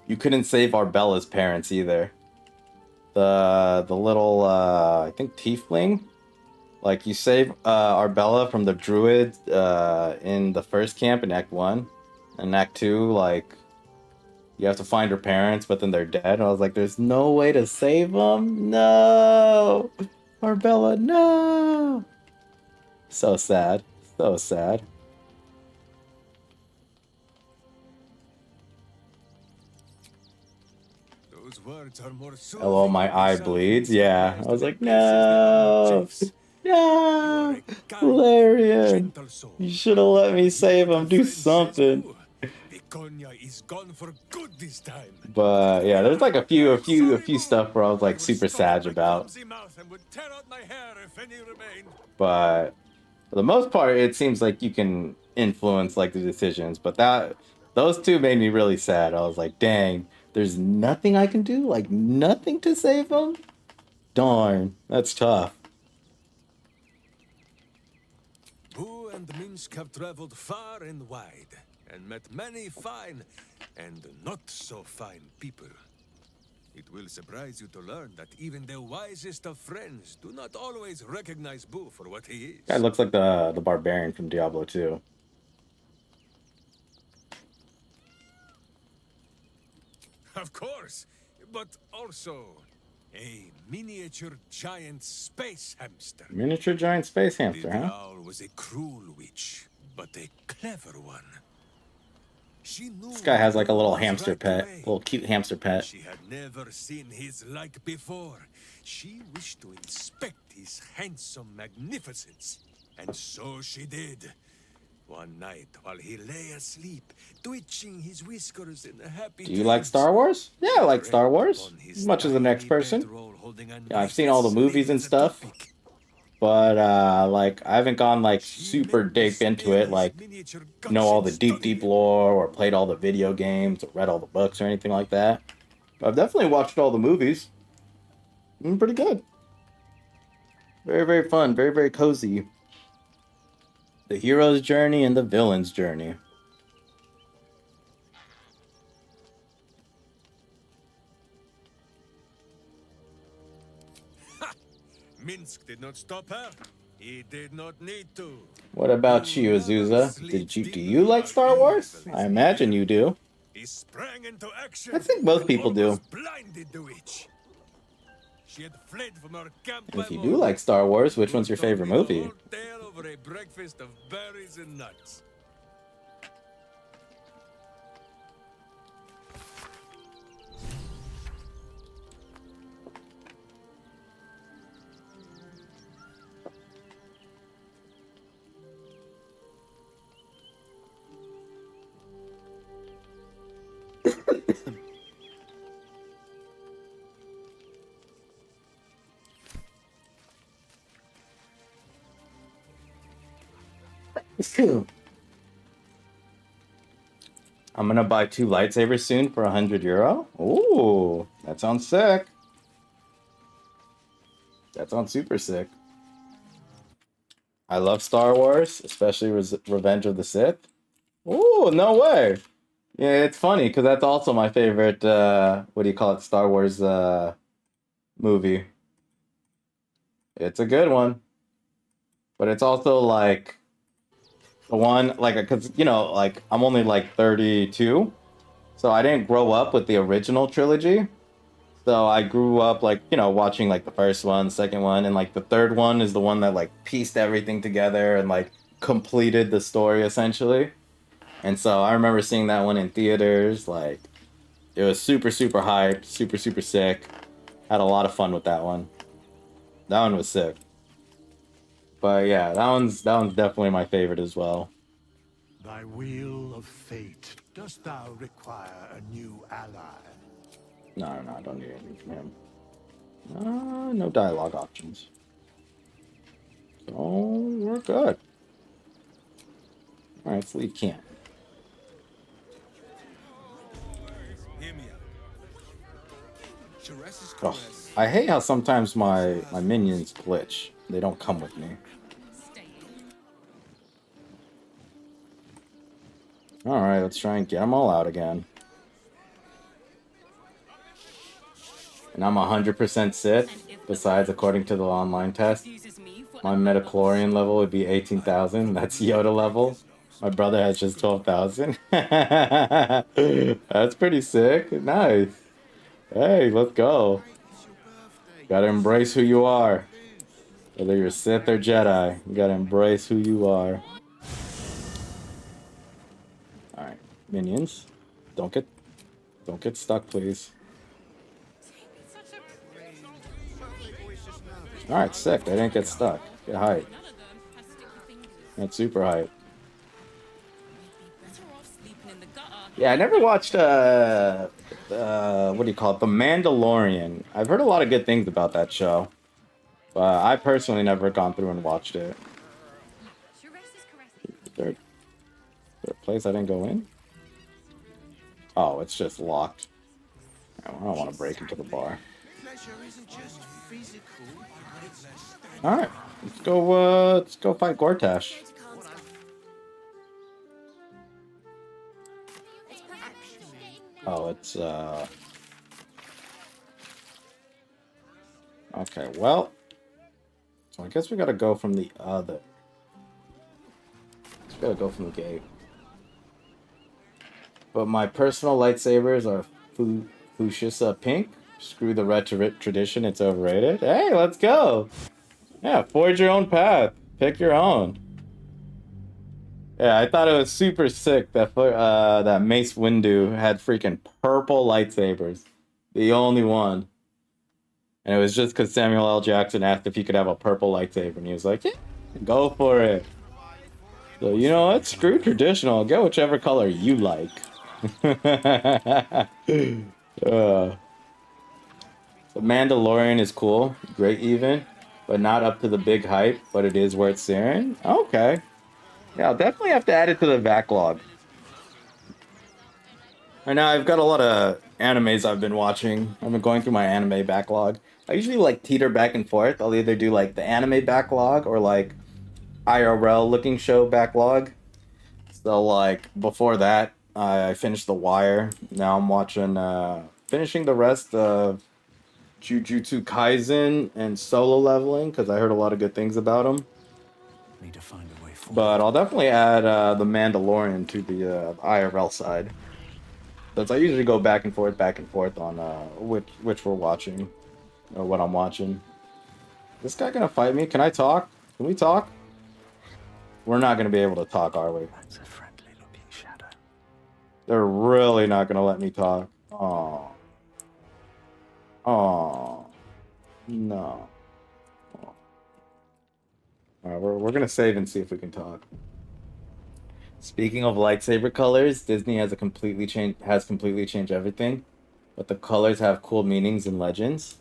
you couldn't save Arbella's parents either. The little I think tiefling. Like you save Arbella from the druid in the first camp in Act 1. And Act 2, like you have to find her parents, but then they're dead. And I was like, there's no way to save them? No! Arbella, no! So sad. So sad. Those words are more Oh, my soothing eye than bleeds. salvings Yeah. compares I was to like, the places that honor no! chiefs. You No! are a kind, Valerian! gentle soul. You should have let me save him. Do Friend says something. too. Viconia is gone for good this time. But yeah, there's like a few stuff where I was like would super stop at sad my about. clumsy mouth and would tear out my hair if any remained. But for the most part, it seems like you can influence like the decisions. But those two made me really sad. I was like, dang, there's nothing I can do, like nothing to save them. Darn, that's tough. Boo and Minsk have traveled far and wide and met many fine and not so fine people. It will surprise you to learn that even the wisest of friends do not always recognize Boo for what he is. Guy looks like the barbarian from Diablo 2. Of course, but also a miniature giant space hamster. Miniature giant space hamster, The huh? owl was a cruel witch, but a clever one. She knew This guy has like a little what was hamster right pet, away. little cute hamster pet. She had never seen his like before. She wished to inspect his handsome magnificence. And so she did. One night, while he lay asleep, twitching his whiskers in a happy Do you like trance, Star Wars? Yeah, I like she Star crept Wars. upon As his much as the next tiny person. bedroll holding a Yeah, I've knife seen as all the slim movies and as a stuff. toothpick. But like I haven't gone like She super made deep the into it, smallest like miniature know all the gushing deep study. lore or played all the video games or read all the books or anything like that. But I've definitely watched all the movies. Pretty good. Very fun, very cozy. The hero's journey and the villain's journey. Minsk did not stop her. He did not need to. What about you, Azusa? Do you like Star Wars? I imagine you do. He sprang into action. I think most and people do. almost blinded the witch. She had fled from her camp. And if you do like Star Wars, which one's your favorite movie? Whole tale over a breakfast of berries and nuts. I'm gonna buy 2 lightsabers soon for €100. Ooh, that sounds sick. That sounds super sick. I love Star Wars, especially Revenge of the Sith. Ooh, no way. Yeah, it's funny because that's also my favorite. What do you call it? Star Wars movie. It's a good one, but it's also like the one like because like I'm only like 32, so I didn't grow up with the original trilogy. So I grew up like watching like the first one, the second one, and like the third one is the one that like pieced everything together and like completed the story essentially. And so I remember seeing that one in theaters. Like it was super hype, super sick. Had a lot of fun with that one. That one was sick. But yeah, that one's definitely my favorite as well. Thy wheel of fate, dost thou require a new ally? No, I don't need anything from him. No dialogue options. So we're good. Alright, let's leave camp. Oh, I hate how sometimes my minions glitch. They don't come with me. Alright, let's try and get them all out again. and I'm 100% Sith, besides according to the online test, my midichlorian level would be 18,000. That's Yoda level. My brother has just 12,000. That's pretty sick. Nice. Hey, let's go. Gotta embrace who you are. Whether you're Sith or Jedi, you gotta embrace who you are. Alright, minions. Don't get stuck, please. Alright, sick. They didn't get stuck. Get hype. That's super hype. Yeah, I never watched what do you call it? The Mandalorian. I've heard a lot of good things about that show. But I personally never gone through and watched it. Is there a place I didn't go in? Oh, it's just locked. I don't want to break into the bar. Alright, let's go fight Gortash. Oh, it's okay, well, so I guess we gotta go from the other. Just gotta go from the gate. But my personal lightsabers are fuchsia pink. Screw the red tradition, it's overrated. Hey, let's go! Yeah, forge your own path. Pick your own. Yeah, I thought it was super sick that that Mace Windu had freaking purple lightsabers. The only one. And it was just because Samuel L. Jackson asked if he could have a purple lightsaber. And he was like, yeah, go for it. So, you know what? Screw traditional. Get whichever color you like. The Mandalorian is cool. Great even. But not up to the big hype. But it is worth seeing. Okay. Yeah, I'll definitely have to add it to the backlog. Right now, I've got a lot of animes I've been watching. I've been going through my anime backlog. I usually like teeter back and forth. I'll either do like the anime backlog or like IRL looking show backlog. So like before that, I finished The Wire. Now I'm watching, finishing the rest of Jujutsu Kaisen and Solo Leveling because I heard a lot of good things about them. Need to find a way forward. But I'll definitely add the Mandalorian to the IRL side. Since I usually go back and forth on which we're watching, or what I'm watching. This guy gonna fight me? Can I talk? Can we talk? We're not gonna be able to talk, are we? That's a friendly looking shadow. They're really not gonna let me talk. Oh. Oh. No. Oh. Alright, we're gonna save and see if we can talk. Speaking of lightsaber colors, Disney has completely changed everything, but the colors have cool meanings and legends.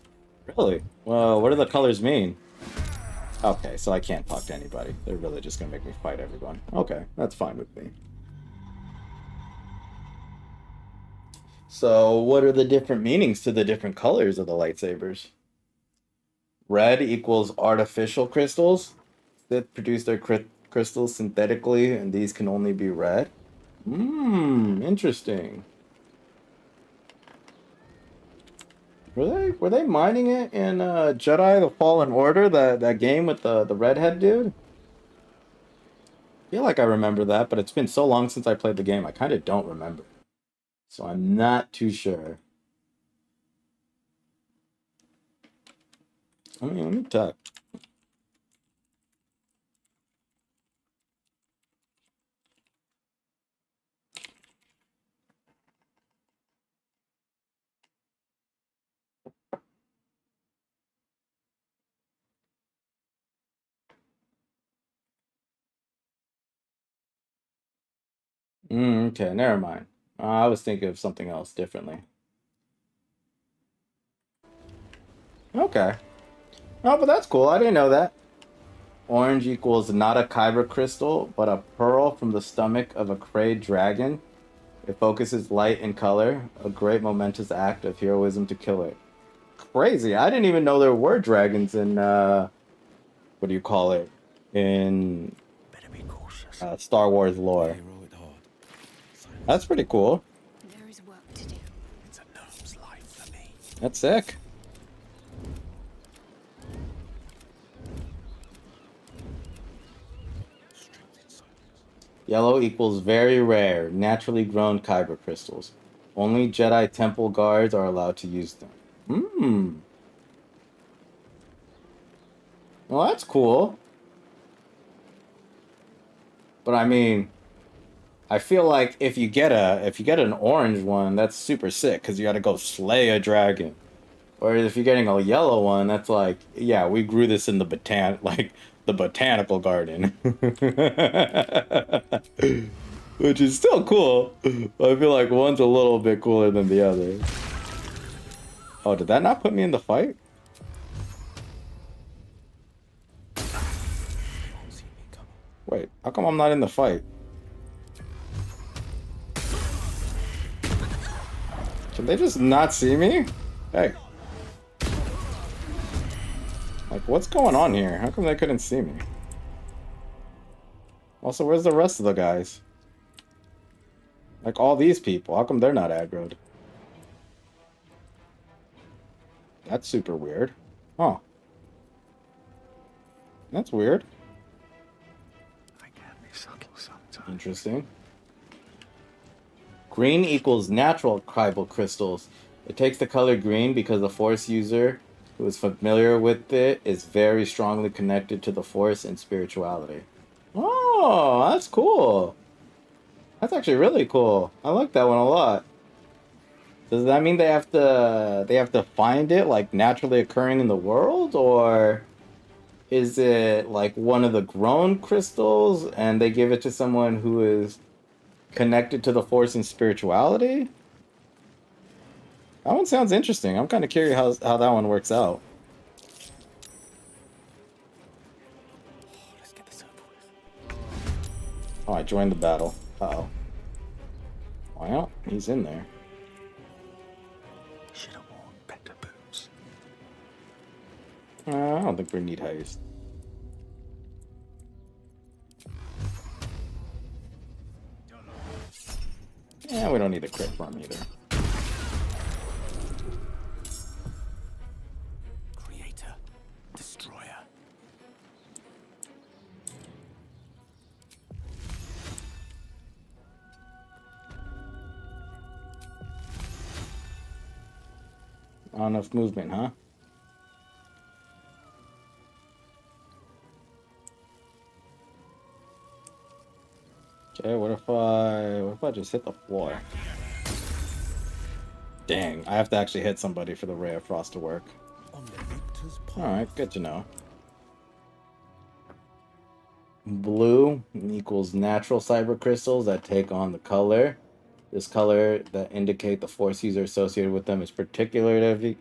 Really? Well, what do the colors mean? Okay, so I can't talk to anybody. They're really just gonna make me fight everyone. Okay, that's fine with me. So, what are the different meanings to the different colors of the lightsabers? Red equals artificial crystals that produce their crystals synthetically, and these can only be red. Interesting. Were they mining it in Jedi: The Fallen Order, that game with the redhead dude? I feel like I remember that, but it's been so long since I played the game, I kind of don't remember. So I'm not too sure. I mean, let me talk. Okay, never mind. I was thinking of something else differently. Okay. Oh, but that's cool. I didn't know that. Orange equals not a kyber crystal, but a pearl from the stomach of a Krayt dragon. It focuses light and color. A great momentous act of heroism to kill it. Crazy. I didn't even know there were dragons in, what do you call it? In Better be cautious. Star Wars lore. That's pretty cool. There is work to do. It's a gnome's life for me. That's sick. Yellow equals very rare, naturally grown kyber crystals. Only Jedi Temple guards are allowed to use them. Hmm. Well, that's cool. But I mean, I feel like if you get an orange one, that's super sick because you got to go slay a dragon. Or if you're getting a yellow one, that's like, yeah, we grew this in the the botanical garden. Which is still cool. But I feel like one's a little bit cooler than the other. Oh, did that not put me in the fight? Wait, how come I'm not in the fight? Can they just not see me? Hey. Like, what's going on here? How come they couldn't see me? Also, where's the rest of the guys? Like, all these people. How come they're not aggroed? That's super weird. Huh. That's weird. I can be subtle sometimes. Interesting. Green equals natural kyber crystals. It takes the color green because the Force user who is familiar with it is very strongly connected to the Force and spirituality. Oh, that's cool. That's actually really cool. I like that one a lot. Does that mean they have to find it like naturally occurring in the world, or is it like one of the grown crystals and they give it to someone who is connected to the Force and spirituality? That one sounds interesting. I'm kind of curious how that one works out. Let's get this over with. Oh, I joined the battle. Uh-oh. Well, he's in there. Should have worn better boots. I don't think we need haste. Yeah, we don't need a crit from either. Creator, destroyer. Not enough movement, huh? Okay, what if I just hit the floor? Dang, I have to actually hit somebody for the Ray of Frost to work. On the victor's path. Alright, good to know. Blue equals natural cyber crystals that take on the color. This color that indicate the Force user associated with them is particularly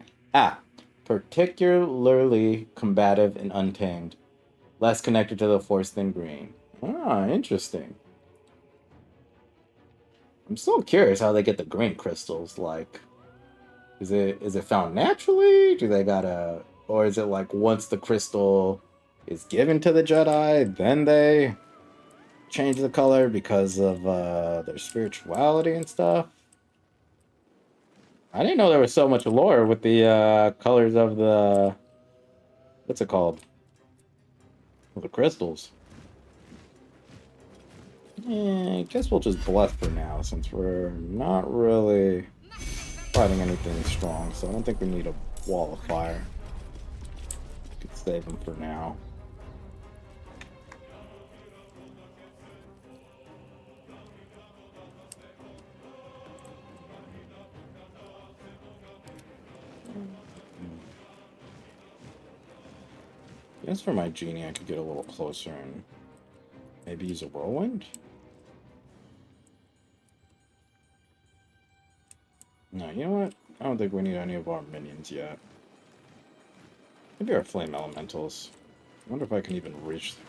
combative and untamed. Less connected to the Force than green. Ah, interesting. I'm still curious how they get the green crystals. Like, is it found naturally? Do they gotta, or is it like once the crystal is given to the Jedi, then they change the color because of their spirituality and stuff? I didn't know there was so much lore with the colors of the, what's it called? The crystals. I guess we'll just bluff for now, since we're not really fighting anything strong, so I don't think we need a wall of fire. We could save him for now. I guess for my genie I could get a little closer and maybe use a whirlwind? No, you know what? I don't think we need any of our minions yet. Maybe our flame elementals. I wonder if I can even reach them.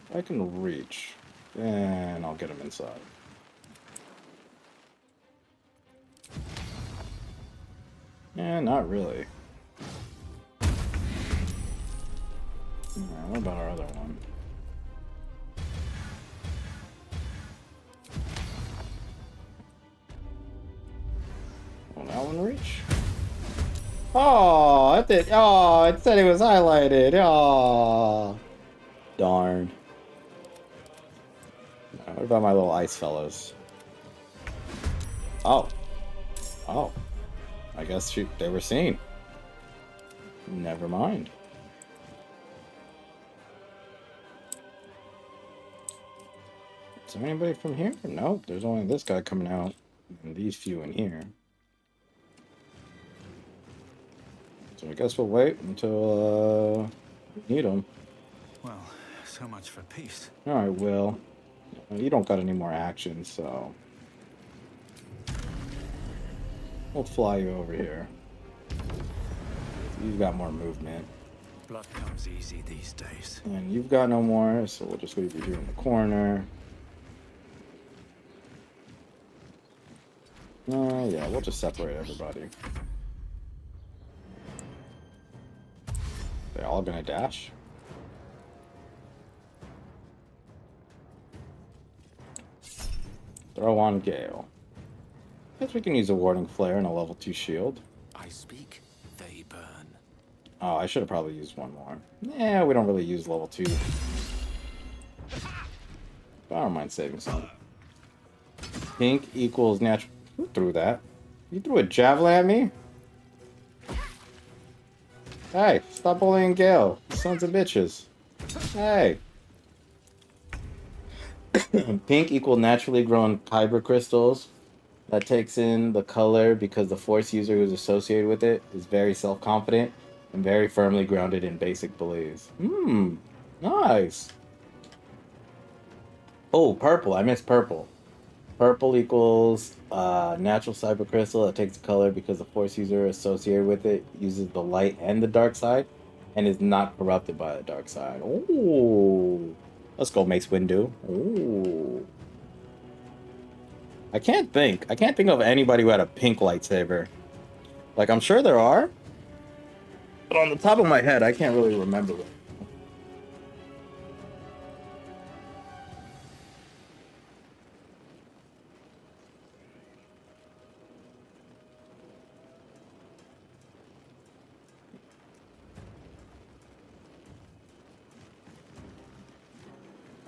If I can reach, then I'll get them inside. Yeah, not really. What about our other one? Will that one reach? Oh, it said it was highlighted. Oh, darn. What about my little ice fellows? Oh. Oh. I guess they were seen. Never mind. Is there anybody from here? Nope, there's only this guy coming out. And these few in here. So I guess we'll wait until we need them. Well, so much for peace. Alright, Will. You don't got any more action, so we'll fly you over here. You've got more movement. Blood comes easy these days. And you've got no more, so we'll just leave you here in the corner. Yeah, we'll just separate everybody. They're all gonna dash. Throw on Gale. Guess we can use a warding flare and a level 2 shield. I speak, they burn. Oh, I should have probably used one more. Yeah, we don't really use level 2. But I don't mind saving some. Pink equals natural. Who threw that? You threw a javelin at me? Hey, stop bullying Gale. You sons of bitches. Hey. Pink equal naturally grown kyber crystals. That takes in the color because the force user who's associated with it is very self-confident and very firmly grounded in basic beliefs. Nice. Oh, purple. I missed purple. Purple equals natural cyber crystal that takes the color because the force user associated with it uses the light and the dark side and is not corrupted by the dark side. Ooh. Let's go, Mace Windu. Ooh. I can't think of anybody who had a pink lightsaber. Like, I'm sure there are, but on the top of my head, I can't really remember it.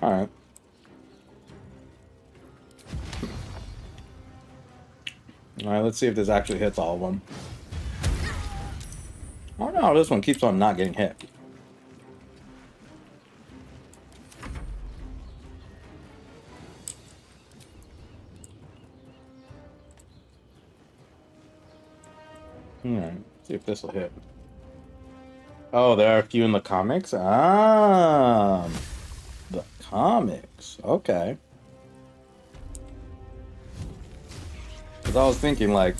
All right. All right, let's see if this actually hits all of them. Oh no, this one keeps on not getting hit. Alright, see if this will hit. Oh, there are a few in the comics? Ah, the comics. Okay. Because I was thinking, like,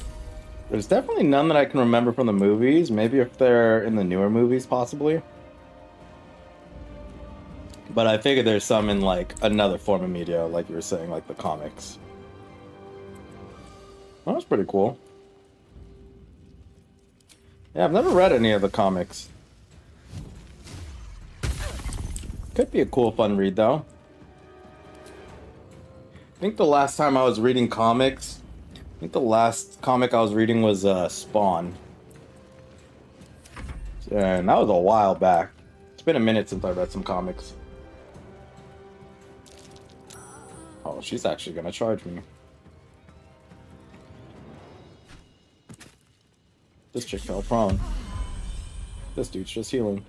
there's definitely none that I can remember from the movies. Maybe if they're in the newer movies, possibly. But I figured there's some in, like, another form of media, like you were saying, like the comics. Well, that's pretty cool. Yeah, I've never read any of the comics. Could be a cool, fun read, though. I think the last time I was reading comics, I think the last comic I was reading was Spawn. And that was a while back. It's been a minute since I read some comics. Oh, she's actually gonna charge me. This chick fell prone. This dude's just healing.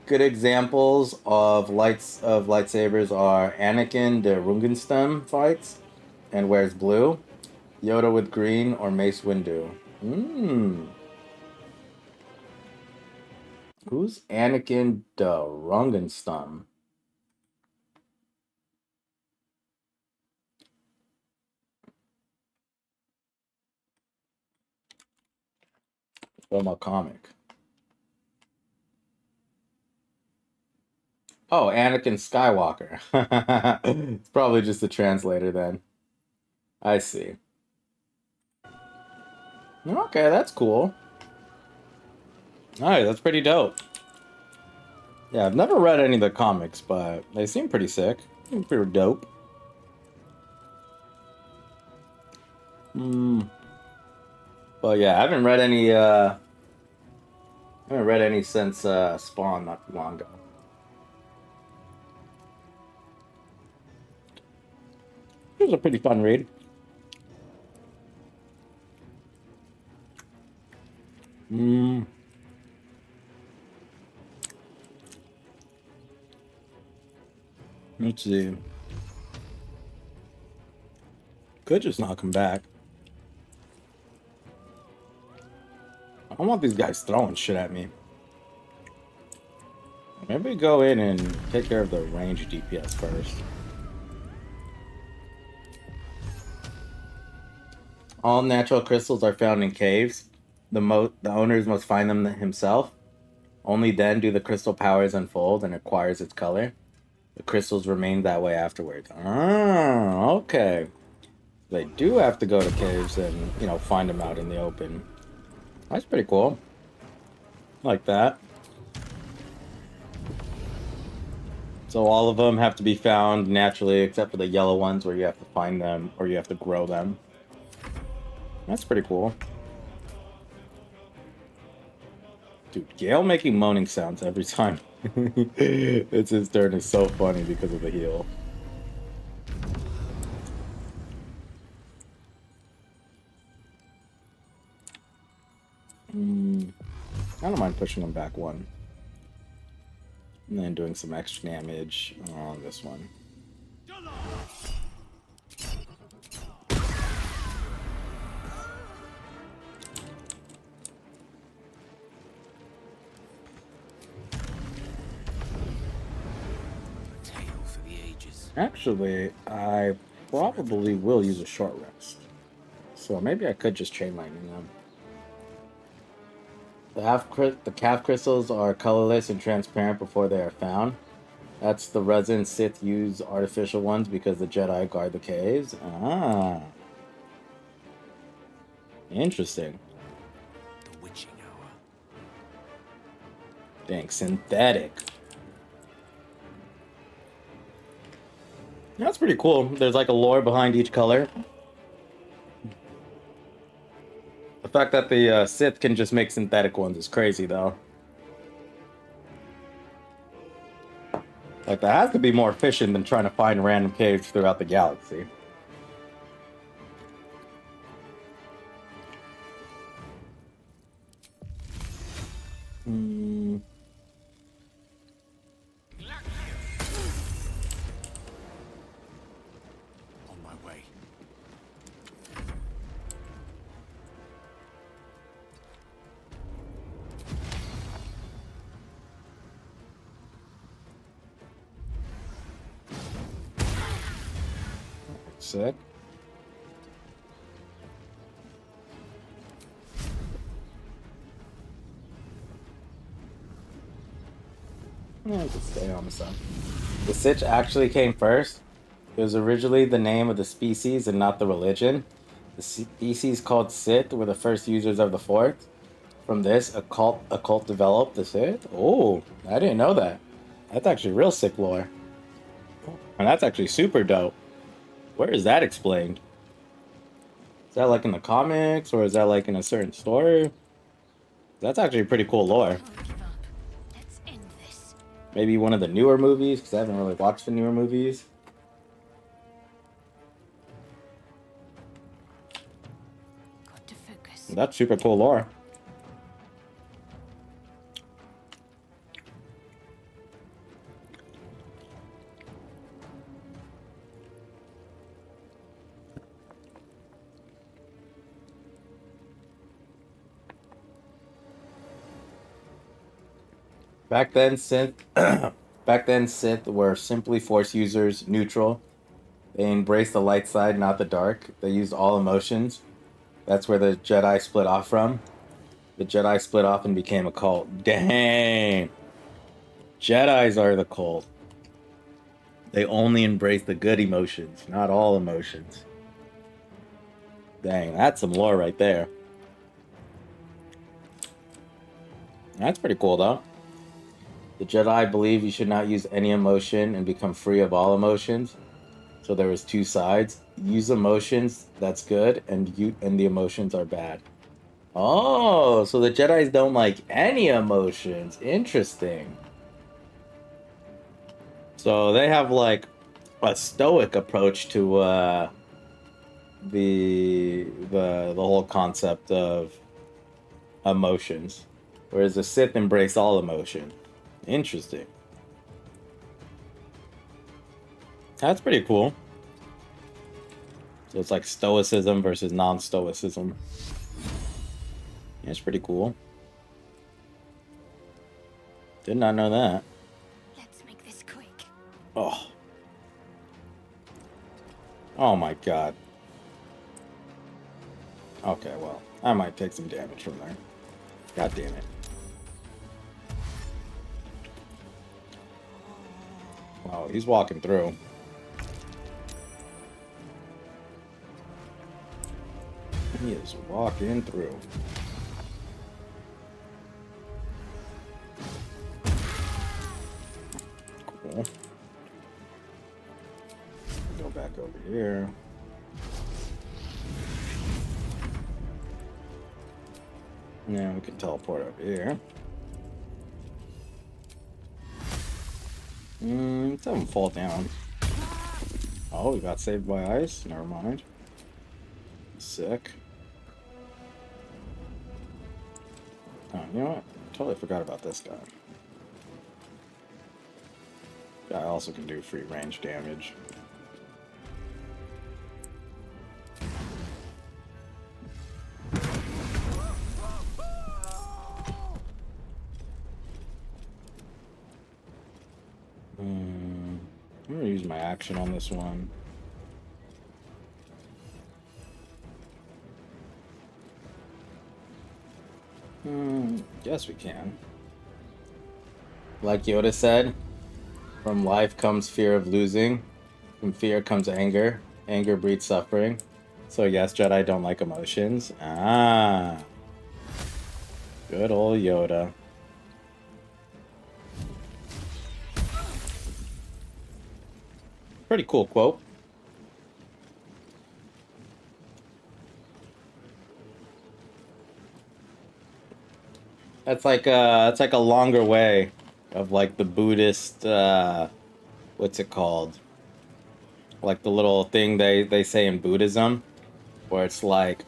Good examples of lightsabers are Anakin the Rungenstem fights and wears blue, Yoda with green, or Mace Windu. Who's Anakin the Rungenstem? From a comic. Oh, Anakin Skywalker. It's probably just a translator then. I see. Okay, that's cool. Alright, that's pretty dope. Yeah, I've never read any of the comics, but they seem pretty sick. Seem pretty dope. But yeah, I haven't read any since Spawn not too long ago. It was a pretty fun read. Let's see. Could just not come back. I don't want these guys throwing shit at me. Maybe go in and take care of the range DPS first. All natural crystals are found in caves. The owners must find them himself. Only then do the crystal powers unfold and acquires its color. The crystals remain that way afterwards. Ah, okay. They do have to go to caves and, you know, find them out in the open. That's pretty cool. Like that. So all of them have to be found naturally, except for the yellow ones where you have to find them or you have to grow them. That's pretty cool. Dude, Gale making moaning sounds every time. It's his turn is so funny because of the heal. I don't mind pushing him back one. And then doing some extra damage on this one. Actually, I probably will use a short rest. So maybe I could just chain lightning them. The calf crystals are colorless and transparent before they are found. That's the resin Sith use artificial ones because the Jedi guard the caves. Ah. Interesting. The witching hour. Dang, synthetic. That's pretty cool. There's like a lore behind each color. The fact that the Sith can just make synthetic ones is crazy, though. Like, that has to be more efficient than trying to find random caves throughout the galaxy. On my way. Sick. Yeah, just stay on the sun. The Sith actually came first. It was originally the name of the species and not the religion. The species called Sith were the first users of the Force. From this, a cult developed the Sith. Oh, I didn't know that. That's actually real sick lore. And that's actually super dope. Where is that explained? Is that like in the comics or is that like in a certain story? That's actually pretty cool lore. Let's end this. Maybe one of the newer movies, because I haven't really watched the newer movies. Got to focus. That's super cool lore. Back then, Sith were simply Force users, neutral. They embraced the light side, not the dark. They used all emotions. That's where the Jedi split off from. The Jedi split off and became a cult. Dang! Jedis are the cult. They only embrace the good emotions, not all emotions. Dang, that's some lore right there. That's pretty cool, though. The Jedi believe you should not use any emotion and become free of all emotions. So there was two sides. Use emotions, that's good, and the emotions are bad. Oh, so the Jedis don't like any emotions. Interesting. So they have like a stoic approach to the whole concept of emotions, whereas the Sith embrace all emotion. Interesting. That's pretty cool. So it's like stoicism versus non-stoicism. Yeah, it's pretty cool. Did not know that. Let's make this quick. Oh. Oh my god. Okay, well, I might take some damage from there. God damn it. Wow, he's walking through. He is walking through. Cool. Go back over here. Now we can teleport over here. Let's have him fall down. Oh, we got saved by ice? Never mind. Sick. Oh, you know what? Totally forgot about this guy. Guy also can do free range damage. I'm gonna use my action on this one. Yes, we can. Like Yoda said, from life comes fear of losing. From fear comes anger. Anger breeds suffering. So yes, Jedi don't like emotions. Ah. Good old Yoda. Pretty cool quote. That's like a longer way of like the Buddhist what's it called? Like the little thing they say in Buddhism where it's like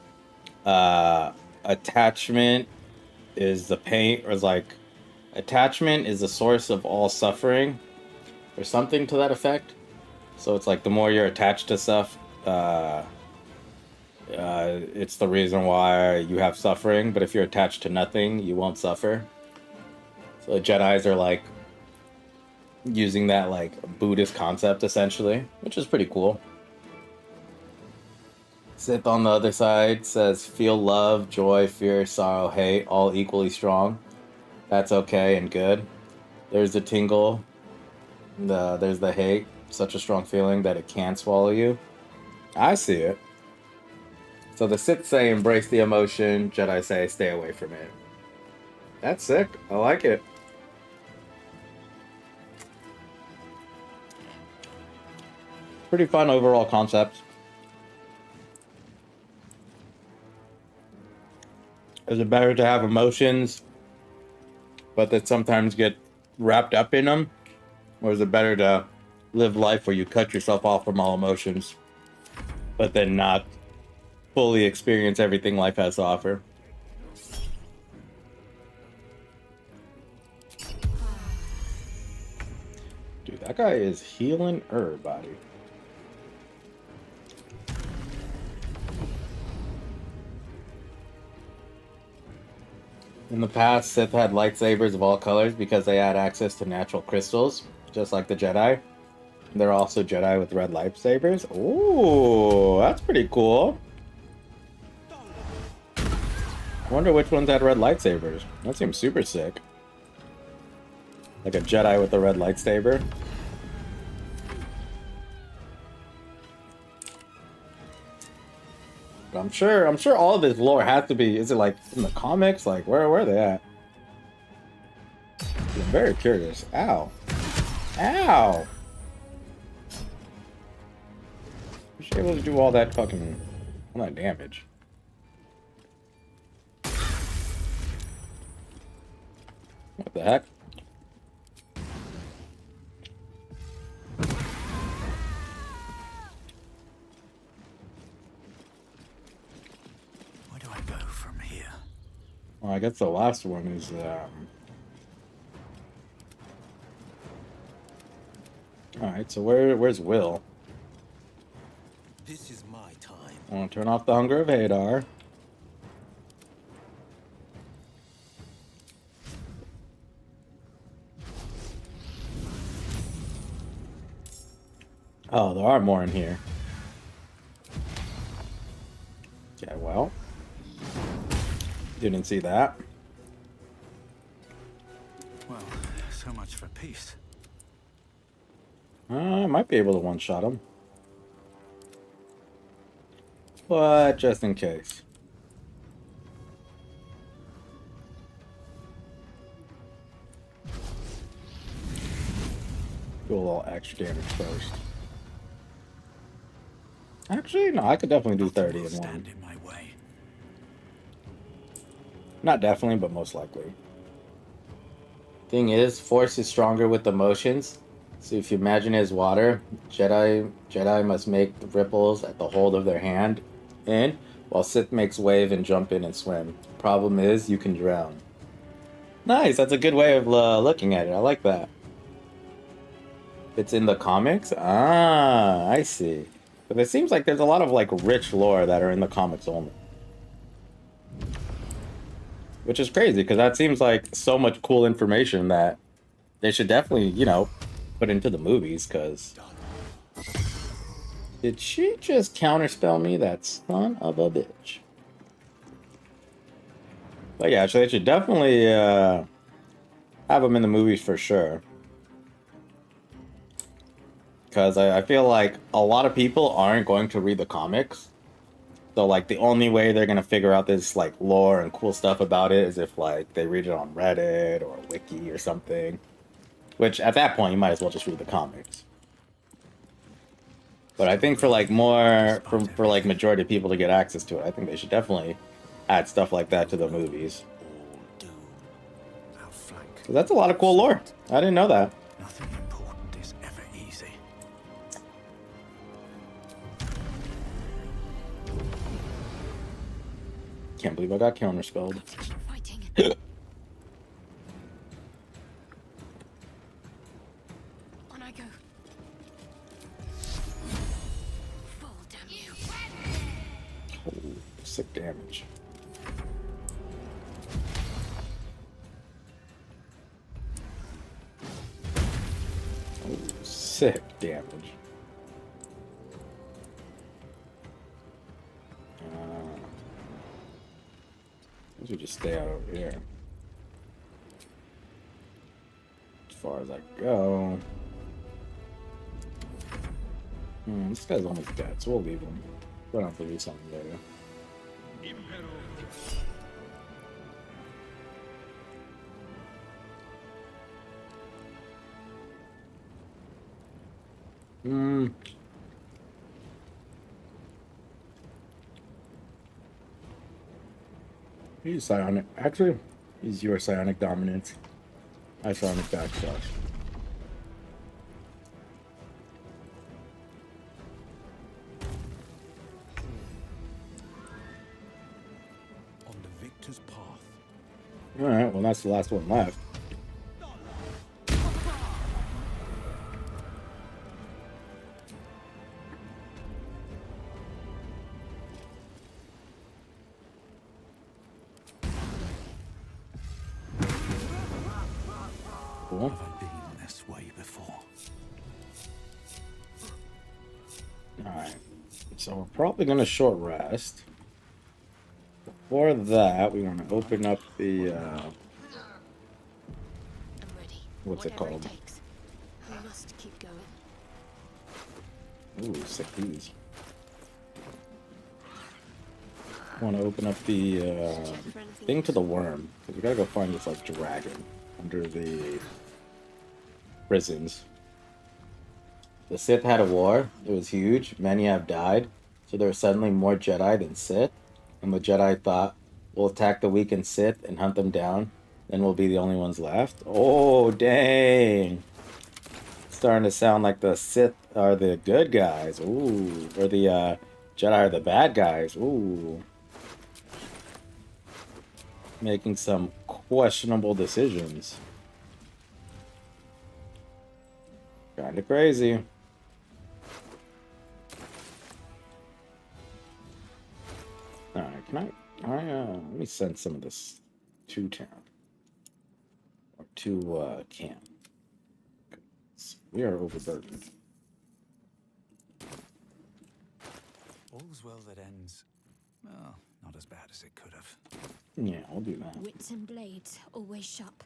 attachment is the pain, or is like attachment is the source of all suffering or something to that effect. So it's like the more you're attached to stuff, it's the reason why you have suffering. But if you're attached to nothing, you won't suffer. So the Jedis are like using that like Buddhist concept essentially, which is pretty cool. Sith on the other side says, feel love, joy, fear, sorrow, hate, all equally strong. That's okay and good. There's the tingle. There's the hate. Such a strong feeling that it can't swallow you. I see it. So the Sith say embrace the emotion, Jedi say stay away from it. That's sick. I like it. Pretty fun overall concept. Is it better to have emotions, but that sometimes get wrapped up in them? Or is it better to live life where you cut yourself off from all emotions, but then not fully experience everything life has to offer? Dude, that guy is healing everybody. In the past, Sith had lightsabers of all colors because they had access to natural crystals, just like the Jedi. They're also Jedi with red lightsabers. Ooh, that's pretty cool. Wonder which ones had red lightsabers. That seems super sick. Like a Jedi with a red lightsaber. I'm sure all of this lore has to be, is it like in the comics? Like where are they at? I'm very curious. Ow. Ow. Was she able to do all that fucking, all that damage? What the heck? Well, I guess the last one is Alright, so where's Will? This is my time. I want to turn off the Hunger of Hadar. Oh, there are more in here. Okay, well. Didn't see that. Well, so much for peace. I might be able to one-shot him. But just in case. Do a little extra damage first. Actually, no, I could definitely do 30 in one. Stand in my way. Not definitely, but most likely. Thing is, Force is stronger with the motions. So if you imagine it as water, Jedi must make the ripples at the hold of their hand in, while Sith makes wave and jump in and swim. Problem is, you can drown. Nice, that's a good way of looking at it. I like that. It's in the comics? Ah, I see. But it seems like there's a lot of like rich lore that are in the comics only. Which is crazy, because that seems like so much cool information that they should definitely, you know, put into the movies, because... Did she just counterspell me? That son of a bitch. But yeah, so they should definitely have them in the movies for sure. Because I feel like a lot of people aren't going to read the comics. So, like, the only way they're going to figure out this, like, lore and cool stuff about it is if, like, they read it on Reddit or Wiki or something. Which, at that point, you might as well just read the comics. But I think for, like, more... For like, majority of people to get access to it, I think they should definitely add stuff like that to the movies. So that's a lot of cool lore. I didn't know that. Nothing important is ever easy. Can't believe I got counterspelled. On I go. Fall, damn you. Oh, sick damage. Oh, sick damage. I should just stay out over here. As far as I go. This guy's almost dead, so we'll leave him. We'll have to do something later. He's psionic. Actually, he's your psionic dominance. I psionic backslash. On the victor's path. Alright, well, that's the last one left. Cool. Have I been this way before? Alright. So we're probably going to short rest. Before that, we want to open up the, I'm ready. what's it Whatever called? takes. We must keep going. Ooh, sick these. Want to open up the thing to the worm, because we gotta go find this like dragon under the prisons. The Sith had a war. It was huge. Many have died, so there were suddenly more Jedi than Sith. And the Jedi thought, we'll attack the weakened Sith and hunt them down. Then we'll be the only ones left. Oh, dang. It's starting to sound like the Sith are the good guys. Ooh. Or the Jedi are the bad guys. Ooh. making some questionable decisions. Kinda crazy. Alright, let me send some of this to town. Or to, camp. We are overburdened. All's well that ends. Well, not as bad as it could have. Yeah, I'll do that. Wits and blades, always sharp.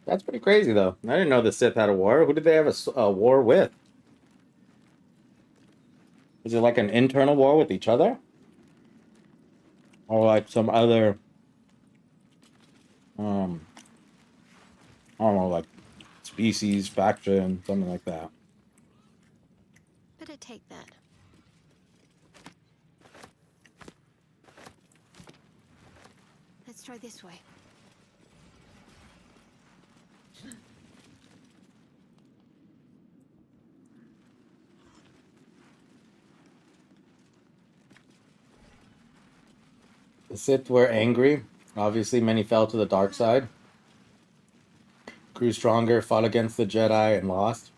That's pretty crazy, though. I didn't know the Sith had a war. Who did they have a war with? Is it like an internal war with each other? Or like some other, I don't know, like species, faction, something like that. Better take that. Let's try this way. The Sith were angry. Obviously, many fell to the dark side. Grew stronger, fought against the Jedi, and lost.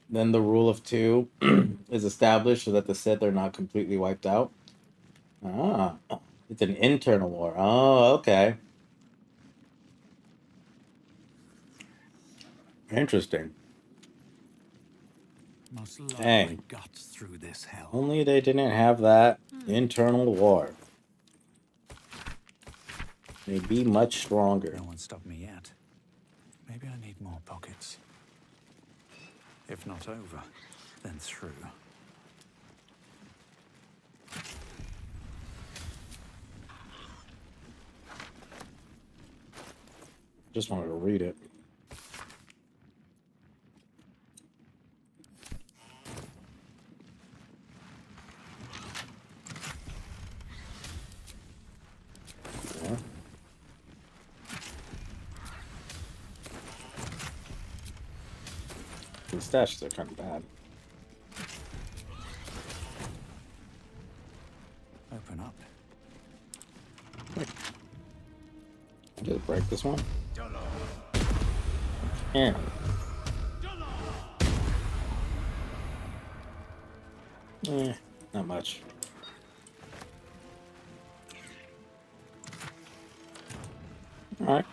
Then the rule of two is established so that the Sith are not completely wiped out. Ah, it's an internal war. Oh, okay. Interesting. Must love Dang. my guts through this hell. Only they didn't have that internal war. They'd be much stronger. No one stopped me yet. Maybe I need more pockets. If not over, then through. Just wanted to read it. Yeah. The stashes are kind of bad. Open up. Just break this one. Yeah. Not much. All right,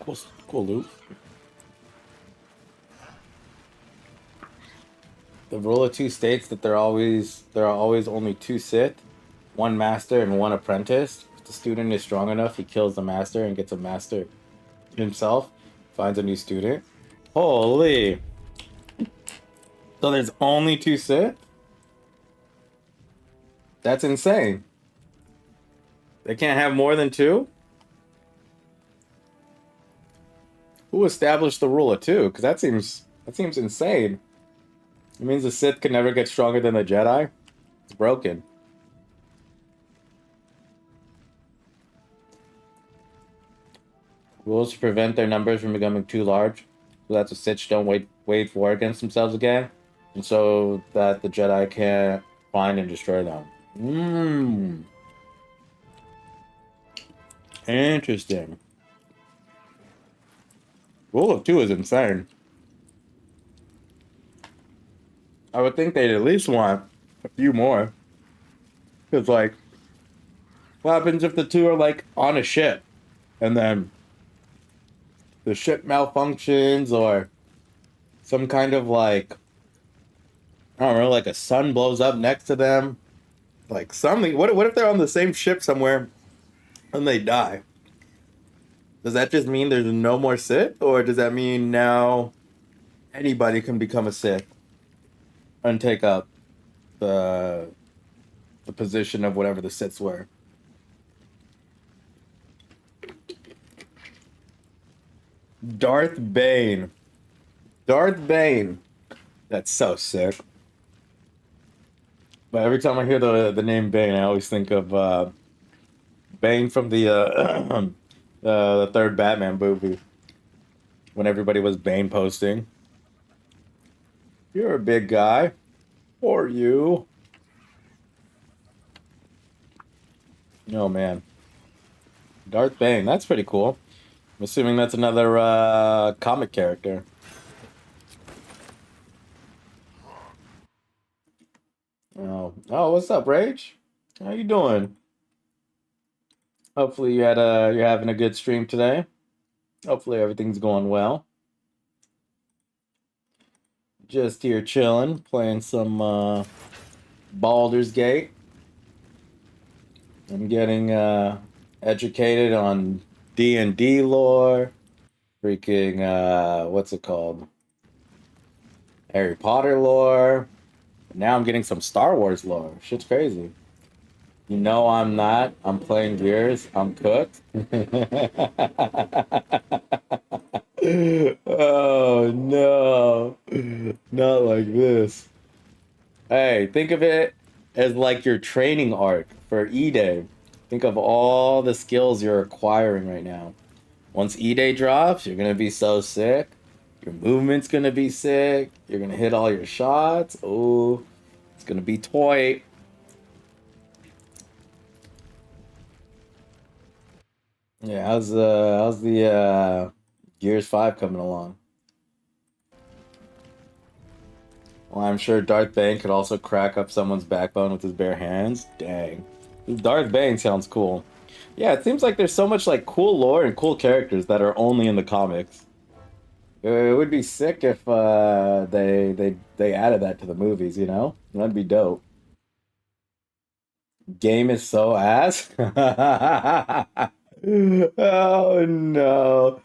cool loot. The rule of two states that there are always only two Sith, one master and one apprentice. If the student is strong enough, he kills the master and gets a master himself. Finds a new student. Holy! So there's only two Sith? That's insane. They can't have more than two? Who established the rule of two? Because that seems insane. It means the Sith can never get stronger than the Jedi. It's broken. Rules to prevent their numbers from becoming too large, so that the Sith don't wage war against themselves again, and so that the Jedi can't find and destroy them. Interesting. Rule of two is insane. I would think they'd at least want a few more. Because, like, what happens if the two are, like, on a ship? And then the ship malfunctions or some kind of, like, I don't know, like a sun blows up next to them. Like, something. What if they're on the same ship somewhere and they die? Does that just mean there's no more Sith? Or does that mean now anybody can become a Sith and take up the position of whatever the Siths were? Darth Bane. Darth Bane. That's so sick. But every time I hear the name Bane, I always think of Bane from the third Batman movie. When everybody was Bane posting. You're a big guy. Or you. Oh, man. Darth Bane. That's pretty cool. I'm assuming that's another comic character. Oh, what's up, Rage? How you doing? Hopefully you're having a good stream today. Hopefully everything's going well. Just here chilling, playing some Baldur's Gate. I'm getting educated on D&D lore. Freaking what's it called? Harry Potter lore. Now I'm getting some Star Wars lore. Shit's crazy. You know I'm not. I'm playing Gears. I'm cooked. Oh no. Not like this. Hey, think of it as like your training arc for E-Day. Think of all the skills you're acquiring right now. Once E-Day drops, you're gonna be so sick. Your movement's gonna be sick. You're gonna hit all your shots. Oh, it's gonna be toy. Yeah, how's the Gears 5 coming along? Well, I'm sure Darth Bane could also crack up someone's backbone with his bare hands. Dang. Darth Bane sounds cool. Yeah, it seems like there's so much like cool lore and cool characters that are only in the comics. It would be sick if they added that to the movies, you know? That'd be dope. Game is so ass. Oh no.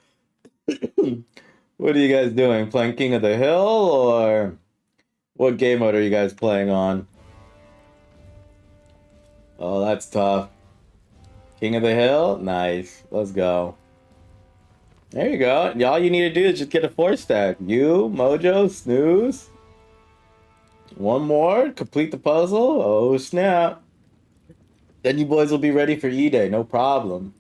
What are you guys doing? Playing King of the Hill or what game mode are you guys playing on? Oh, that's tough. King of the Hill? Nice. Let's go. There you go. All you need to do is just get a 4-stack. You, Mojo, Snooze. One more. Complete the puzzle. Oh, snap. Then you boys will be ready for E-Day. No problem.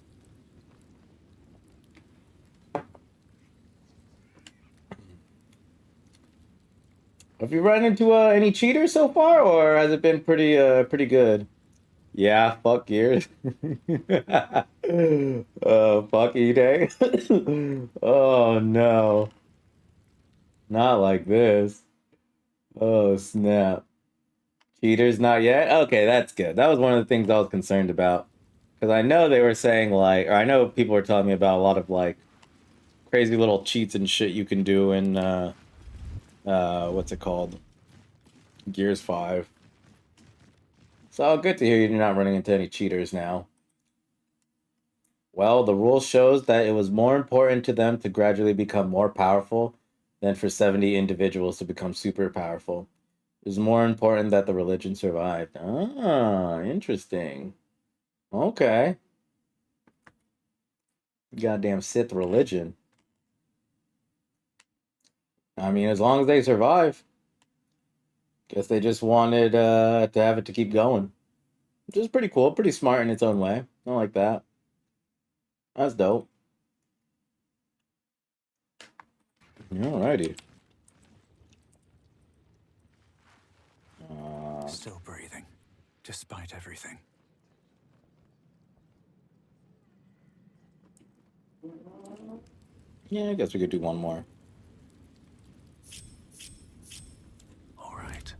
Have you run into any cheaters so far, or has it been pretty good? Yeah, fuck Gears. Fuck E-Day. Oh no. Not like this. Oh snap. Cheaters not yet? Okay, that's good. That was one of the things I was concerned about. Because I know they were saying like, or I know people were telling me about a lot of like crazy little cheats and shit you can do in what's it called? Gears 5. So good to hear you're not running into any cheaters now. Well, the rule shows that it was more important to them to gradually become more powerful than for 70 individuals to become super powerful. It was more important that the religion survived. Ah, interesting. Okay. Goddamn Sith religion. I mean, as long as they survive. Guess they just wanted to have it to keep going. Which is pretty cool, pretty smart in its own way. I like that. That's dope. Alrighty. Still breathing, despite everything. Yeah, I guess we could do one more. All right,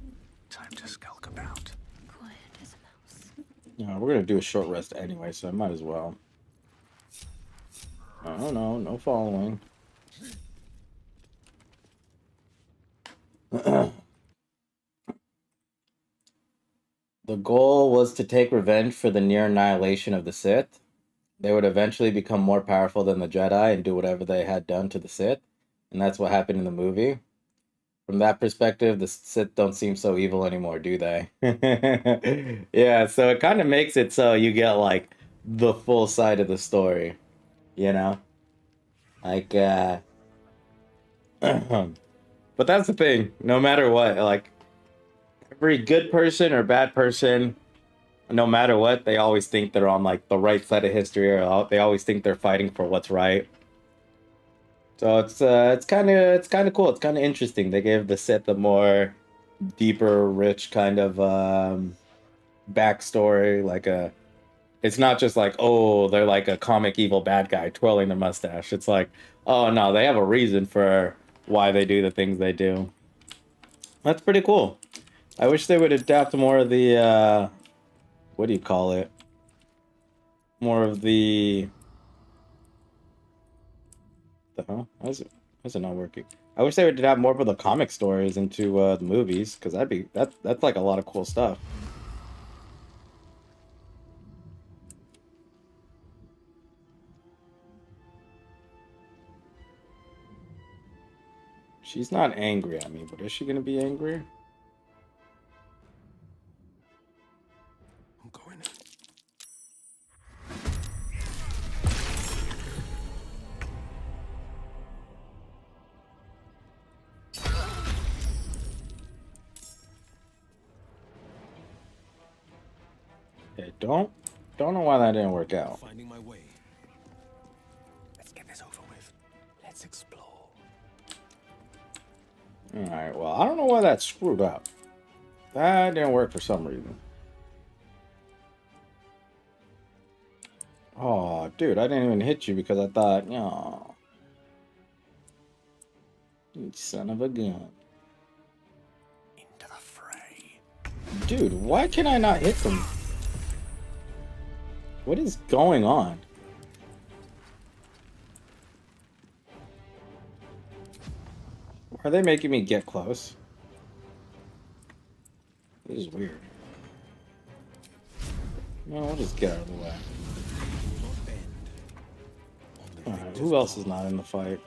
time to skulk about. Quiet as a mouse. Yeah, we're gonna do a short rest anyway, so I might as well. Oh no, no following. The goal was to take revenge for the near annihilation of the Sith. They would eventually become more powerful than the Jedi and do whatever they had done to the Sith. And that's what happened in the movie. From that perspective, the Sith don't seem so evil anymore, do they? Yeah, so it kind of makes it so you get, like, the full side of the story. You know? Like, but that's the thing. No matter what, like, every good person or bad person, no matter what, they always think they're on like the right side of history, or they always think they're fighting for what's right. So it's kind of cool. It's kind of interesting. They gave the Sith a more deeper, rich kind of backstory. Like It's not just like, oh, they're like a comic evil bad guy twirling their mustache. It's like, oh no, they have a reason for why they do the things they do. That's pretty cool. I wish they would adapt more of the, what do you call it? More of the hell? Why is it not working? I wish they would adapt more of the comic stories into the movies, because that's like a lot of cool stuff. She's not angry at me, but is she gonna be angry? I'm going in. Okay, don't know why that didn't work out. Finding my way. Let's get this over with. Let's explore. Alright, well, I don't know why that screwed up. That didn't work for some reason. Oh, dude, I didn't even hit you because I thought, no. You son of a gun. Into the fray. Dude, why can I not hit them? What is going on? Are they making me get close? This is weird. No, we'll just get out of the way. Alright, who else is not in the fight?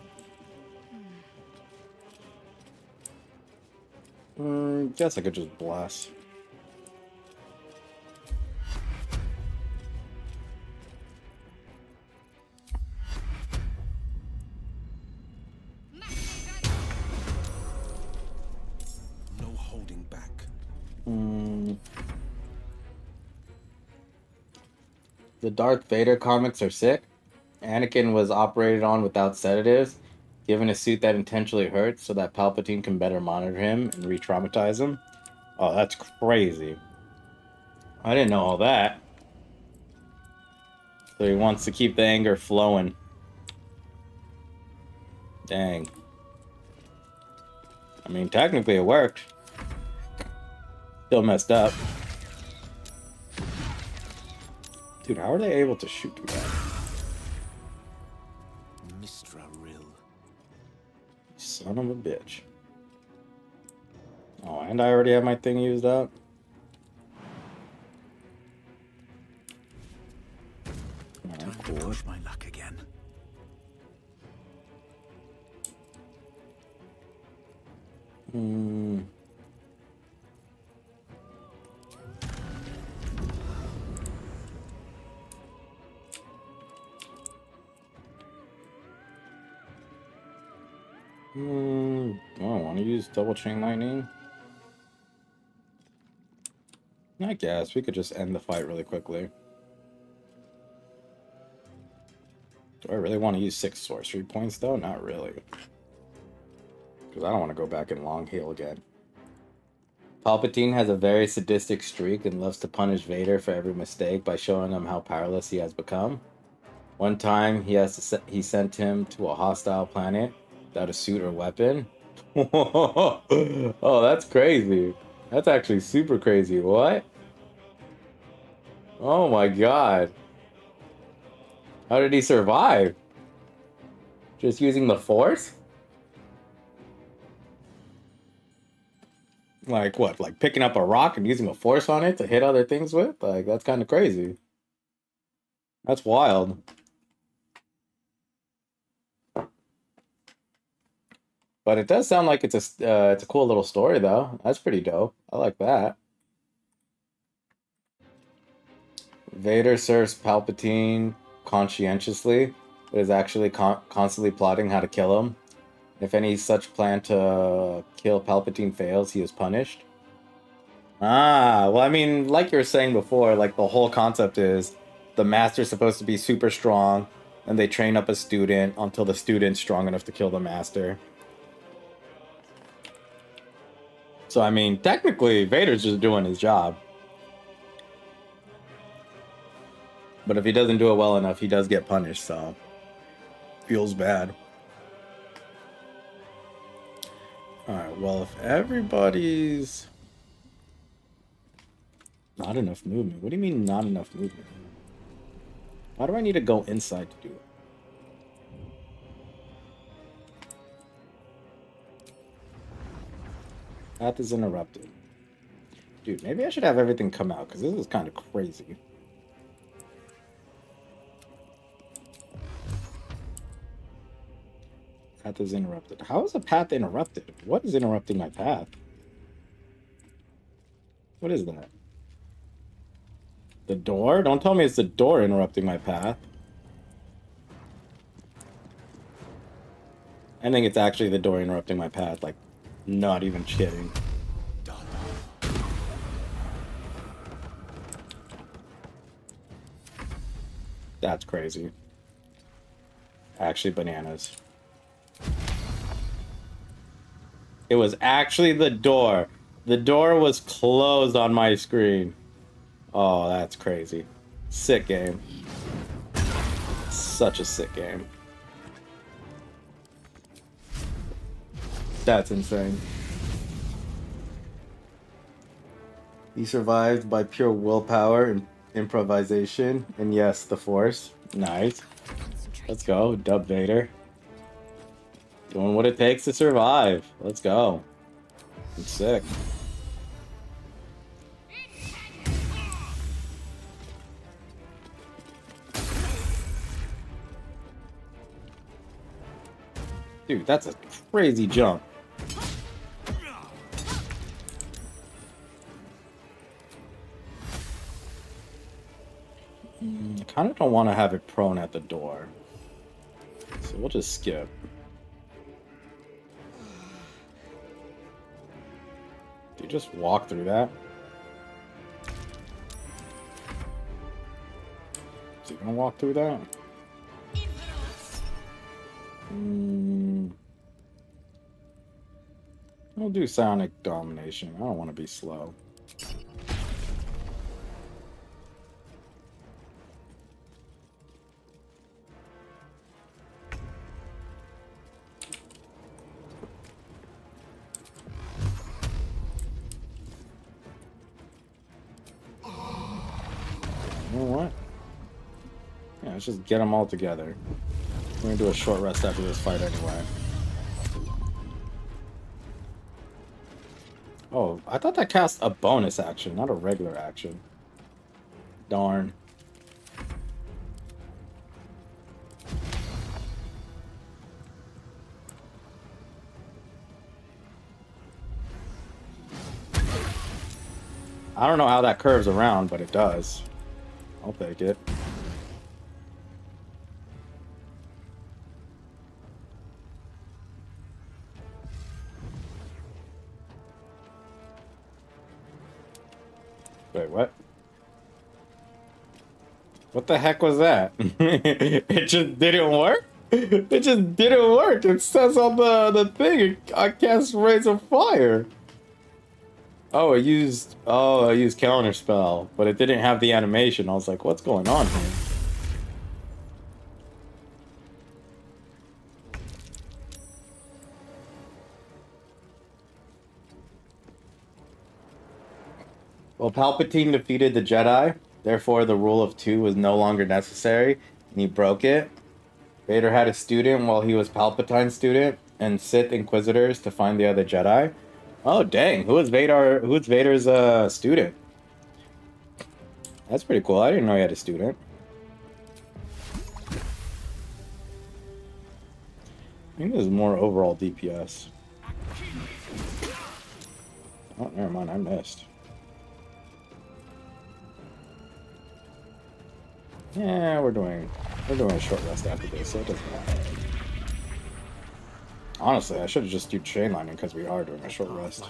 Guess I could just blast. No holding back. The Darth Vader comics are sick. Anakin was operated on without sedatives, given a suit that intentionally hurts so that Palpatine can better monitor him and re-traumatize him. Oh, that's crazy. I didn't know all that. So he wants to keep the anger flowing. Dang. I mean, technically it worked. Still messed up. Dude, how are they able to shoot through that? Mistra Rill. Son of a bitch. Oh, and I already have my thing used up. Time to push my luck again. Do I want to use double chain lightning? I guess we could just end the fight really quickly. Do I really want to use 6 sorcery points though? Not really. Because I don't want to go back and long heal again. Palpatine has a very sadistic streak and loves to punish Vader for every mistake by showing him how powerless he has become. One time, he sent him to a hostile planet without a suit or weapon. Oh, that's crazy. That's actually super crazy. What? Oh my god. How did he survive? Just using the Force? Like what? Like picking up a rock and using a Force on it to hit other things with? Like, that's kind of crazy. That's wild. But it does sound like it's a cool little story, though. That's pretty dope. I like that. Vader serves Palpatine conscientiously, but is actually constantly plotting how to kill him. If any such plan to kill Palpatine fails, he is punished. Ah, well, I mean, like you were saying before, like the whole concept is the master's supposed to be super strong, and they train up a student until the student's strong enough to kill the master. So, I mean, technically, Vader's just doing his job. But if he doesn't do it well enough, he does get punished, so feels bad. Alright, well, if everybody's not enough movement. What do you mean not enough movement? Why do I need to go inside to do it? Path is interrupted. Dude, maybe I should have everything come out, because this is kind of crazy. Path is interrupted. How is a path interrupted? What is interrupting my path? What is that? The door? Don't tell me it's the door interrupting my path. I think it's actually the door interrupting my path. Like, not even kidding. That's crazy. Actually bananas. It was actually the door. The door was closed on my screen. Oh, that's crazy. Sick game. Such a sick game. That's insane. He survived by pure willpower and improvisation. And yes, the Force. Nice. Let's go, Dub Vader. Doing what it takes to survive. Let's go. I'm sick. Dude, that's a crazy jump. I kind of don't want to have it prone at the door. So we'll just skip. Do you just walk through that? Is he gonna walk through that? I'll do Sonic Domination. I don't want to be slow. You know what? Yeah, let's just get them all together. We're gonna do a short rest after this fight anyway. Oh, I thought that cast a bonus action, not a regular action. Darn. I don't know how that curves around, but it does. I'll take it. Wait, what? What the heck was that? It just didn't work? It just didn't work. It says on the thing, I cast Rays of Fire. Oh, I used counter spell, but it didn't have the animation. I was like, what's going on here? Well, Palpatine defeated the Jedi, therefore the rule of two was no longer necessary, and he broke it. Vader had a student while he was Palpatine's student, and Sith Inquisitors to find the other Jedi. Oh dang, who is Vader's student? That's pretty cool. I didn't know he had a student. I think there's more overall DPS. Oh, never mind, I missed. Yeah, we're doing a short rest after this, so it doesn't matter. Honestly, I should have just do chain lining because we are doing a short rest.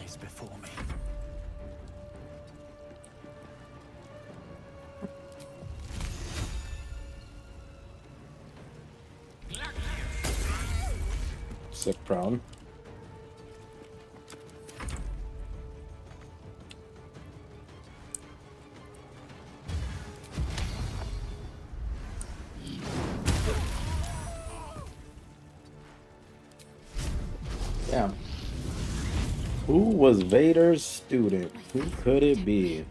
Sick prone. Who was Vader's student? Who could it be?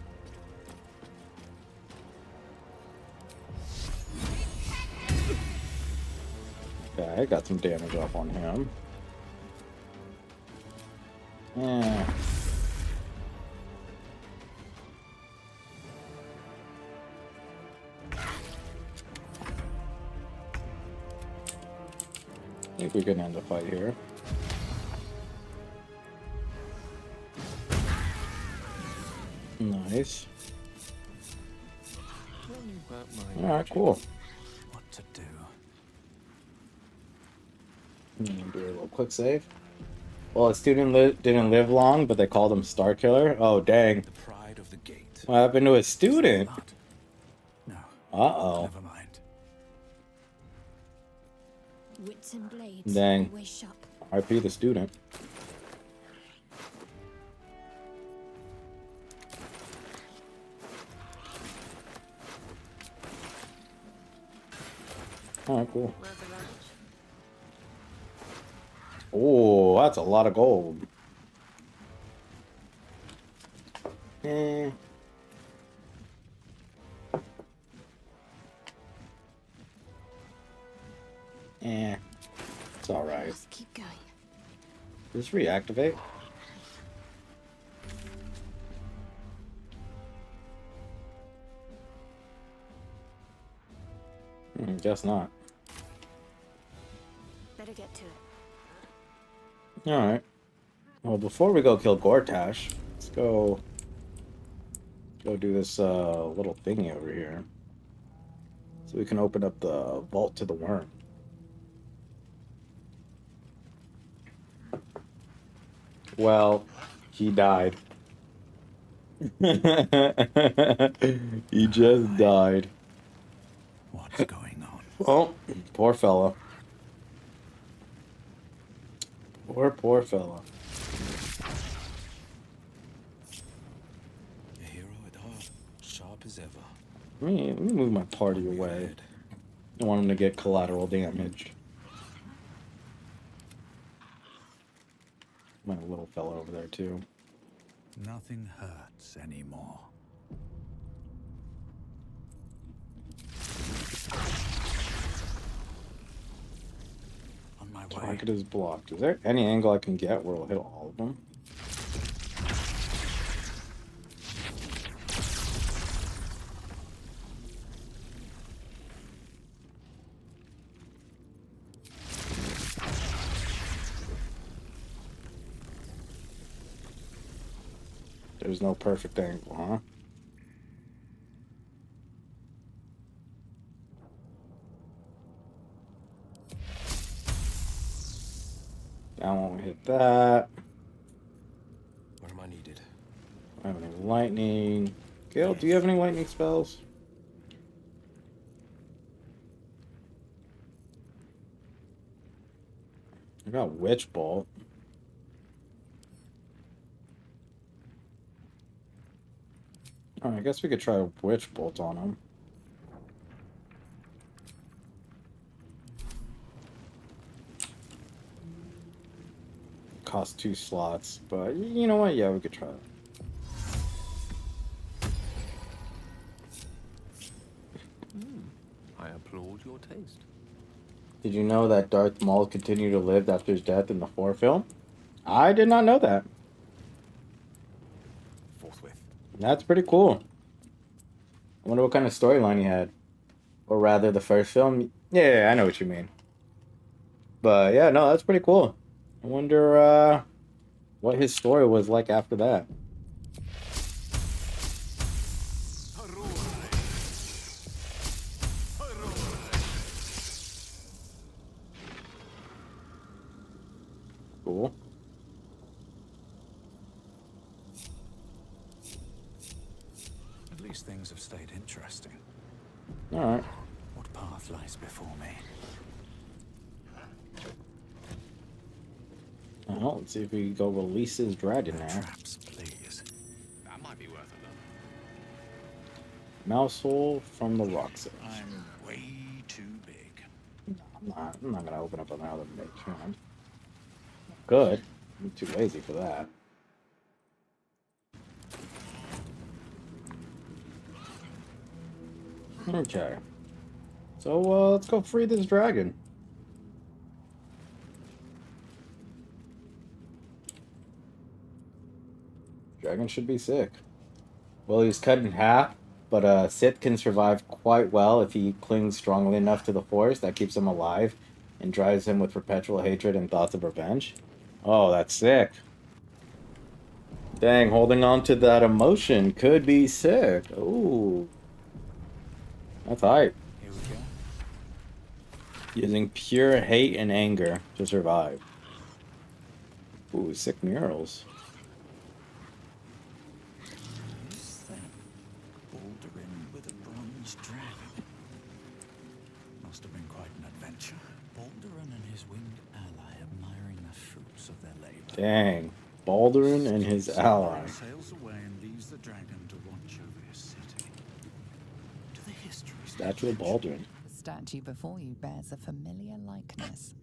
Okay, I got some damage up on him. Yeah. I think we can end the fight here. Nice. Alright, cool. What to do? Do a little quick save. Well, a student didn't live long, but they called him Star Killer. Oh, dang. The pride of the gate. What happened to a student? No. Uh-oh. Never mind. Wits and blades. Dang. Always sharp. RP the student. Alright, cool. Oh, that's a lot of gold. Eh. It's alright. Let's keep going. Just reactivate. Guess not. Better get to it. Alright. Well, before we go kill Gortash, let's go do this little thingy over here. So we can open up the vault to the worm. Well, he died. He just died. What's going on? Oh, poor fella. Poor fella. A hero at heart, sharp as ever. Let me move my party away. I want him to get collateral damage. My little fella over there too. Nothing hurts anymore. On my way. Target is blocked. Is there any angle I can get where it'll hit all of them? There's no perfect angle, huh? That won't hit that. Where am I needed? I don't have any lightning. Gale, do you have any lightning spells? I got Witch Bolt. Alright, I guess we could try a Witch Bolt on him. Cost 2 slots, but you know what? Yeah, we could try it. I applaud your taste. Did you know that Darth Maul continued to live after his death in the 4th film? I did not know that. Forthwith. That's pretty cool. I wonder what kind of storyline he had. Or rather, the first film. Yeah, I know what you mean. But yeah, no, that's pretty cool. I wonder what his story was like after that. Cool. At least things have stayed interesting. Alright. What path lies before me? Well, let's see if we can go release his dragon now. Traps, please. That might be worth a look. Mousehole from the Roxas. I'm way too big. No, I'm not gonna open up another mage hand. Good. I'm too lazy for that. Okay. So let's go free this dragon. Dragon should be sick. Well, he's cut in half, but Sith can survive quite well if he clings strongly enough to the Force. That keeps him alive and drives him with perpetual hatred and thoughts of revenge. Oh, that's sick. Dang, holding on to that emotion could be sick. Ooh. That's hype. Here we go. Using pure hate and anger to survive. Ooh, sick murals. Who's that? Bouldering with a bronze dragon. Must have been quite an adventure. Balduran and his winged ally admiring the fruits of their labor. Dang. Balduran and his ally. Sails away and leaves the dragon to watch over his city. To the history. Statue of Balduran. The statue before you bears a familiar likeness.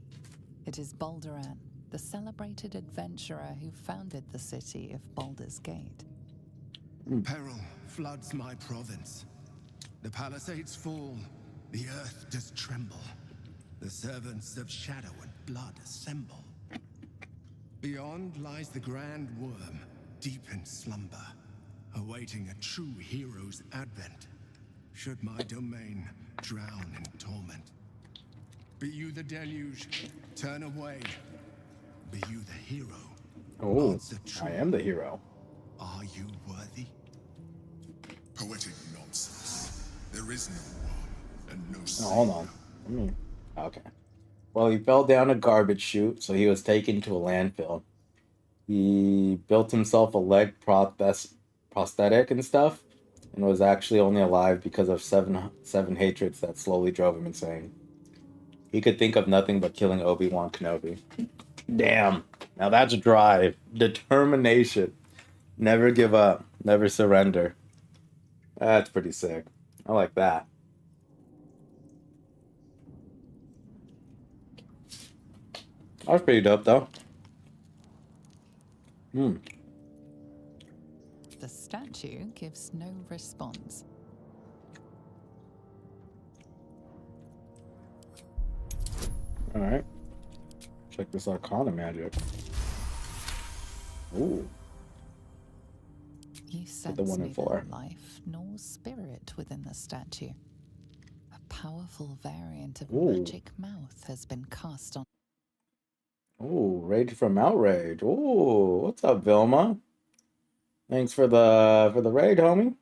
It is Balduran, the celebrated adventurer who founded the city of Baldur's Gate. Peril floods my province. The palisades fall, the earth does tremble. The servants of shadow and blood assemble. Beyond lies the grand worm, deep in slumber, awaiting a true hero's advent. Should my domain drown in torment. Be you the deluge, turn away. Be you the hero. Oh, Answer true. I am the hero. Are you worthy? Poetic nonsense. There is no one and no Oh, hold on. Okay. Well, he fell down a garbage chute, so he was taken to a landfill. He built himself a leg prosthetic and stuff, and was actually only alive because of seven hatreds that slowly drove him insane. He could think of nothing but killing Obi-Wan Kenobi. Damn. Now that's drive. Determination. Never give up. Never surrender. That's pretty sick. I like that. That was pretty dope, though. The statue gives no response. Alright. Check this Arcana magic. Ooh. You sense the 1 in 4. neither life nor spirit within the statue. A powerful variant of Ooh. magic mouth has been cast on. Ooh, Rage from Outrage. Ooh, what's up, Vilma? Thanks for the raid, homie.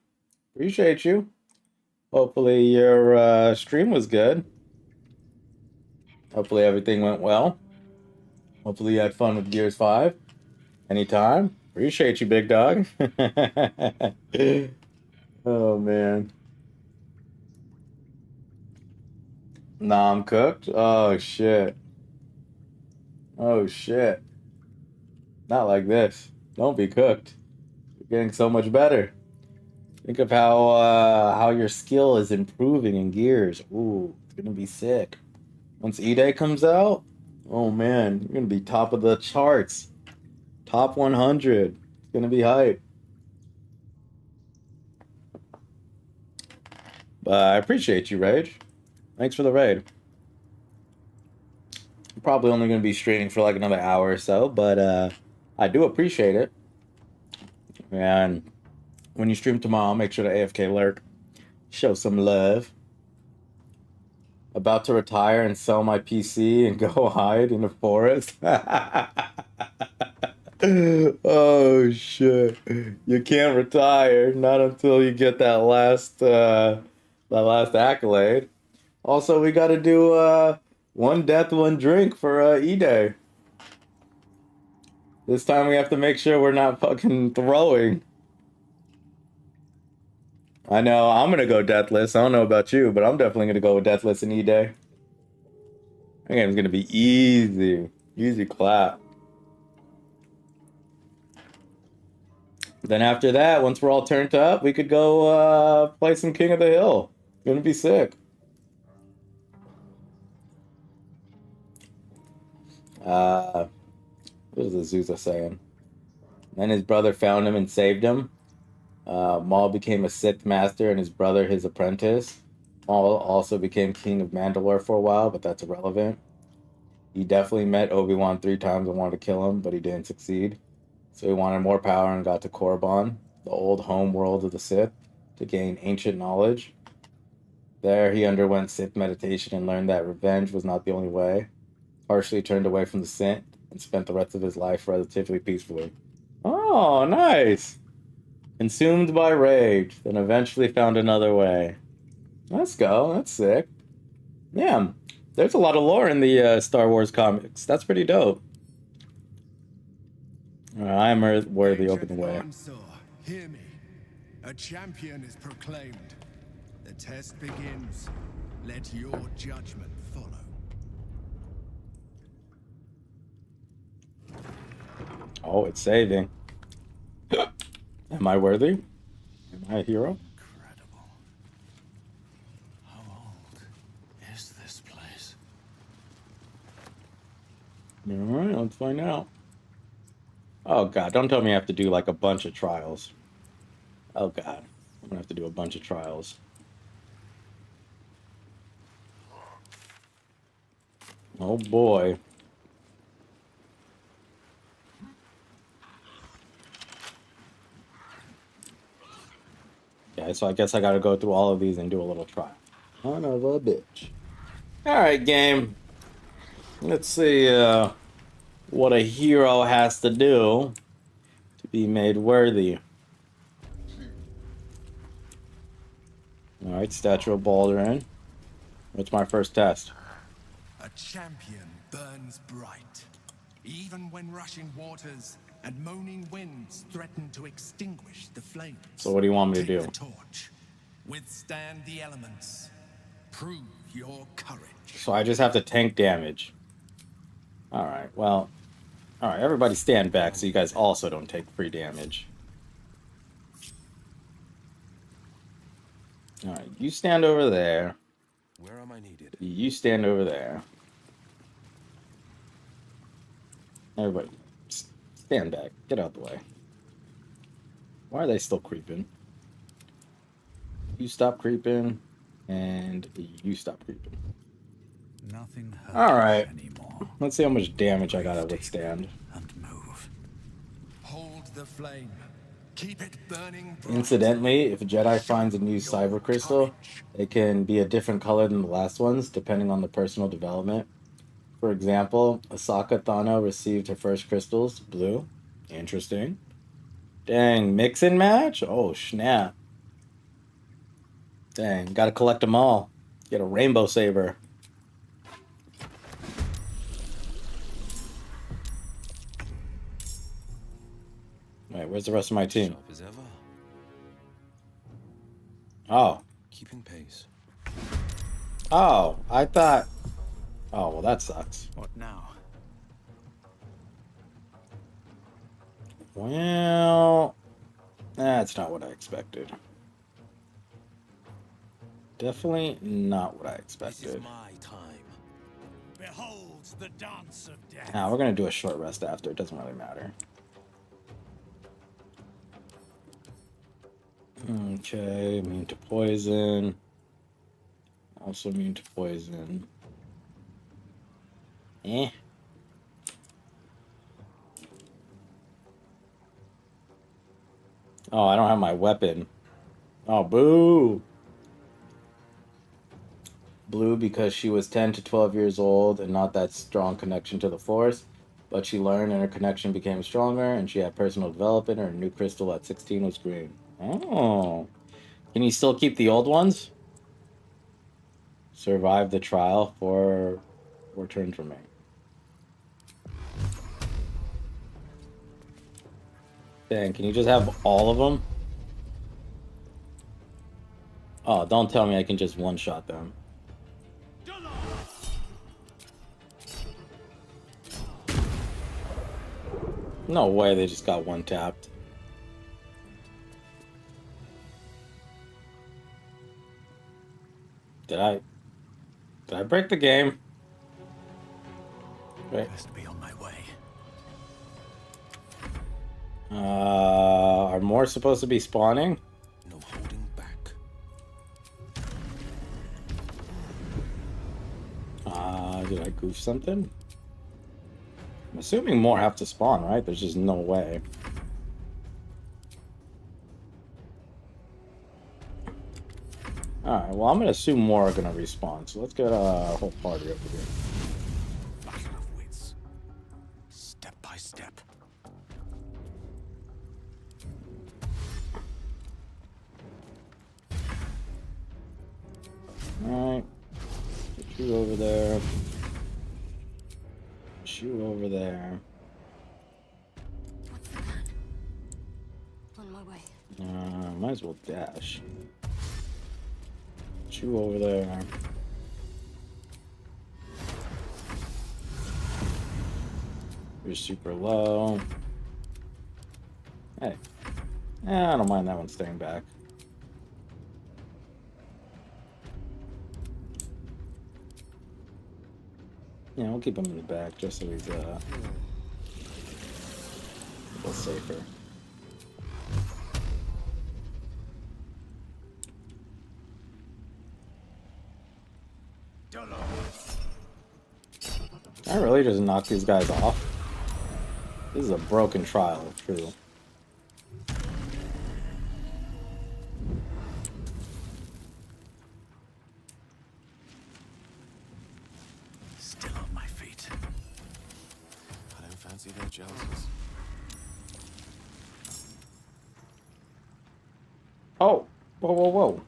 Appreciate you. Hopefully your stream was good. Hopefully everything went well. Hopefully you had fun with Gears 5. Anytime. Appreciate you, big dog. Oh, man. Nah, I'm cooked? Oh, shit. Oh, shit. Not like this. Don't be cooked. You're getting so much better. Think of how your skill is improving in Gears. Ooh, it's gonna be sick. Once E-Day comes out, oh man, you're gonna be top of the charts. Top 100. It's gonna be hype. But I appreciate you, Rage. Thanks for the raid. I'm probably only gonna be streaming for like another hour or so, but I do appreciate it. And when you stream tomorrow, make sure to AFK lurk. Show some love. About to retire and sell my PC and go hide in the forest. Oh shit! You can't retire, not until you get that last accolade. Also, we got to do one death, one drink for E-Day. This time we have to make sure we're not fucking throwing. I know, I'm gonna go deathless. I don't know about you, but I'm definitely gonna go with deathless in E-Day. That game's gonna be easy. Easy clap. Then after that, once we're all turned up, we could go play some King of the Hill. It's gonna be sick. What is Azusa saying? Then his brother found him and saved him. Maul became a Sith master and his brother his apprentice. Maul also became king of Mandalore for a while, but that's irrelevant. He definitely met Obi-Wan 3 times and wanted to kill him, but he didn't succeed. So he wanted more power and got to Korriban, the old home world of the Sith, to gain ancient knowledge. There he underwent Sith meditation and learned that revenge was not the only way. Partially turned away from the Sith and spent the rest of his life relatively peacefully. Oh, nice! Consumed by rage, then eventually found another way. Let's go, that's sick. Yeah, there's a lot of lore in the Star Wars comics. That's pretty dope. I'm worthy, open the way. Hear me. A champion is proclaimed. The test begins. Let your judgment follow. Oh, it's saving. Am I worthy? Am I a hero? Incredible. How old is this place? Alright, let's find out. Oh god, don't tell me I have to do like a bunch of trials. Oh god, I'm gonna have to do a bunch of trials. Oh boy. Okay, so I guess I gotta go through all of these and do a little trial. Son of a bitch. Alright, game. Let's see what a hero has to do to be made worthy. Alright, Statue of Baldurin. What's my first test? A champion burns bright, even when rushing waters and moaning winds threaten to extinguish the flames. So what do you want me to Take do? the torch. Withstand the elements. Prove your courage. So I just have to tank damage. Alright, well... Alright, everybody stand back so you guys also don't take free damage. Alright, you stand over there. Where am I needed? You stand over there. Everybody, stand back. Get out the way. Why are they still creeping? You stop creeping, and you stop creeping. Nothing hurts Alright. anymore. Let's see how much damage I gotta withstand. And move. Hold the flame. Keep it burning bright. Incidentally, if a Jedi finds a new cyber crystal, it can be a different color than the last ones, depending on the personal development. For example, Ahsoka Tano received her first crystals, blue. Interesting. Dang, mix and match? Oh, snap. Dang, gotta collect them all. Get a rainbow saber. Wait, where's the rest of my team? Sharp as ever. Oh. Keeping pace. Oh, I thought... Oh, well, that sucks. What now? Well... That's not what I expected. Definitely not what I This is expected. my time. Behold the dance of death. Nah, we're gonna do a short rest after. It doesn't really matter. Okay, immune to poison. Also immune to poison. Eh. Oh, I don't have my weapon. Oh, boo! Blue because she was 10 to 12 years old and not that strong connection to the Force. But she learned and her connection became stronger and she had personal development. Her new crystal at 16 was green. Oh. Can you still keep the old ones? Survive the trial for return from me. Dang, can you just have all of them? Oh, don't tell me I can just one-shot them. No way they just got one-tapped. Did I break the game? Wait. Best be on my way. Are more supposed to be spawning? No holding back. Did I goof something? I'm assuming more have to spawn, right? There's just no way. Alright, well, I'm gonna assume more are gonna respawn, so let's get a whole party over here. Battle of wits. Step by step. Alright. Get you over there. Get you over there. What's the plan? On my way. Might as well dash. Get you over there. You're super low. Hey. I don't mind that one staying back. Yeah, we'll keep him in the back just so he's a little safer. I really just knock these guys off. This is a broken trial, true. Still on my feet. I don't fancy their chances. Oh! Whoa, whoa, whoa.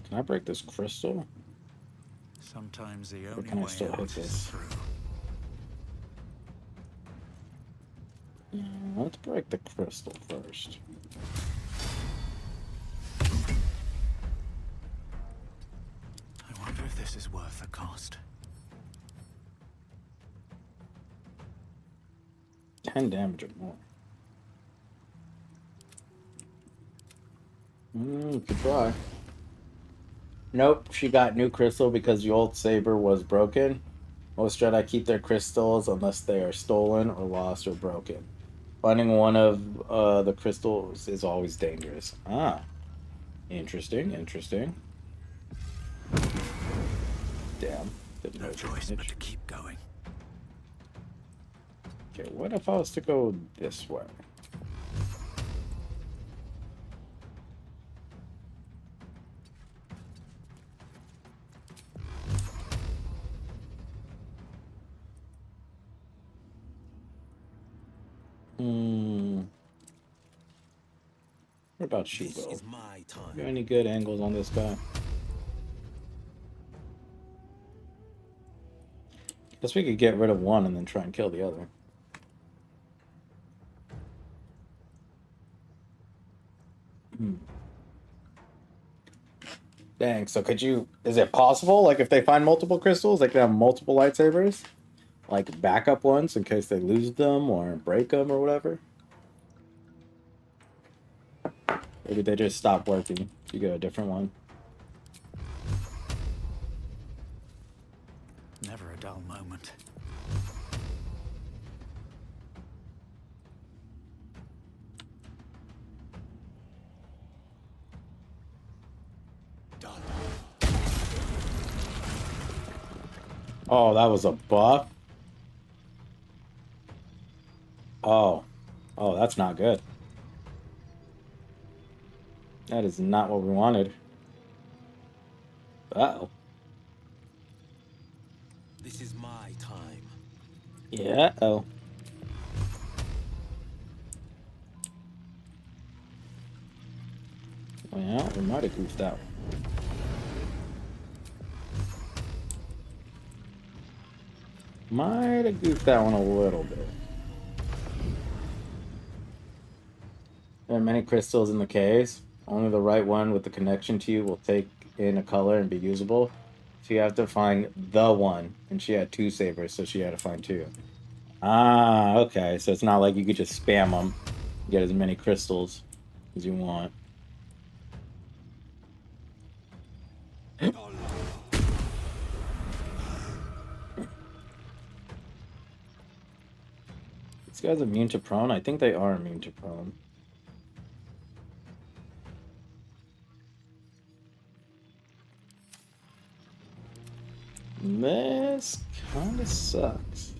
Can I break this crystal? Sometimes the Or only can I way still hit out is this? through. Let's break the crystal first. I wonder if this is worth the cost. 10 damage or more. Could try. Nope, she got new crystal because the old saber was broken. Most Jedi keep their crystals unless they are stolen or lost or broken. Finding one of the crystals is always dangerous. Ah. Interesting, interesting. Damn. Didn't No know choice damage. but to keep going. Okay, what if I was to go this way? What about you, Will? My time. You got any good angles on this guy? Guess we could get rid of one and then try and kill the other. Dang, so could you... Is it possible, like, if they find multiple crystals, they can have multiple lightsabers? Like, backup ones in case they lose them or break them or whatever? Maybe they just stop working. You get a different one. Never a dull moment. Oh, that was a buff? Oh. Oh, that's not good. That is not what we wanted. Uh-oh. This is my time. Yeah, oh. Well, we might have goofed out. Might have goofed that one a little bit. There are many crystals in the caves. Only the right one with the connection to you will take in a color and be usable. So you have to find the one. And she had 2 sabers, so she had to find 2. Ah, okay. So it's not like you could just spam them. Get as many crystals as you want. These guys immune to prone? I think they are immune to prone. This kind of sucks.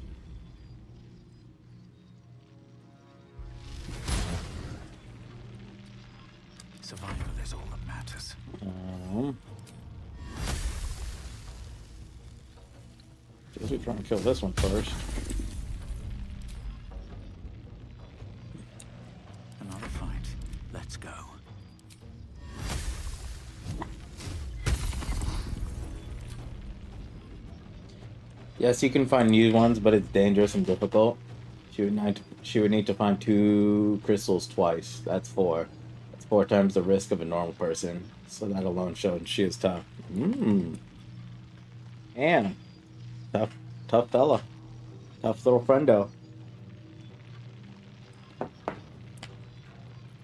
Survival is all that matters. Guess we try and kill this one first. Another fight. Let's go. Yes, you can find new ones, but it's dangerous and difficult. She would need to find 2 crystals twice. That's 4. That's 4 times the risk of a normal person. So that alone showed she is tough. And tough fella. Tough little friendo.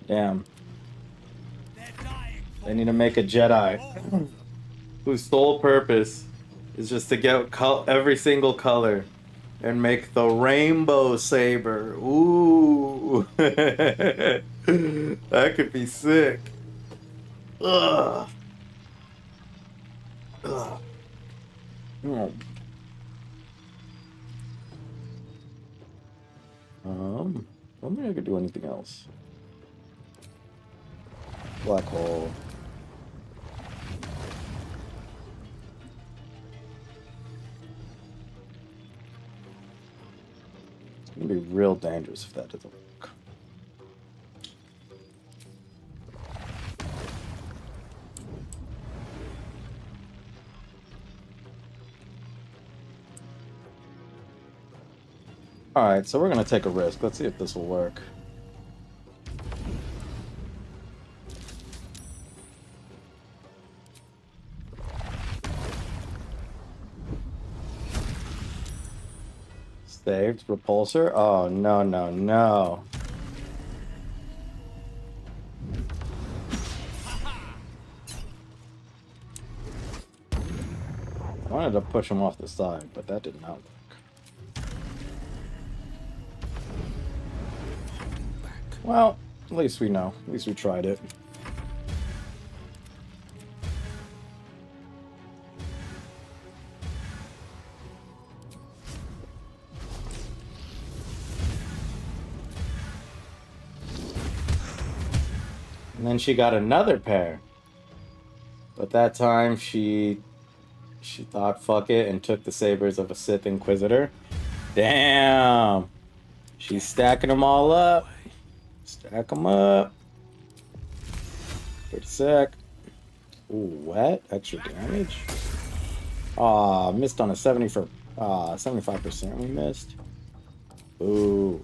Damn. They need to make a Jedi whose sole purpose is just to get every single color and make the rainbow saber. Ooh. That could be sick. Ugh. Ugh. Oh. I don't think I could do anything else. Black hole. It's gonna be real dangerous if that doesn't work. Alright, so we're gonna take a risk. Let's see if this will work. Saved. Repulsor? Oh, no, no, no. I wanted to push him off the side, but that did not work. Well, at least we know. At least we tried it. And then she got another pair. But that time she thought fuck it and took the sabers of a Sith Inquisitor. Damn. She's stacking them all up. Stack them up. Pretty sick. Ooh, wet. Extra damage. Aw, missed on a 75% we missed. Ooh.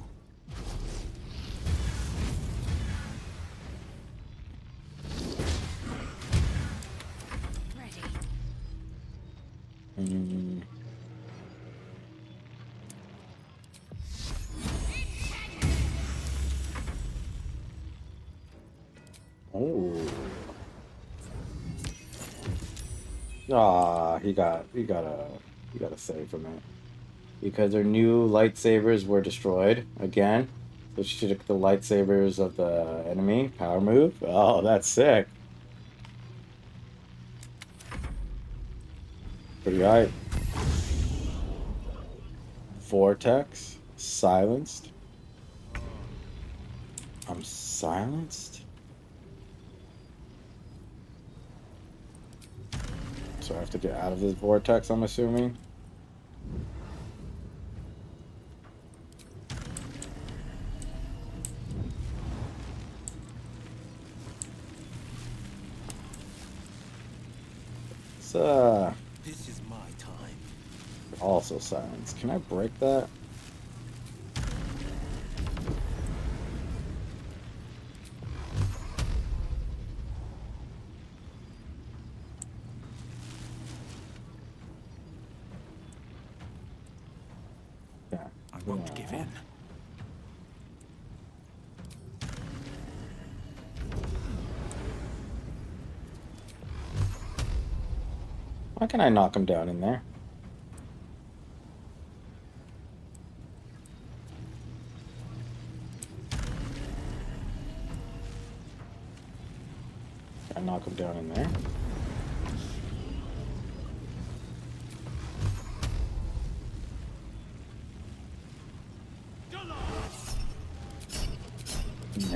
Oh. Ah, he got a save from it. Because her new lightsabers were destroyed again. So she took the lightsabers of the enemy. Power move. Oh, that's sick. Pretty high. Vortex. Silenced. I'm silenced? So I have to get out of this vortex, I'm assuming. So, This is my time. also silenced. Can I break that? I won't give in. Why can I knock him down in there?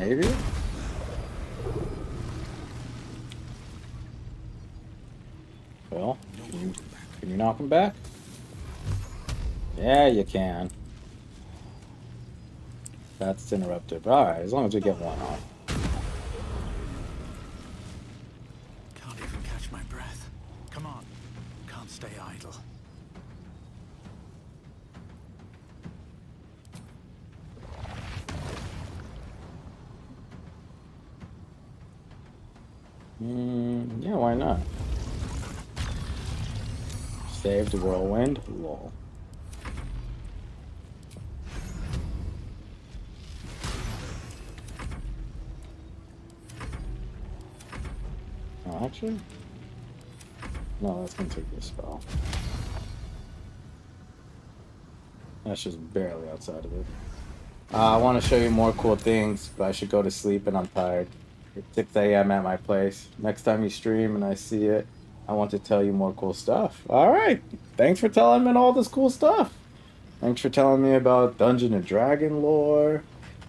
Maybe? Well, can you knock him back? Yeah, you can. That's interrupted. Alright, as long as we get one off. Can't even catch my breath. Come on. Can't stay idle. Yeah, why not? Saved whirlwind. Lol. Oh, actually? No, that's gonna take this spell. That's just barely outside of it. I want to show you more cool things, but I should go to sleep and I'm tired. It's 6 a.m. at my place. Next time you stream and I see it, I want to tell you more cool stuff. Alright, thanks for telling me all this cool stuff. Thanks for telling me about Dungeon and Dragon lore,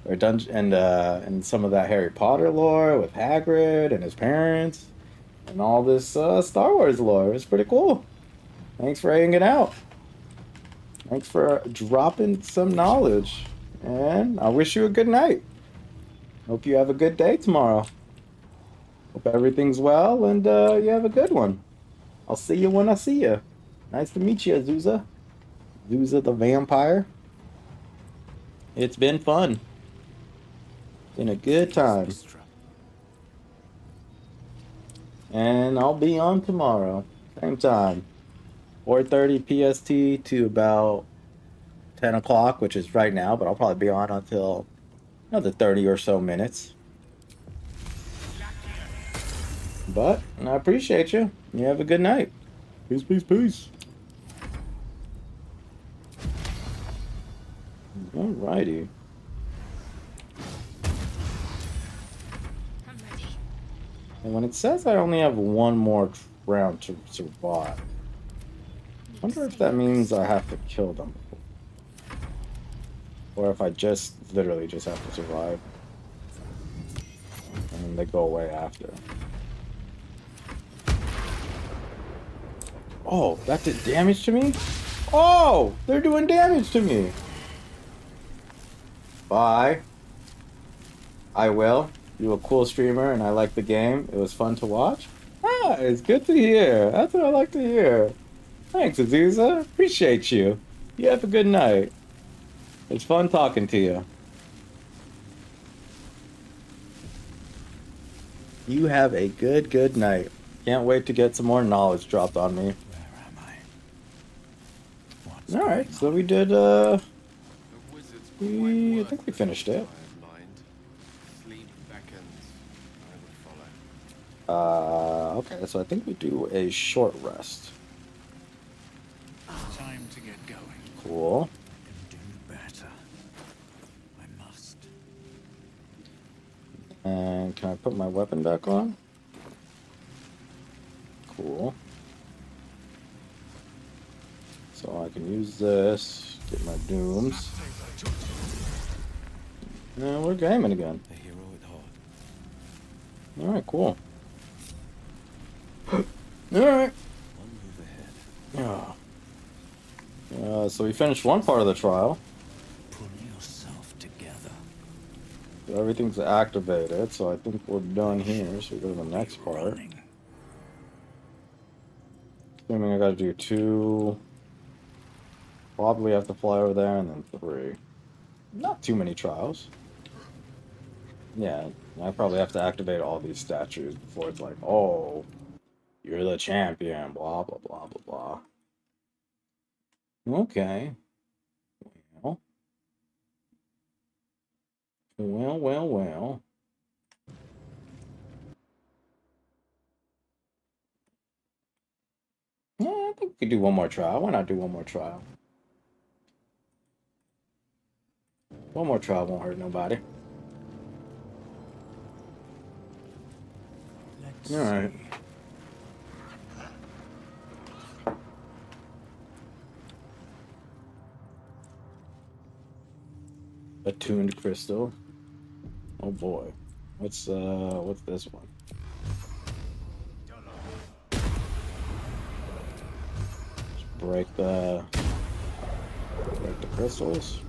or and some of that Harry Potter lore with Hagrid and his parents, and all this Star Wars lore. It's pretty cool. Thanks for hanging out. Thanks for dropping some knowledge. And I wish you a good night. Hope you have a good day tomorrow. Hope everything's well and you have a good one. I'll see you when I see you. Nice to meet you, Azusa. Azusa the vampire. It's been fun. Been a good time. And I'll be on tomorrow. Same time. 4:30 PST to about 10 o'clock, which is right now, but I'll probably be on until another 30 or so minutes. But I appreciate you. You have a good night. Peace, peace, peace. Alrighty. I'm ready. And when it says I only have one more round to survive, I wonder if that means I have to kill them. Or if I just literally just have to survive. And then they go away after. Oh, that did damage to me? Oh, they're doing damage to me. Bye. I will. You're a cool streamer and I like the game. It was fun to watch. Ah, it's good to hear. That's what I like to hear. Thanks, Azusa. Appreciate you. You have a good night. It's fun talking to you. You have a good night. Can't wait to get some more knowledge dropped on me. Where am I? Alright, so we did, I think we finished it. Okay, so I think we do a short rest. Time to get going. Cool. Do better. I must. And can I put my weapon back on? Cool. So I can use this, get my dooms. And we're gaming again. A hero at heart. Alright, cool. Alright. One move ahead. Yeah. So we finished one part of the trial. Pull yourself together. So everything's activated, so I think we're done here. So we go to the next part. Running. Assuming I gotta do 2. Probably have to fly over there, and then 3. Not too many trials. Yeah, I probably have to activate all these statues before it's like, oh, you're the champion, blah, blah, blah, blah, blah. Okay. Well. Yeah, I think we could do one more trial. Why not do one more trial? One more trial won't hurt nobody. Let's Alright. see. Attuned crystal. Oh boy. What's this one? Just break the crystals.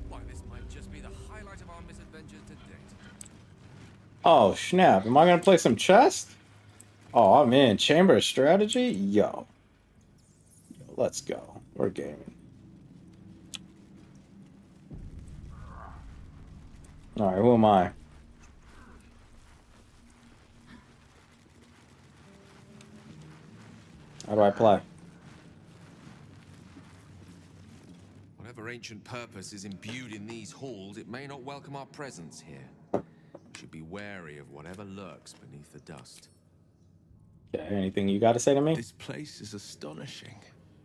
Why, this might just be the highlight of our misadventures to date. Oh snap! Am I gonna play some chess? Oh, I'm in. Chamber of Strategy? Yo. Let's go. We're gaming. Alright, who am I? How do I play? Whatever ancient purpose is imbued in these halls, it may not welcome our presence here. We should be wary of whatever lurks beneath the dust. Yeah, anything you gotta say to me? This place is astonishing.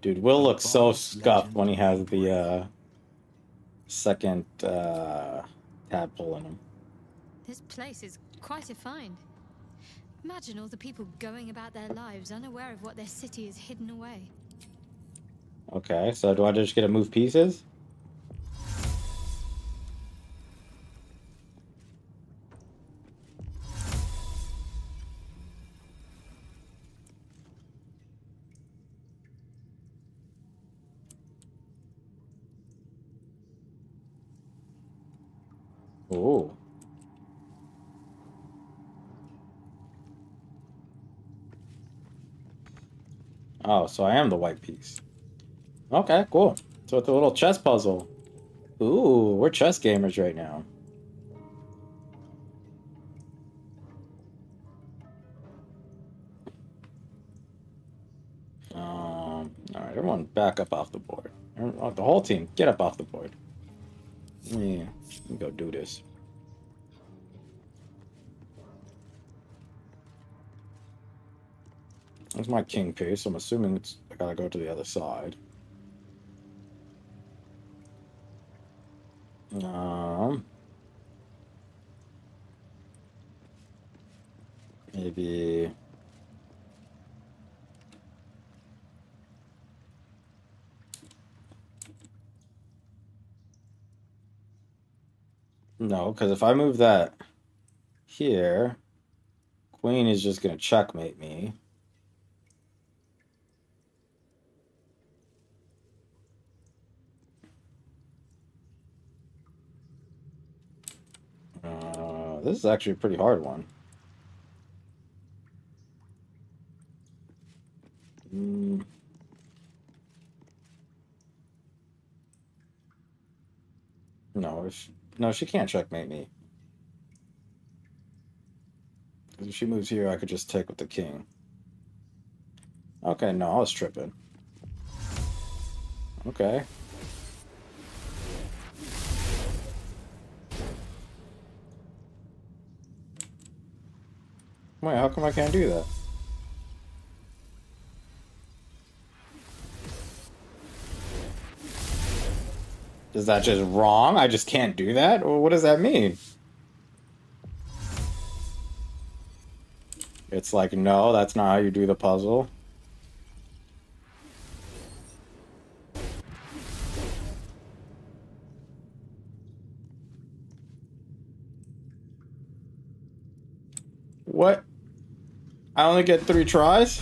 Dude, Will looks so scuffed when he has the second tadpole in him. This place is quite a find. Imagine all the people going about their lives unaware of what their city is hidden away. Okay, so do I just get to move pieces? Ooh. Oh, so I am the white piece. Okay, cool. So it's a little chess puzzle. Ooh, we're chess gamers right now. Alright, everyone back up off the board. The whole team, get up off the board. Yeah, let me go do this. That's my king piece. I'm assuming I gotta go to the other side. Maybe. No, because if I move that here, queen is just gonna checkmate me. This is actually a pretty hard one. No, she can't checkmate me. If she moves here, I could just take with the king. Okay, no, I was tripping. Okay. Wait, how come I can't do that? Is that just wrong? I just can't do that? Or what does that mean? It's like, no, that's not how you do the puzzle. What? I only get 3 tries?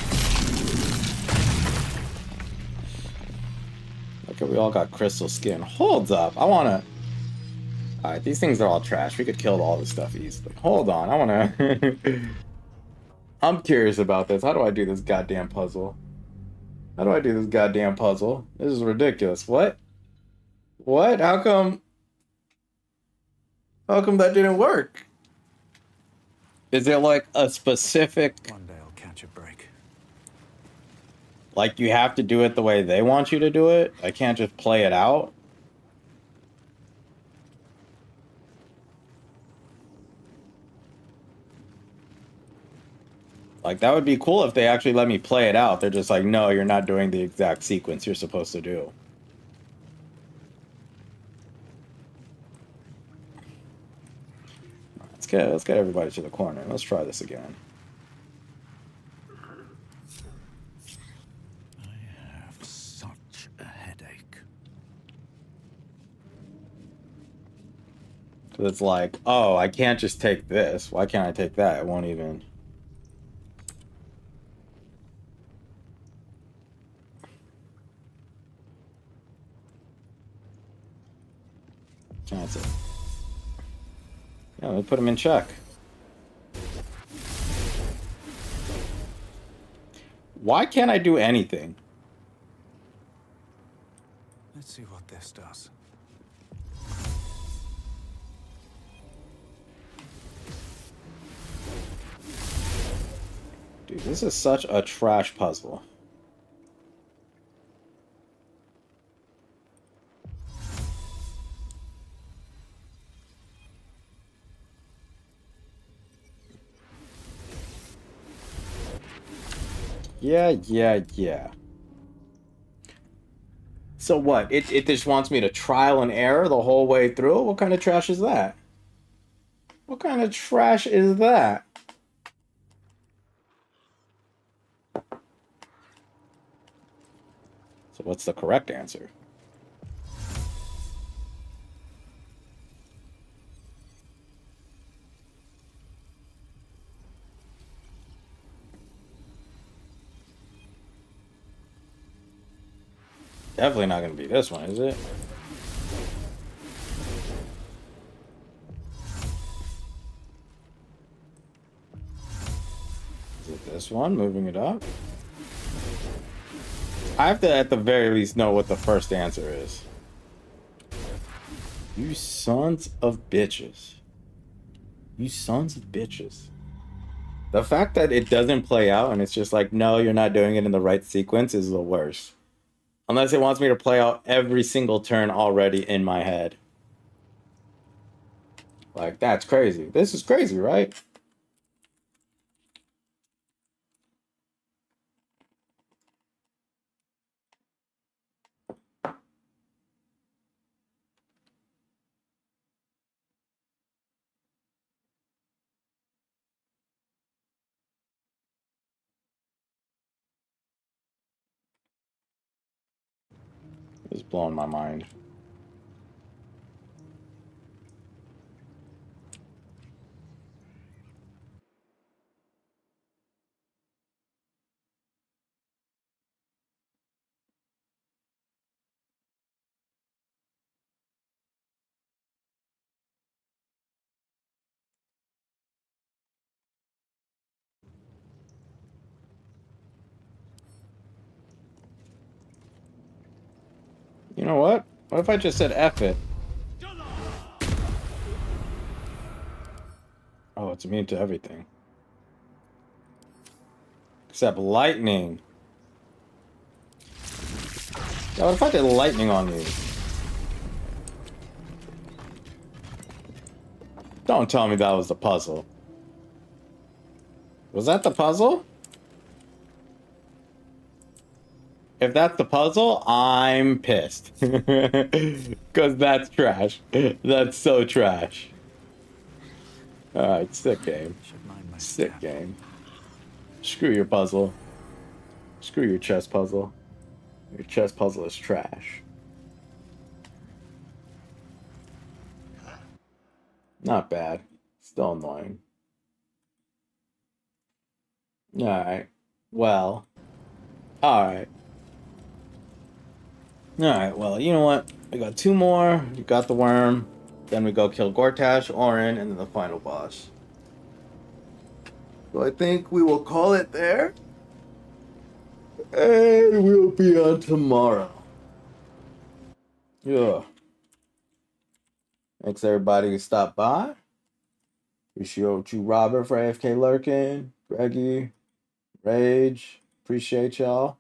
Okay, we all got crystal skin. Hold up, I wanna... Alright, these things are all trash. We could kill all this stuff easily. Hold on, I wanna... I'm curious about this. How do I do this goddamn puzzle? How do I do this goddamn puzzle? This is ridiculous. What? What? How come that didn't work? Is there like a specific... One day I'll catch a break. Like you have to do it the way they want you to do it? I can't just play it out? Like, that would be cool if they actually let me play it out. They're just like, no, you're not doing the exact sequence you're supposed to do. Let's get everybody to the corner. Let's try this again. So it's like, oh, I can't just take this. Why can't I take that? It won't even. Cancel. Yeah, let me put him in check. Why can't I do anything? Let's see what this does. Dude, this is such a trash puzzle. Yeah. So what? It just wants me to trial and error the whole way through? What kind of trash is that? What kind of trash is that? So what's the correct answer? Definitely not going to be this one, is it? Is it this one? Moving it up? I have to, at the very least, know what the first answer is. You sons of bitches. You sons of bitches. The fact that it doesn't play out and it's just like, no, you're not doing it in the right sequence is the worst. Unless it wants me to play out every single turn already in my head. Like, that's crazy. This is crazy, right? It's blowing my mind. You know what? What if I just said F it? Oh, it's immune to everything. Except lightning. Yeah, what if I did lightning on you? Don't tell me that was the puzzle. Was that the puzzle? If that's the puzzle, I'm pissed. Because that's trash. That's so trash. Alright, sick game. Sick game. Screw your puzzle. Screw your chess puzzle. Your chess puzzle is trash. Not bad. Still annoying. Alright. Well. Alright. Alright, well, you know what? We got two more. We got the worm. Then we go kill Gortash, Orin, and then the final boss. So I think we will call it there. And we'll be on tomorrow. Yeah. Thanks everybody who stopped by. Appreciate you, Robert, for AFK lurking. Reggie, Rage. Appreciate y'all.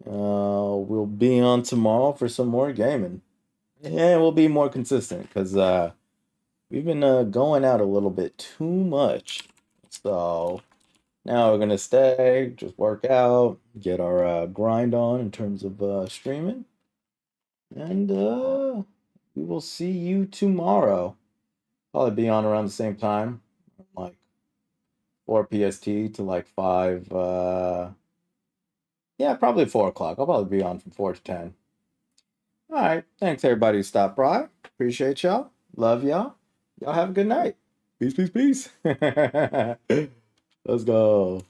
We'll be on tomorrow for some more gaming. And we'll be more consistent because we've been going out a little bit too much. So now we're going to stay, just work out, get our grind on in terms of streaming. And we will see you tomorrow. Probably be on around the same time, like 4 PST to like 5. Yeah, probably 4 o'clock. I'll probably be on from 4 to 10. All right. Thanks, everybody who stopped by. Appreciate y'all. Love y'all. Y'all have a good night. Peace, peace, peace. Let's go.